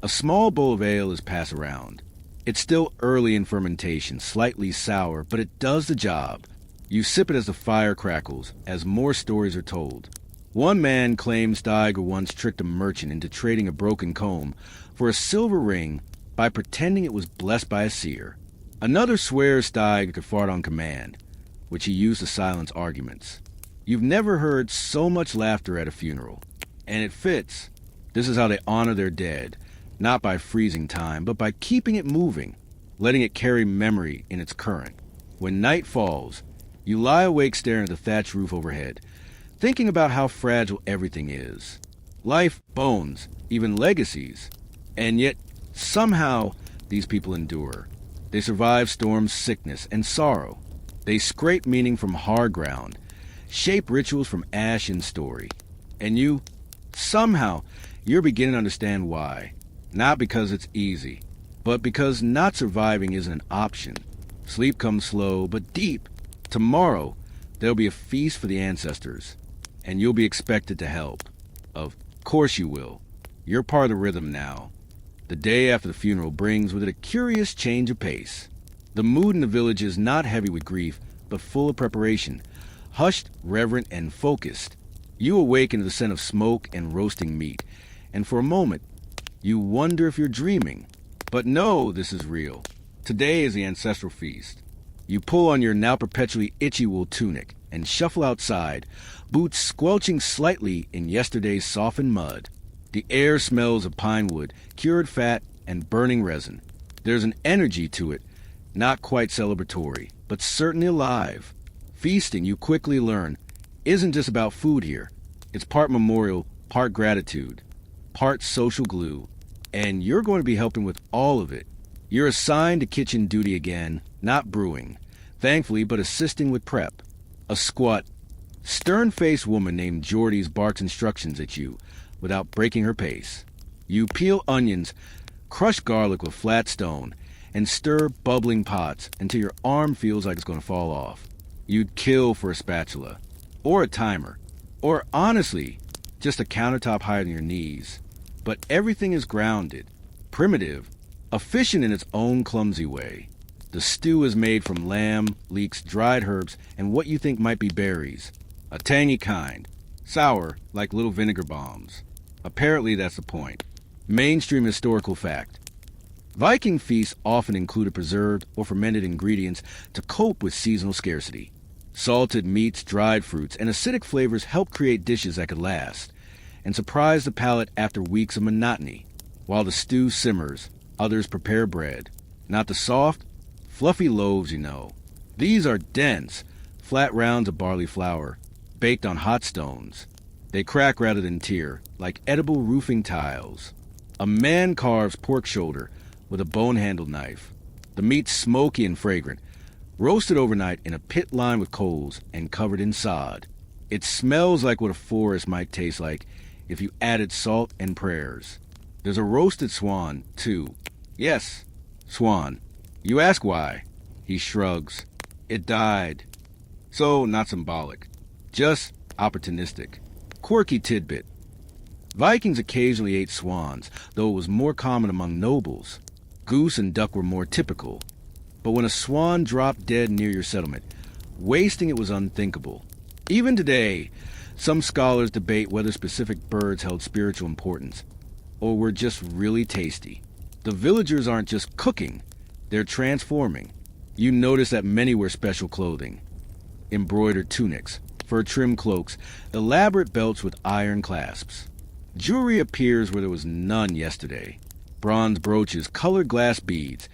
a small bowl of ale is passed around. It's still early in fermentation, slightly sour, but it does the job. You sip it as the fire crackles, as more stories are told. One man claims Steiger once tricked a merchant into trading a broken comb for a silver ring by pretending it was blessed by a seer. Another swears Steiger could fart on command, which he used to silence arguments. You've never heard so much laughter at a funeral. And it fits. This is how they honor their dead, not by freezing time, but by keeping it moving, letting it carry memory in its current. When night falls, you lie awake staring at the thatched roof overhead, thinking about how fragile everything is. Life, bones, even legacies. And yet, somehow, these people endure. They survive storms, sickness, and sorrow. They scrape meaning from hard ground, shape rituals from ash and story. And you, somehow, you're beginning to understand why. Not because it's easy, but because not surviving isn't an option. Sleep comes slow, but deep. Tomorrow, there'll be a feast for the ancestors, and you'll be expected to help. Of course you will. You're part of the rhythm now. The day after the funeral brings with it a curious change of pace. The mood in the village is not heavy with grief, but full of preparation, hushed, reverent, and focused. You awaken to the scent of smoke and roasting meat, and for a moment, you wonder if you're dreaming. But no, this is real. Today is the ancestral feast. You pull on your now perpetually itchy wool tunic and shuffle outside, boots squelching slightly in yesterday's softened mud. The air smells of pine wood, cured fat, and burning resin. There's an energy to it, not quite celebratory, but certainly alive. Feasting, you quickly learn, isn't just about food here. It's part memorial, part gratitude, part social glue. And you're going to be helping with all of it. You're assigned to kitchen duty again, not brewing, thankfully, but assisting with prep. A squat, stern-faced woman named Geordie's barks instructions at you without breaking her pace. You peel onions, crush garlic with flat stone, and stir bubbling pots until your arm feels like it's going to fall off. You'd kill for a spatula, or a timer, or honestly, just a countertop higher than your knees. But everything is grounded, primitive, efficient in its own clumsy way. The stew is made from lamb, leeks, dried herbs, and what you think might be berries. A tangy kind, sour like little vinegar bombs. Apparently that's the point. Mainstream historical fact. Viking feasts often included preserved or fermented ingredients to cope with seasonal scarcity. Salted meats, dried fruits, and acidic flavors help create dishes that could last and surprise the palate after weeks of monotony. While the stew simmers, others prepare bread. Not the soft, fluffy loaves you know. These are dense, flat rounds of barley flour, baked on hot stones. They crack rather than tear, like edible roofing tiles. A man carves pork shoulder with a bone-handled knife. The meat's smoky and fragrant, roasted overnight in a pit lined with coals and covered in sod. It smells like what a forest might taste like if you added salt and prayers. There's a roasted swan, too. Yes, swan. You ask why. He shrugs. It died. So, not symbolic. Just opportunistic. Quirky tidbit. Vikings occasionally ate swans, though it was more common among nobles. Goose and duck were more typical. But when a swan dropped dead near your settlement, wasting it was unthinkable. Even today, Some scholars debate whether specific birds held spiritual importance, or were just really tasty. The villagers aren't just cooking, they're transforming. You notice that many wear special clothing. Embroidered tunics, fur-trimmed cloaks, elaborate belts with iron clasps. Jewelry appears where there was none yesterday. Bronze brooches, colored glass beads,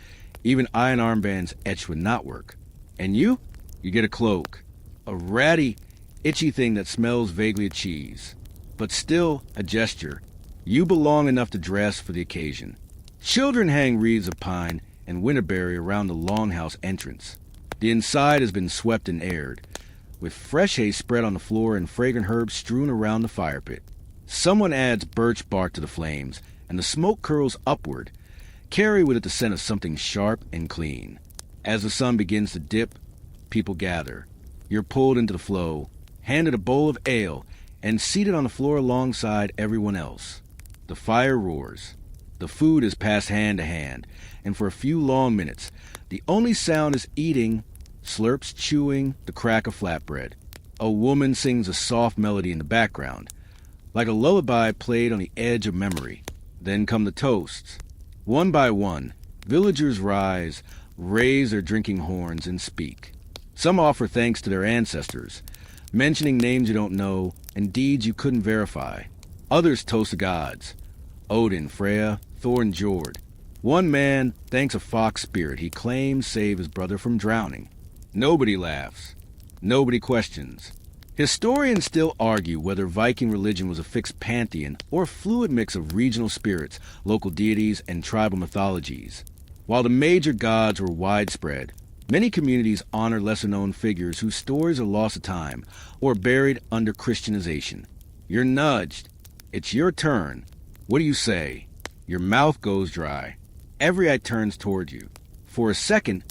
even iron armbands etched with knotwork. And you get a cloak. A ratty, itchy thing that smells vaguely of cheese. But still a gesture. You belong enough to dress for the occasion. Children hang wreaths of pine and winterberry around the longhouse entrance. The inside has been swept and aired, with fresh hay spread on the floor and fragrant herbs strewn around the fire pit. Someone adds birch bark to the flames, and the smoke curls upward, carry with it the scent of something sharp and clean. As the sun begins to dip, people gather. You're pulled into the flow, handed a bowl of ale, and seated on the floor alongside everyone else. The fire roars. The food is passed hand to hand, and for a few long minutes, the only sound is eating, slurps chewing, the crack of flatbread. A woman sings a soft melody in the background, like a lullaby played on the edge of memory. Then come the toasts. One by one, villagers rise, raise their drinking horns, and speak. Some offer thanks to their ancestors, mentioning names you don't know and deeds you couldn't verify. Others toast the gods. Odin, Freya, Thor, and Jord. One man thanks a fox spirit he claims saved his brother from drowning. Nobody laughs. Nobody questions. Historians still argue whether Viking religion was a fixed pantheon or a fluid mix of regional spirits, local deities, and tribal mythologies. While the major gods were widespread, many communities honor lesser-known figures whose stories are lost to time or buried under Christianization. You're nudged. It's your turn. What do you say? Your mouth goes dry. Every eye turns toward you. For a second,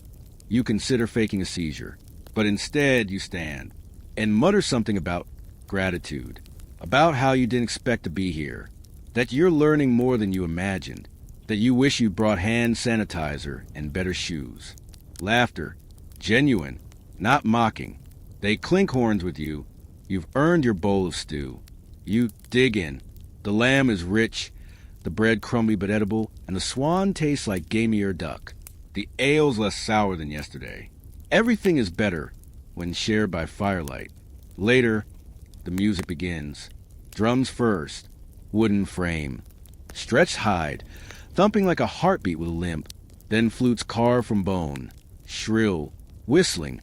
you consider faking a seizure, but instead you stand and mutter something about gratitude, about how you didn't expect to be here, that you're learning more than you imagined, that you wish you brought hand sanitizer and better shoes. Laughter, genuine, not mocking. They clink horns with you. You've earned your bowl of stew. You dig in. The lamb is rich, the bread crumbly but edible, and the swan tastes like gamier duck. The ale's less sour than yesterday. Everything is better when shared by firelight. Later, the music begins. Drums first, wooden frame, stretched hide, thumping like a heartbeat with a limp, then flutes carved from bone, shrill, whistling,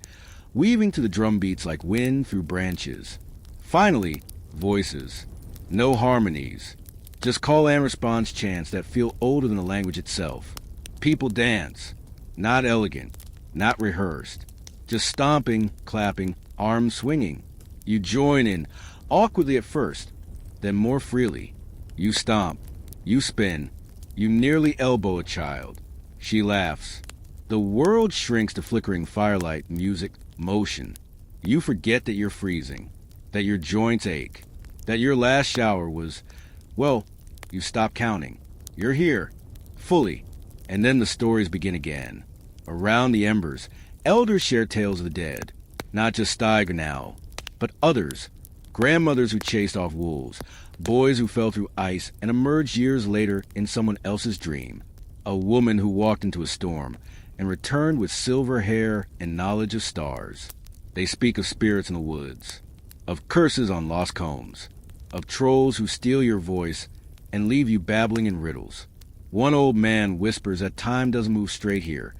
weaving to the drum beats like wind through branches. Finally, voices. No harmonies, just call and response chants that feel older than the language itself. People dance, not elegant, not rehearsed, just stomping, clapping, arms swinging. You join in, awkwardly at first, then more freely. You stomp, you spin, you nearly elbow a child. She laughs. The world shrinks to flickering firelight, music, motion. You forget that you're freezing, that your joints ache, that your last shower was, well, you stop counting. You're here, fully, and then the stories begin again. Around the embers, elders share tales of the dead, not just Steiger now, but others, grandmothers who chased off wolves, boys who fell through ice and emerged years later in someone else's dream, a woman who walked into a storm and returned with silver hair and knowledge of stars. They speak of spirits in the woods, of curses on lost combs, of trolls who steal your voice and leave you babbling in riddles. One old man whispers that time doesn't move straight here.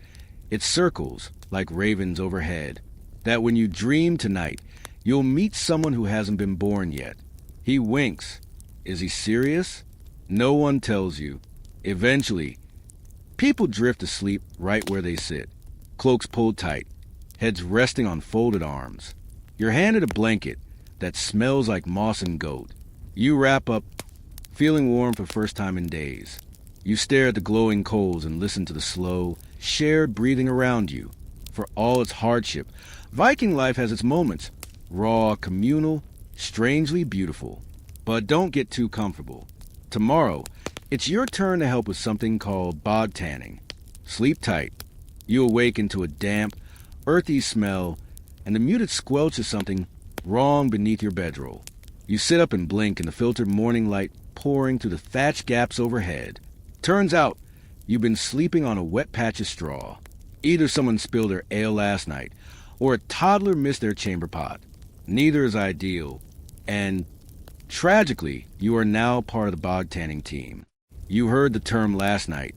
It circles like ravens overhead, that when you dream tonight, you'll meet someone who hasn't been born yet. He winks. Is he serious? No one tells you. Eventually, people drift to sleep right where they sit, cloaks pulled tight, heads resting on folded arms. You're handed a blanket that smells like moss and goat. You wrap up, feeling warm for the first time in days. You stare at the glowing coals and listen to the slow, shared breathing around you. For all its hardship, Viking life has its moments, raw, communal, strangely beautiful. But don't get too comfortable. Tomorrow, it's your turn to help with something called bog tanning. Sleep tight. You awaken to a damp, earthy smell and the muted squelch of something wrong beneath your bedroll. You sit up and blink in the filtered morning light pouring through the thatched gaps overhead. Turns out, you've been sleeping on a wet patch of straw. Either someone spilled their ale last night, or a toddler missed their chamber pot. Neither is ideal, and tragically, you are now part of the bog tanning team. You heard the term last night.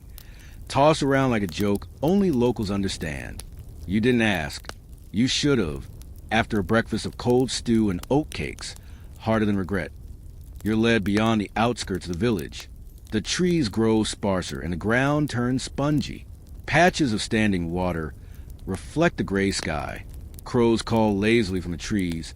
Tossed around like a joke only locals understand. You didn't ask. You should have, after a breakfast of cold stew and oat cakes, harder than regret. You're led beyond the outskirts of the village. The trees grow sparser and the ground turns spongy. Patches of standing water reflect the gray sky. Crows call lazily from the trees,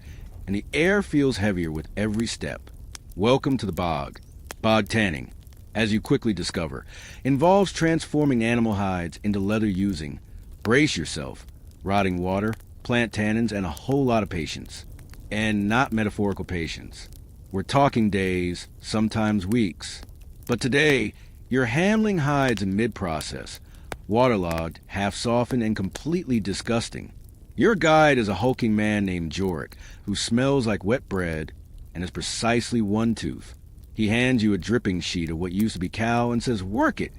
and the air feels heavier with every step. Welcome to the bog. Bog tanning, as you quickly discover, involves transforming animal hides into leather using, brace yourself, rotting water, plant tannins, and a whole lot of patience. And not metaphorical patience. We're talking days, sometimes weeks. But today, you're handling hides in mid-process, waterlogged, half-softened, and completely disgusting. Your guide is a hulking man named Jorik, who smells like wet bread and is precisely one tooth. He hands you a dripping sheet of what used to be cow and says, "Work it."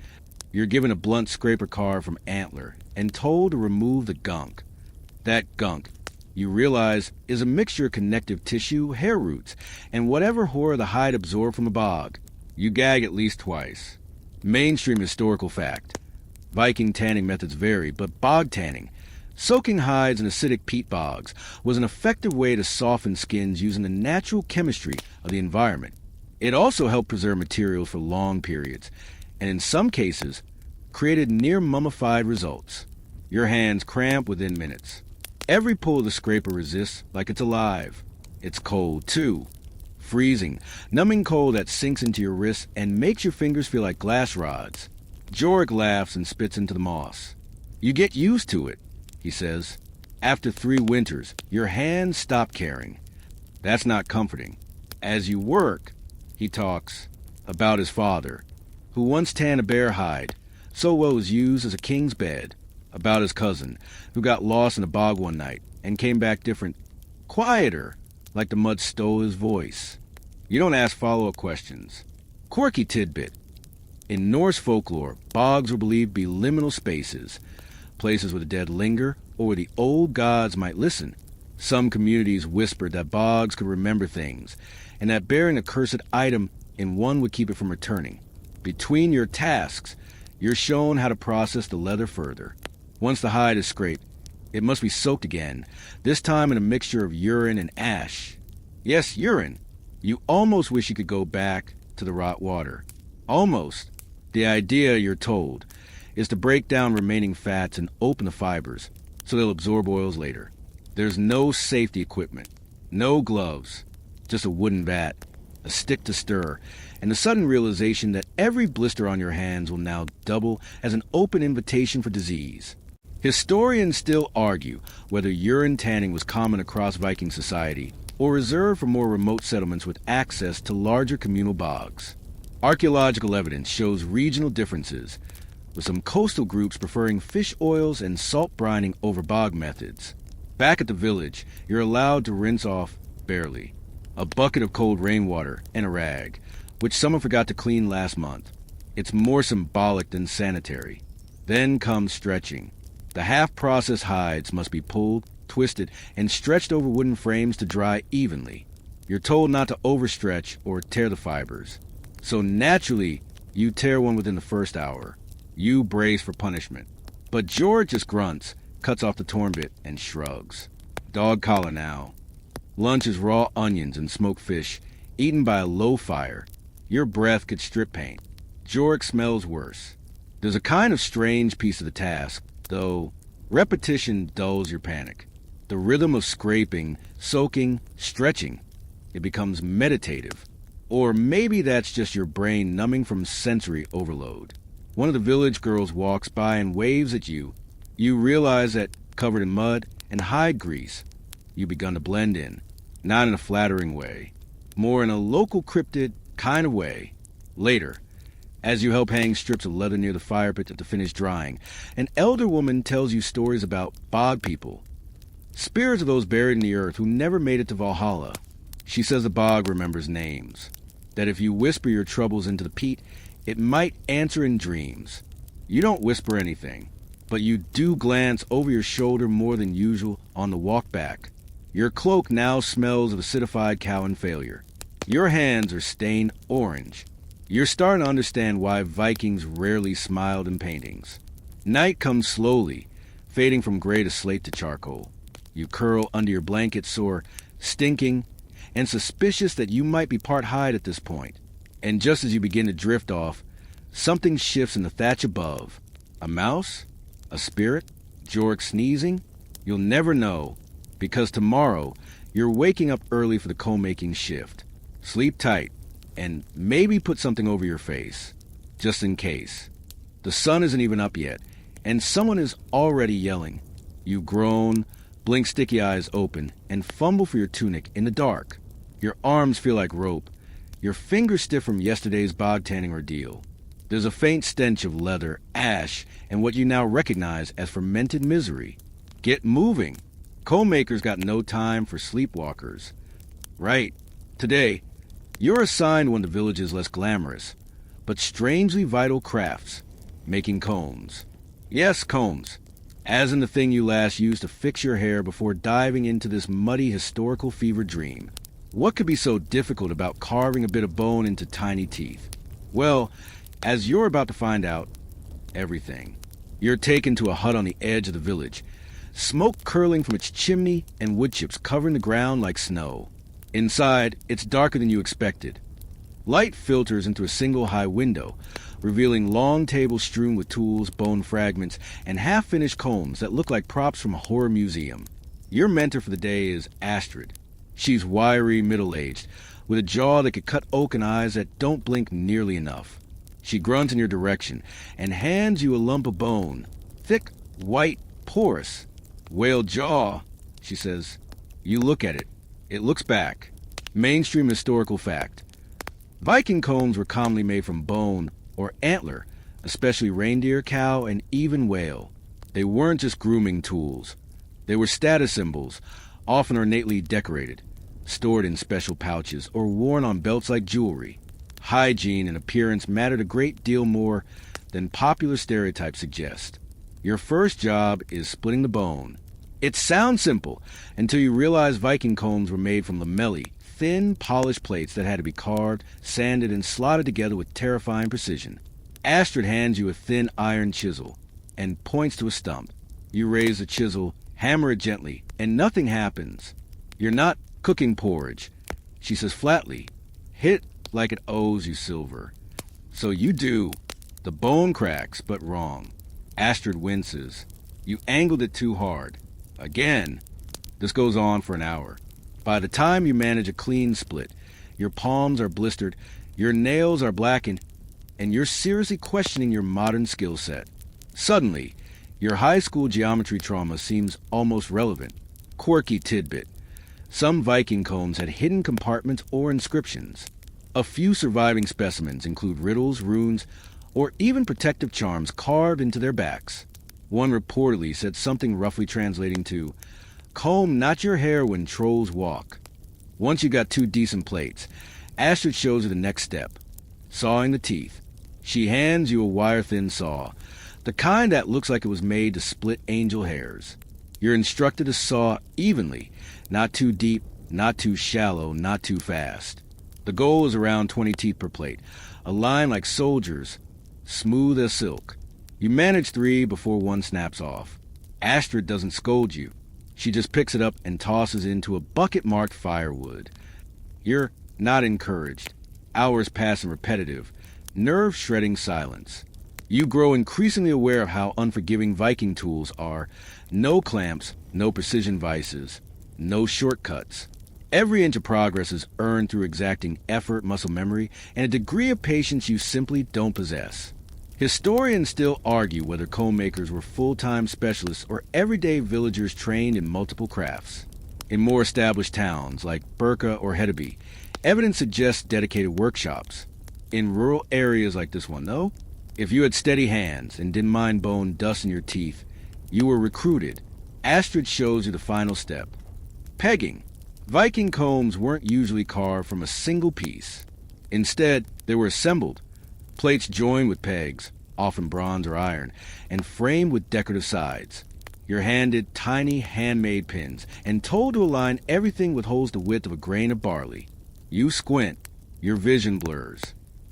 You're given a blunt scraper carve from antler and told to remove the gunk. That gunk, you realize, is a mixture of connective tissue, hair roots, and whatever horror the hide absorbed from a bog. You gag at least twice. Mainstream historical fact. Viking tanning methods vary, but bog tanning, soaking hides in acidic peat bogs, was an effective way to soften skins using the natural chemistry of the environment. It also helped preserve materials for long periods, and in some cases, created near mummified results. Your hands cramp within minutes. Every pull of the scraper resists like it's alive. It's cold, too. Freezing, numbing cold that sinks into your wrists and makes your fingers feel like glass rods. Jorik laughs and spits into the moss. You get used to it, he says. After 3 winters, your hands stop caring. That's not comforting. As you work, he talks about his father, who once tanned a bear hide, so well it was used as a king's bed. About his cousin, who got lost in a bog one night and came back different, quieter, like the mud stole his voice. You don't ask follow-up questions. Quirky tidbit. In Norse folklore, bogs were believed to be liminal spaces, places where the dead linger or where the old gods might listen. Some communities whispered that bogs could remember things, and that burying a cursed item in one would keep it from returning. Between your tasks, you're shown how to process the leather further. Once the hide is scraped, it must be soaked again, this time in a mixture of urine and ash. Yes, urine. You almost wish you could go back to the rot water. Almost. The idea, you're told, is to break down remaining fats and open the fibers so they'll absorb oils later. There's no safety equipment, no gloves, just a wooden vat, a stick to stir, and the sudden realization that every blister on your hands will now double as an open invitation for disease. Historians still argue whether urine tanning was common across Viking society or reserved for more remote settlements with access to larger communal bogs. Archaeological evidence shows regional differences, with some coastal groups preferring fish oils and salt brining over bog methods. Back at the village, you're allowed to rinse off, barely, a bucket of cold rainwater and a rag, which someone forgot to clean last month. It's more symbolic than sanitary. Then comes stretching. The half-processed hides must be pulled, twisted, and stretched over wooden frames to dry evenly. You're told not to overstretch or tear the fibers. So naturally, you tear one within the first hour. You brace for punishment. But George just grunts, cuts off the torn bit, and shrugs. Dog collar now. Lunch is raw onions and smoked fish, eaten by a low fire. Your breath could strip paint. Jorik smells worse. There's a kind of strange piece of the task, though repetition dulls your panic. The rhythm of scraping, soaking, stretching. It becomes meditative. Or maybe that's just your brain numbing from sensory overload. One of the village girls walks by and waves at you. You realize that, covered in mud and hide grease, you've begun to blend in. Not in a flattering way. More in a local cryptid kind of way. Later, as you help hang strips of leather near the fire pit to finish drying, an elder woman tells you stories about bog people. Spirits of those buried in the earth who never made it to Valhalla. She says the bog remembers names, that if you whisper your troubles into the peat, it might answer in dreams. You don't whisper anything, but you do glance over your shoulder more than usual on the walk back. Your cloak now smells of acidified cow and failure. Your hands are stained orange. You're starting to understand why Vikings rarely smiled in paintings. Night comes slowly, fading from gray to slate to charcoal. You curl under your blanket sore, stinking, and suspicious that you might be part hide at this point. And just as you begin to drift off, something shifts in the thatch above. A mouse? A spirit? Jork sneezing? You'll never know, because tomorrow you're waking up early for the comb-making shift. Sleep tight, and maybe put something over your face, just in case. The sun isn't even up yet, and someone is already yelling. You groan, blink sticky eyes open, and fumble for your tunic in the dark. Your arms feel like rope, your fingers stiff from yesterday's bog tanning ordeal. There's a faint stench of leather, ash, and what you now recognize as fermented misery. Get moving. Comb-makers got no time for sleepwalkers. Right. Today, you're assigned one of the village's less glamorous, but strangely vital crafts, making combs. Yes, combs, as in the thing you last used to fix your hair before diving into this muddy historical fever dream. What could be so difficult about carving a bit of bone into tiny teeth? Well, as you're about to find out, everything. You're taken to a hut on the edge of the village, smoke curling from its chimney and wood chips covering the ground like snow. Inside, it's darker than you expected. Light filters into a single high window, revealing long tables strewn with tools, bone fragments, and half-finished combs that look like props from a horror museum. Your mentor for the day is Astrid. She's wiry, middle-aged, with a jaw that could cut oak and eyes that don't blink nearly enough. She grunts in your direction and hands you a lump of bone. Thick, white, porous. Whale jaw, she says. You look at it. It looks back. Mainstream historical fact. Viking combs were commonly made from bone or antler, especially reindeer, cow, and even whale. They weren't just grooming tools. They were status symbols, often ornately decorated, stored in special pouches, or worn on belts like jewelry. Hygiene and appearance mattered a great deal more than popular stereotypes suggest. Your first job is splitting the bone. It sounds simple until you realize Viking combs were made from lamellae, thin, polished plates that had to be carved, sanded, and slotted together with terrifying precision. Astrid hands you a thin iron chisel and points to a stump. You raise the chisel, hammer it gently, and nothing happens. You're not cooking porridge, she says flatly. Hit like it owes you silver. So you do. The bone cracks, but wrong. Astrid winces. You angled it too hard. Again. This goes on for an hour. By the time you manage a clean split, your palms are blistered, your nails are blackened, and you're seriously questioning your modern skill set. Suddenly, your high school geometry trauma seems almost relevant. Quirky tidbit. Some Viking combs had hidden compartments or inscriptions. A few surviving specimens include riddles, runes, or even protective charms carved into their backs. One reportedly said something roughly translating to, "Comb not your hair when trolls walk." Once you got two decent plates, Astrid shows you the next step, sawing the teeth. She hands you a wire-thin saw, the kind that looks like it was made to split angel hairs. You're instructed to saw evenly, not too deep, not too shallow, not too fast. The goal is around 20 teeth per plate, a line like soldiers, smooth as silk. You manage 3 before one snaps off. Astrid doesn't scold you. She just picks it up and tosses it into a bucket marked firewood. You're not encouraged. Hours pass in repetitive, nerve-shredding silence. You grow increasingly aware of how unforgiving Viking tools are. No clamps, no precision vices, no shortcuts. Every inch of progress is earned through exacting effort, muscle memory, and a degree of patience you simply don't possess. Historians still argue whether comb makers were full-time specialists or everyday villagers trained in multiple crafts. In more established towns like Birka or Hedeby, evidence suggests dedicated workshops. In rural areas like this one, though, if you had steady hands and didn't mind bone dust in your teeth, you were recruited. Astrid shows you the final step. Pegging. Viking combs weren't usually carved from a single piece. Instead, they were assembled, plates joined with pegs, often bronze or iron, and framed with decorative sides. You're handed tiny handmade pins and told to align everything with holes the width of a grain of barley. You squint, your vision blurs.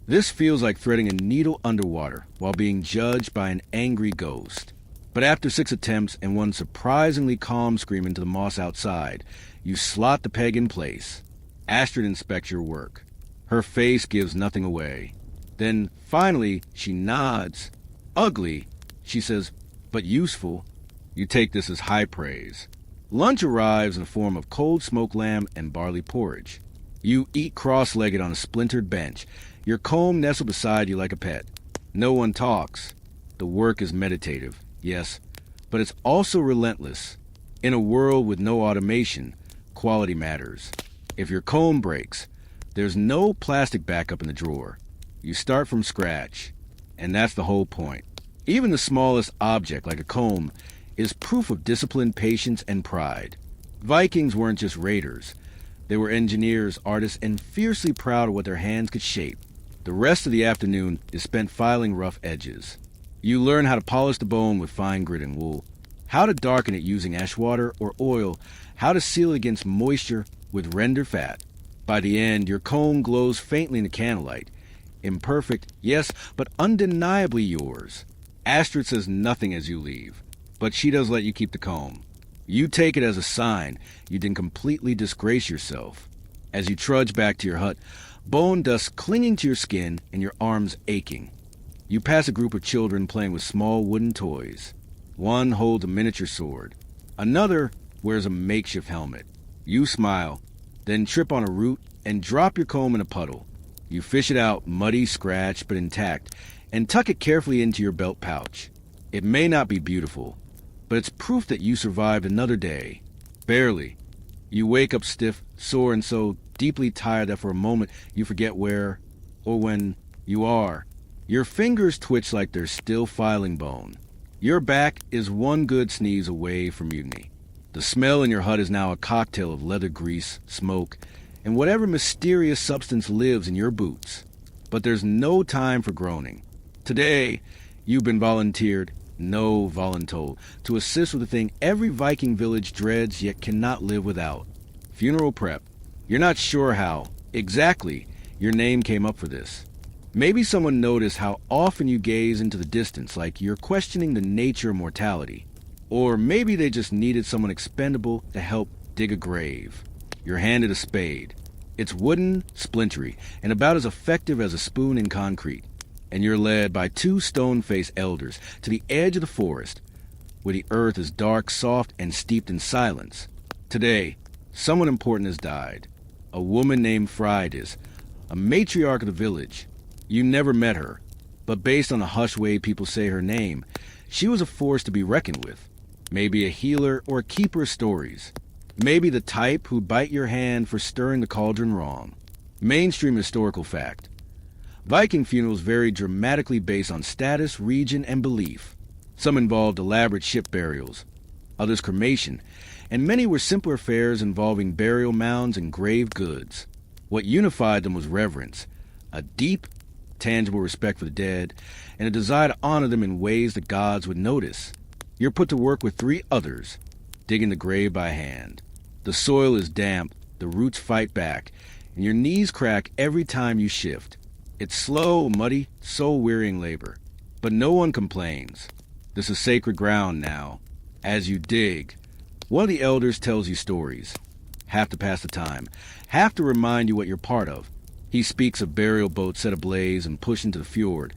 This feels like threading a needle underwater while being judged by an angry ghost. But after 6 attempts and one surprisingly calm scream into the moss outside, you slot the peg in place. Astrid inspects your work. Her face gives nothing away. Then, finally, she nods. Ugly, she says, but useful. You take this as high praise. Lunch arrives in the form of cold smoked lamb and barley porridge. You eat cross-legged on a splintered bench, your comb nestled beside you like a pet. No one talks. The work is meditative, yes, but it's also relentless. In a world with no automation, quality matters. If your comb breaks, there's no plastic backup in the drawer. You start from scratch, and that's the whole point. Even the smallest object, like a comb, is proof of discipline, patience, and pride. Vikings weren't just raiders. They were engineers, artists, and fiercely proud of what their hands could shape. The rest of the afternoon is spent filing rough edges. You learn how to polish the bone with fine grit and wool, how to darken it using ash water or oil, how to seal it against moisture with render fat. By the end, your comb glows faintly in the candlelight. Imperfect, yes, but undeniably yours. Astrid says nothing as you leave, but she does let you keep the comb. You take it as a sign you didn't completely disgrace yourself. As you trudge back to your hut, bone dust clinging to your skin and your arms aching. You pass a group of children playing with small wooden toys. One holds a miniature sword. Another wears a makeshift helmet. You smile, then trip on a root and drop your comb in a puddle. You fish it out, muddy, scratched, but intact, and tuck it carefully into your belt pouch. It may not be beautiful, but it's proof that you survived another day. Barely. You wake up stiff, sore, and so deeply tired that for a moment you forget where or when you are. Your fingers twitch like they're still filing bone. Your back is one good sneeze away from mutiny. The smell in your hut is now a cocktail of leather grease, smoke, and whatever mysterious substance lives in your boots. But there's no time for groaning. Today, you've been volunteered, no voluntold, to assist with the thing every Viking village dreads yet cannot live without. Funeral prep. You're not sure how, exactly, your name came up for this. Maybe someone noticed how often you gaze into the distance, like you're questioning the nature of mortality. Or maybe they just needed someone expendable to help dig a grave. You're handed a spade. It's wooden, splintery, and about as effective as a spoon in concrete. And you're led by 2 stone-faced elders to the edge of the forest, where the earth is dark, soft, and steeped in silence. Today, someone important has died. A woman named Friedis, a matriarch of the village. You never met her, but based on the hushed way people say her name, she was a force to be reckoned with. Maybe a healer or a keeper of stories. Maybe the type who'd bite your hand for stirring the cauldron wrong. Mainstream historical fact. Viking funerals vary dramatically based on status, region, and belief. Some involved elaborate ship burials, others cremation, and many were simpler affairs involving burial mounds and grave goods. What unified them was reverence, a deep, tangible respect for the dead, and a desire to honor them in ways the gods would notice. You're put to work with 3 others, digging the grave by hand. The soil is damp, the roots fight back, and your knees crack every time you shift. It's slow, muddy, soul-wearying labor, but no one complains. This is sacred ground now. As you dig, one of the elders tells you stories. Half to pass the time, half to remind you what you're part of. He speaks of burial boats set ablaze and pushed into the fjord,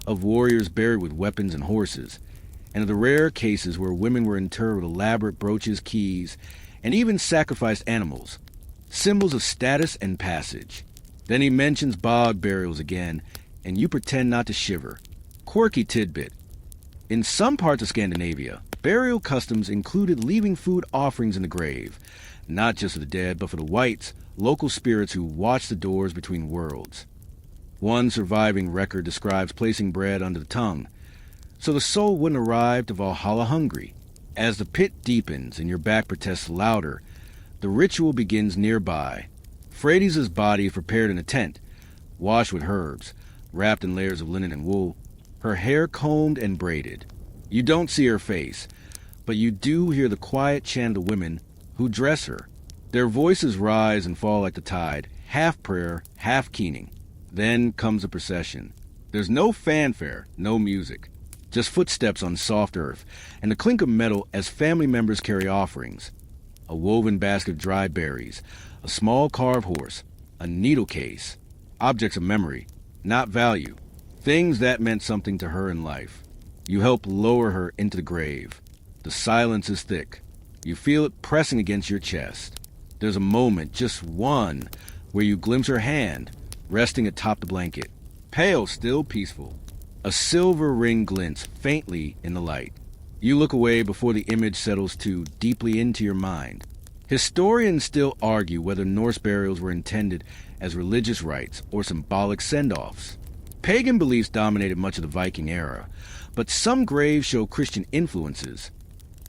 of warriors buried with weapons and horses, and of the rare cases where women were interred with elaborate brooches, keys, and even sacrificed animals, symbols of status and passage. Then he mentions bog burials again, and you pretend not to shiver. Quirky tidbit. In some parts of Scandinavia, burial customs included leaving food offerings in the grave, not just for the dead, but for the wights, local spirits who watch the doors between worlds. One surviving record describes placing bread under the tongue, so the soul wouldn't arrive to Valhalla hungry. As the pit deepens and your back protests louder, The ritual begins nearby. Freydis' body is prepared in a tent, washed with herbs, wrapped in layers of linen and wool, her hair combed and braided. You don't see her face, but you do hear the quiet chant of the women who dress her. Their voices rise and fall like the tide, half prayer, half keening. Then comes a procession. There's no fanfare, no music, just footsteps on soft earth, and the clink of metal as family members carry offerings. A woven basket of dry berries, a small carved horse, a needle case, objects of memory, not value, things that meant something to her in life. You help lower her into the grave. The silence is thick. You feel it pressing against your chest. There's a moment, just one, where you glimpse her hand, resting atop the blanket, pale, still peaceful. A silver ring glints faintly in the light. You look away before the image settles too deeply into your mind. Historians still argue whether Norse burials were intended as religious rites or symbolic send-offs. Pagan beliefs dominated much of the Viking era, but some graves show Christian influences.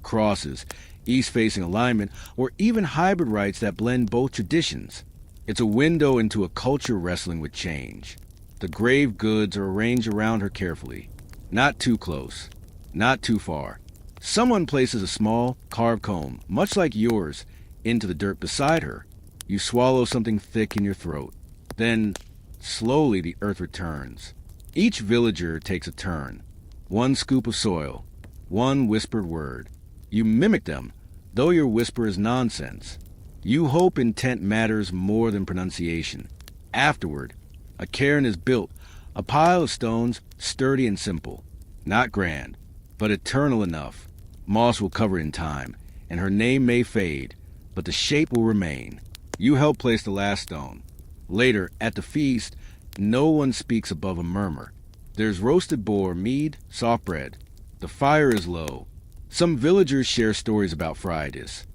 Crosses, east-facing alignment, or even hybrid rites that blend both traditions. It's a window into a culture wrestling with change. The grave goods are arranged around her carefully. Not too close, not too far. Someone places a small, carved comb, much like yours, into the dirt beside her. You swallow something thick in your throat. Then, slowly the earth returns. Each villager takes a turn. One scoop of soil, one whispered word. You mimic them, though your whisper is nonsense. You hope intent matters more than pronunciation. Afterward, a cairn is built, a pile of stones, sturdy and simple. Not grand, but eternal enough. Moss will cover it in time, and her name may fade, but the shape will remain. You help place the last stone. Later, at the feast, no one speaks above a murmur. There's roasted boar, mead, soft bread. The fire is low. Some villagers share stories about Freydis.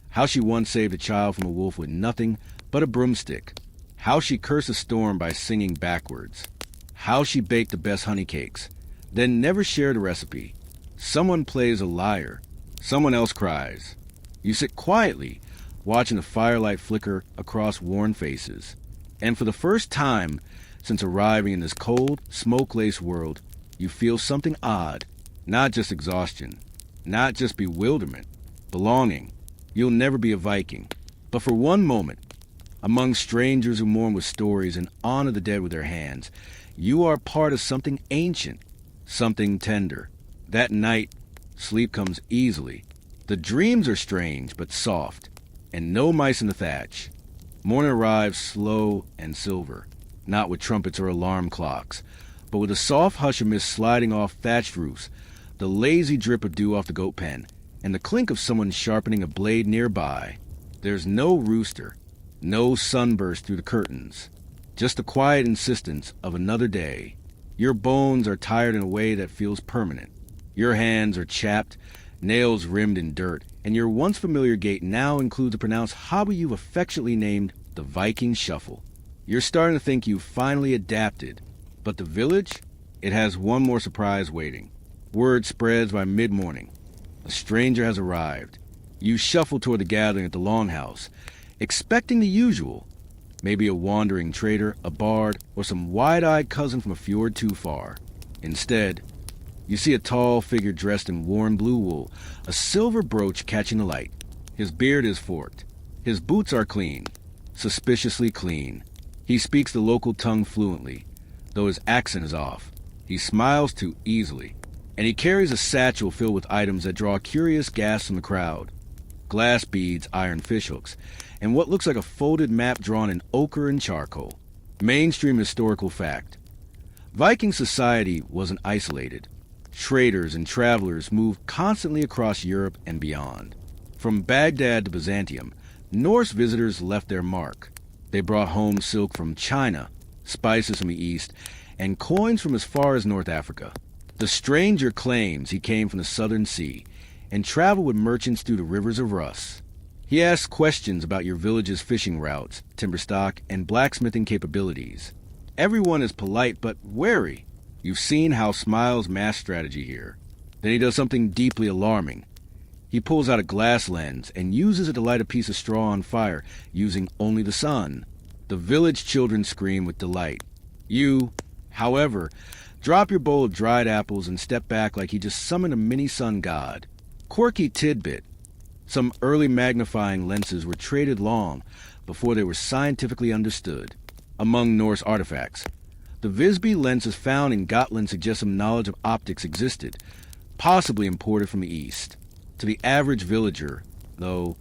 How she once saved a child from a wolf with nothing but a broomstick. How she cursed a storm by singing backwards. How she baked the best honey cakes, then never shared a recipe. Someone plays a lyre. Someone else cries. You sit quietly, watching the firelight flicker across worn faces. And for the first time since arriving in this cold, smoke-laced world, you feel something odd. Not just exhaustion. Not just bewilderment. Belonging. You'll never be a Viking. But for one moment, among strangers who mourn with stories and honor the dead with their hands, you are part of something ancient, something tender. That night, sleep comes easily. The dreams are strange but soft, and no mice in the thatch. Morning arrives slow and silver, not with trumpets or alarm clocks, but with a soft hush of mist sliding off thatched roofs, the lazy drip of dew off the goat pen, and the clink of someone sharpening a blade nearby. There's no rooster, no sunburst through the curtains, just the quiet insistence of another day. Your bones are tired in a way that feels permanent. Your hands are chapped, nails rimmed in dirt, and your once familiar gait now includes a pronounced hobby you've affectionately named the Viking Shuffle. You're starting to think you've finally adapted, but the village, it has one more surprise waiting. Word spreads by mid-morning. A stranger has arrived. You shuffle toward the gathering at the longhouse, expecting the usual. Maybe a wandering trader, a bard, or some wide-eyed cousin from a fjord too far. Instead, you see a tall figure dressed in worn blue wool, a silver brooch catching the light. His beard is forked. His boots are clean, suspiciously clean. He speaks the local tongue fluently, though his accent is off. He smiles too easily, and he carries a satchel filled with items that draw curious gasps from the crowd. Glass beads, iron fishhooks, and what looks like a folded map drawn in ochre and charcoal. Mainstream historical fact. Viking society wasn't isolated. Traders and travelers moved constantly across Europe and beyond. From Baghdad to Byzantium, Norse visitors left their mark. They brought home silk from China, spices from the east, and coins from as far as North Africa. The stranger claims he came from the southern sea and traveled with merchants through the rivers of Rus. He asks questions about your village's fishing routes, timber stock, and blacksmithing capabilities. Everyone is polite but wary. You've seen how smiles mask strategy here. Then he does something deeply alarming. He pulls out a glass lens and uses it to light a piece of straw on fire, using only the sun. The village children scream with delight. You, however, drop your bowl of dried apples and step back like he just summoned a mini sun god. Quirky tidbit. Some early magnifying lenses were traded long before they were scientifically understood. Among Norse artifacts, the Visby lenses found in Gotland suggest some knowledge of optics existed, possibly imported from the East. To the average villager, though,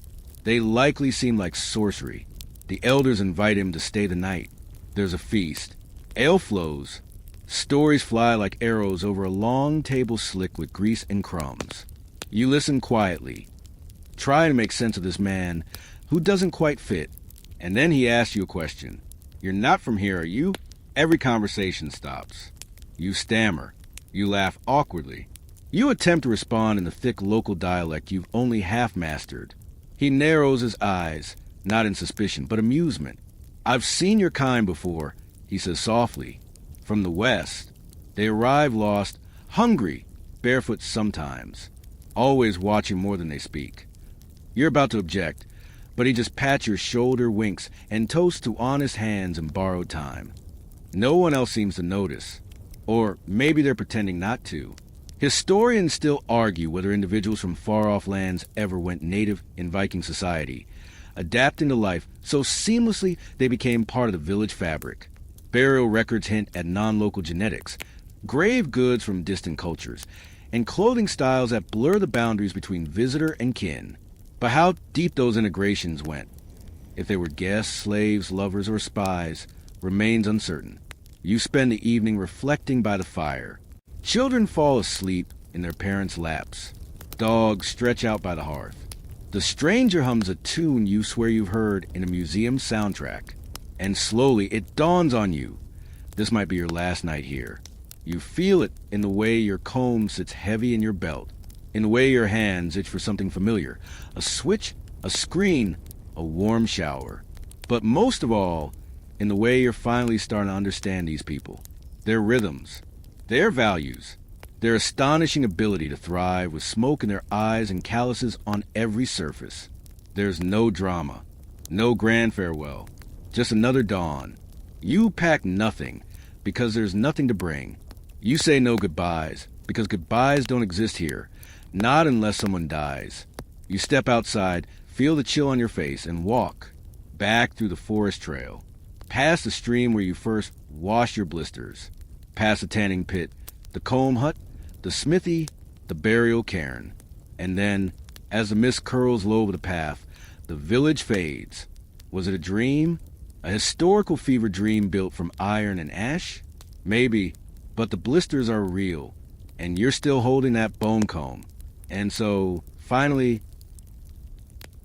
they likely seem like sorcery. The elders invite him to stay the night. There's a feast. Ale flows. Stories fly like arrows over a long table slick with grease and crumbs. You listen quietly, try to make sense of this man who doesn't quite fit, and then he asks you a question. You're not from here, are you? Every conversation stops. You stammer. You laugh awkwardly. You attempt to respond in the thick local dialect you've only half-mastered. He narrows his eyes, not in suspicion, but amusement. I've seen your kind before, he says softly. From the west. They arrive lost, hungry, barefoot sometimes, always watching more than they speak. You're about to object, but he just pats your shoulder, winks, and toasts to honest hands and borrowed time. No one else seems to notice. Or maybe they're pretending not to. Historians still argue whether individuals from far-off lands ever went native in Viking society, adapting to life so seamlessly they became part of the village fabric. Burial records hint at non-local genetics, grave goods from distant cultures, and clothing styles that blur the boundaries between visitor and kin. But how deep those integrations went, if they were guests, slaves, lovers, or spies, remains uncertain. You spend the evening reflecting by the fire. Children fall asleep in their parents' laps. Dogs stretch out by the hearth. The stranger hums a tune you swear you've heard in a museum soundtrack. And slowly it dawns on you. This might be your last night here. You feel it in the way your comb sits heavy in your belt, in the way your hands itch for something familiar. A switch, a screen, a warm shower. But most of all, in the way you're finally starting to understand these people. Their rhythms. Their values, their astonishing ability to thrive with smoke in their eyes and calluses on every surface. There's no drama, no grand farewell, just another dawn. You pack nothing because there's nothing to bring. You say no goodbyes because goodbyes don't exist here, not unless someone dies. You step outside, feel the chill on your face, and walk back through the forest trail, past the stream where you first washed your blisters. Past the tanning pit, the comb hut, the smithy, the burial cairn. And then, as the mist curls low over the path, the village fades. Was it a dream? A historical fever dream built from iron and ash? Maybe, but the blisters are real, and you're still holding that bone comb. And so, finally,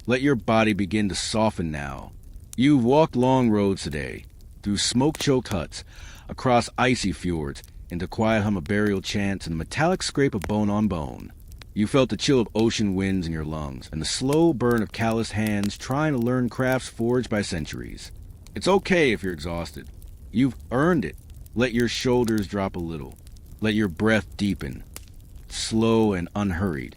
let your body begin to soften now. You've walked long roads today, through smoke-choked huts, across icy fjords, into quiet hum of burial chants and the metallic scrape of bone on bone. You felt the chill of ocean winds in your lungs and the slow burn of calloused hands trying to learn crafts forged by centuries. It's okay if you're exhausted. You've earned it. Let your shoulders drop a little. Let your breath deepen, slow and unhurried,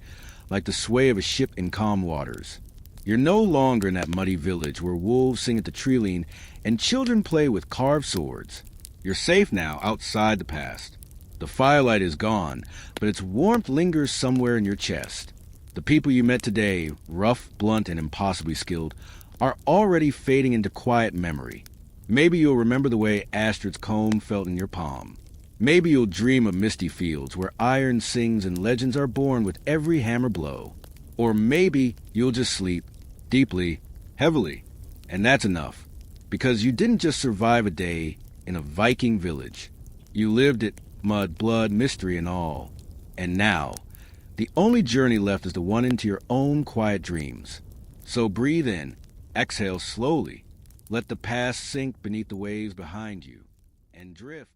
like the sway of a ship in calm waters. You're no longer in that muddy village where wolves sing at the treeline and children play with carved swords. You're safe now outside the past. The firelight is gone, but its warmth lingers somewhere in your chest. The people you met today, rough, blunt, and impossibly skilled, are already fading into quiet memory. Maybe you'll remember the way Astrid's comb felt in your palm. Maybe you'll dream of misty fields where iron sings and legends are born with every hammer blow. Or maybe you'll just sleep, deeply, heavily, and that's enough. Because you didn't just survive a day in a Viking village. You lived it, mud, blood, mystery, and all. And now, the only journey left is the one into your own quiet dreams. So breathe in, exhale slowly, let the past sink beneath the waves behind you, and drift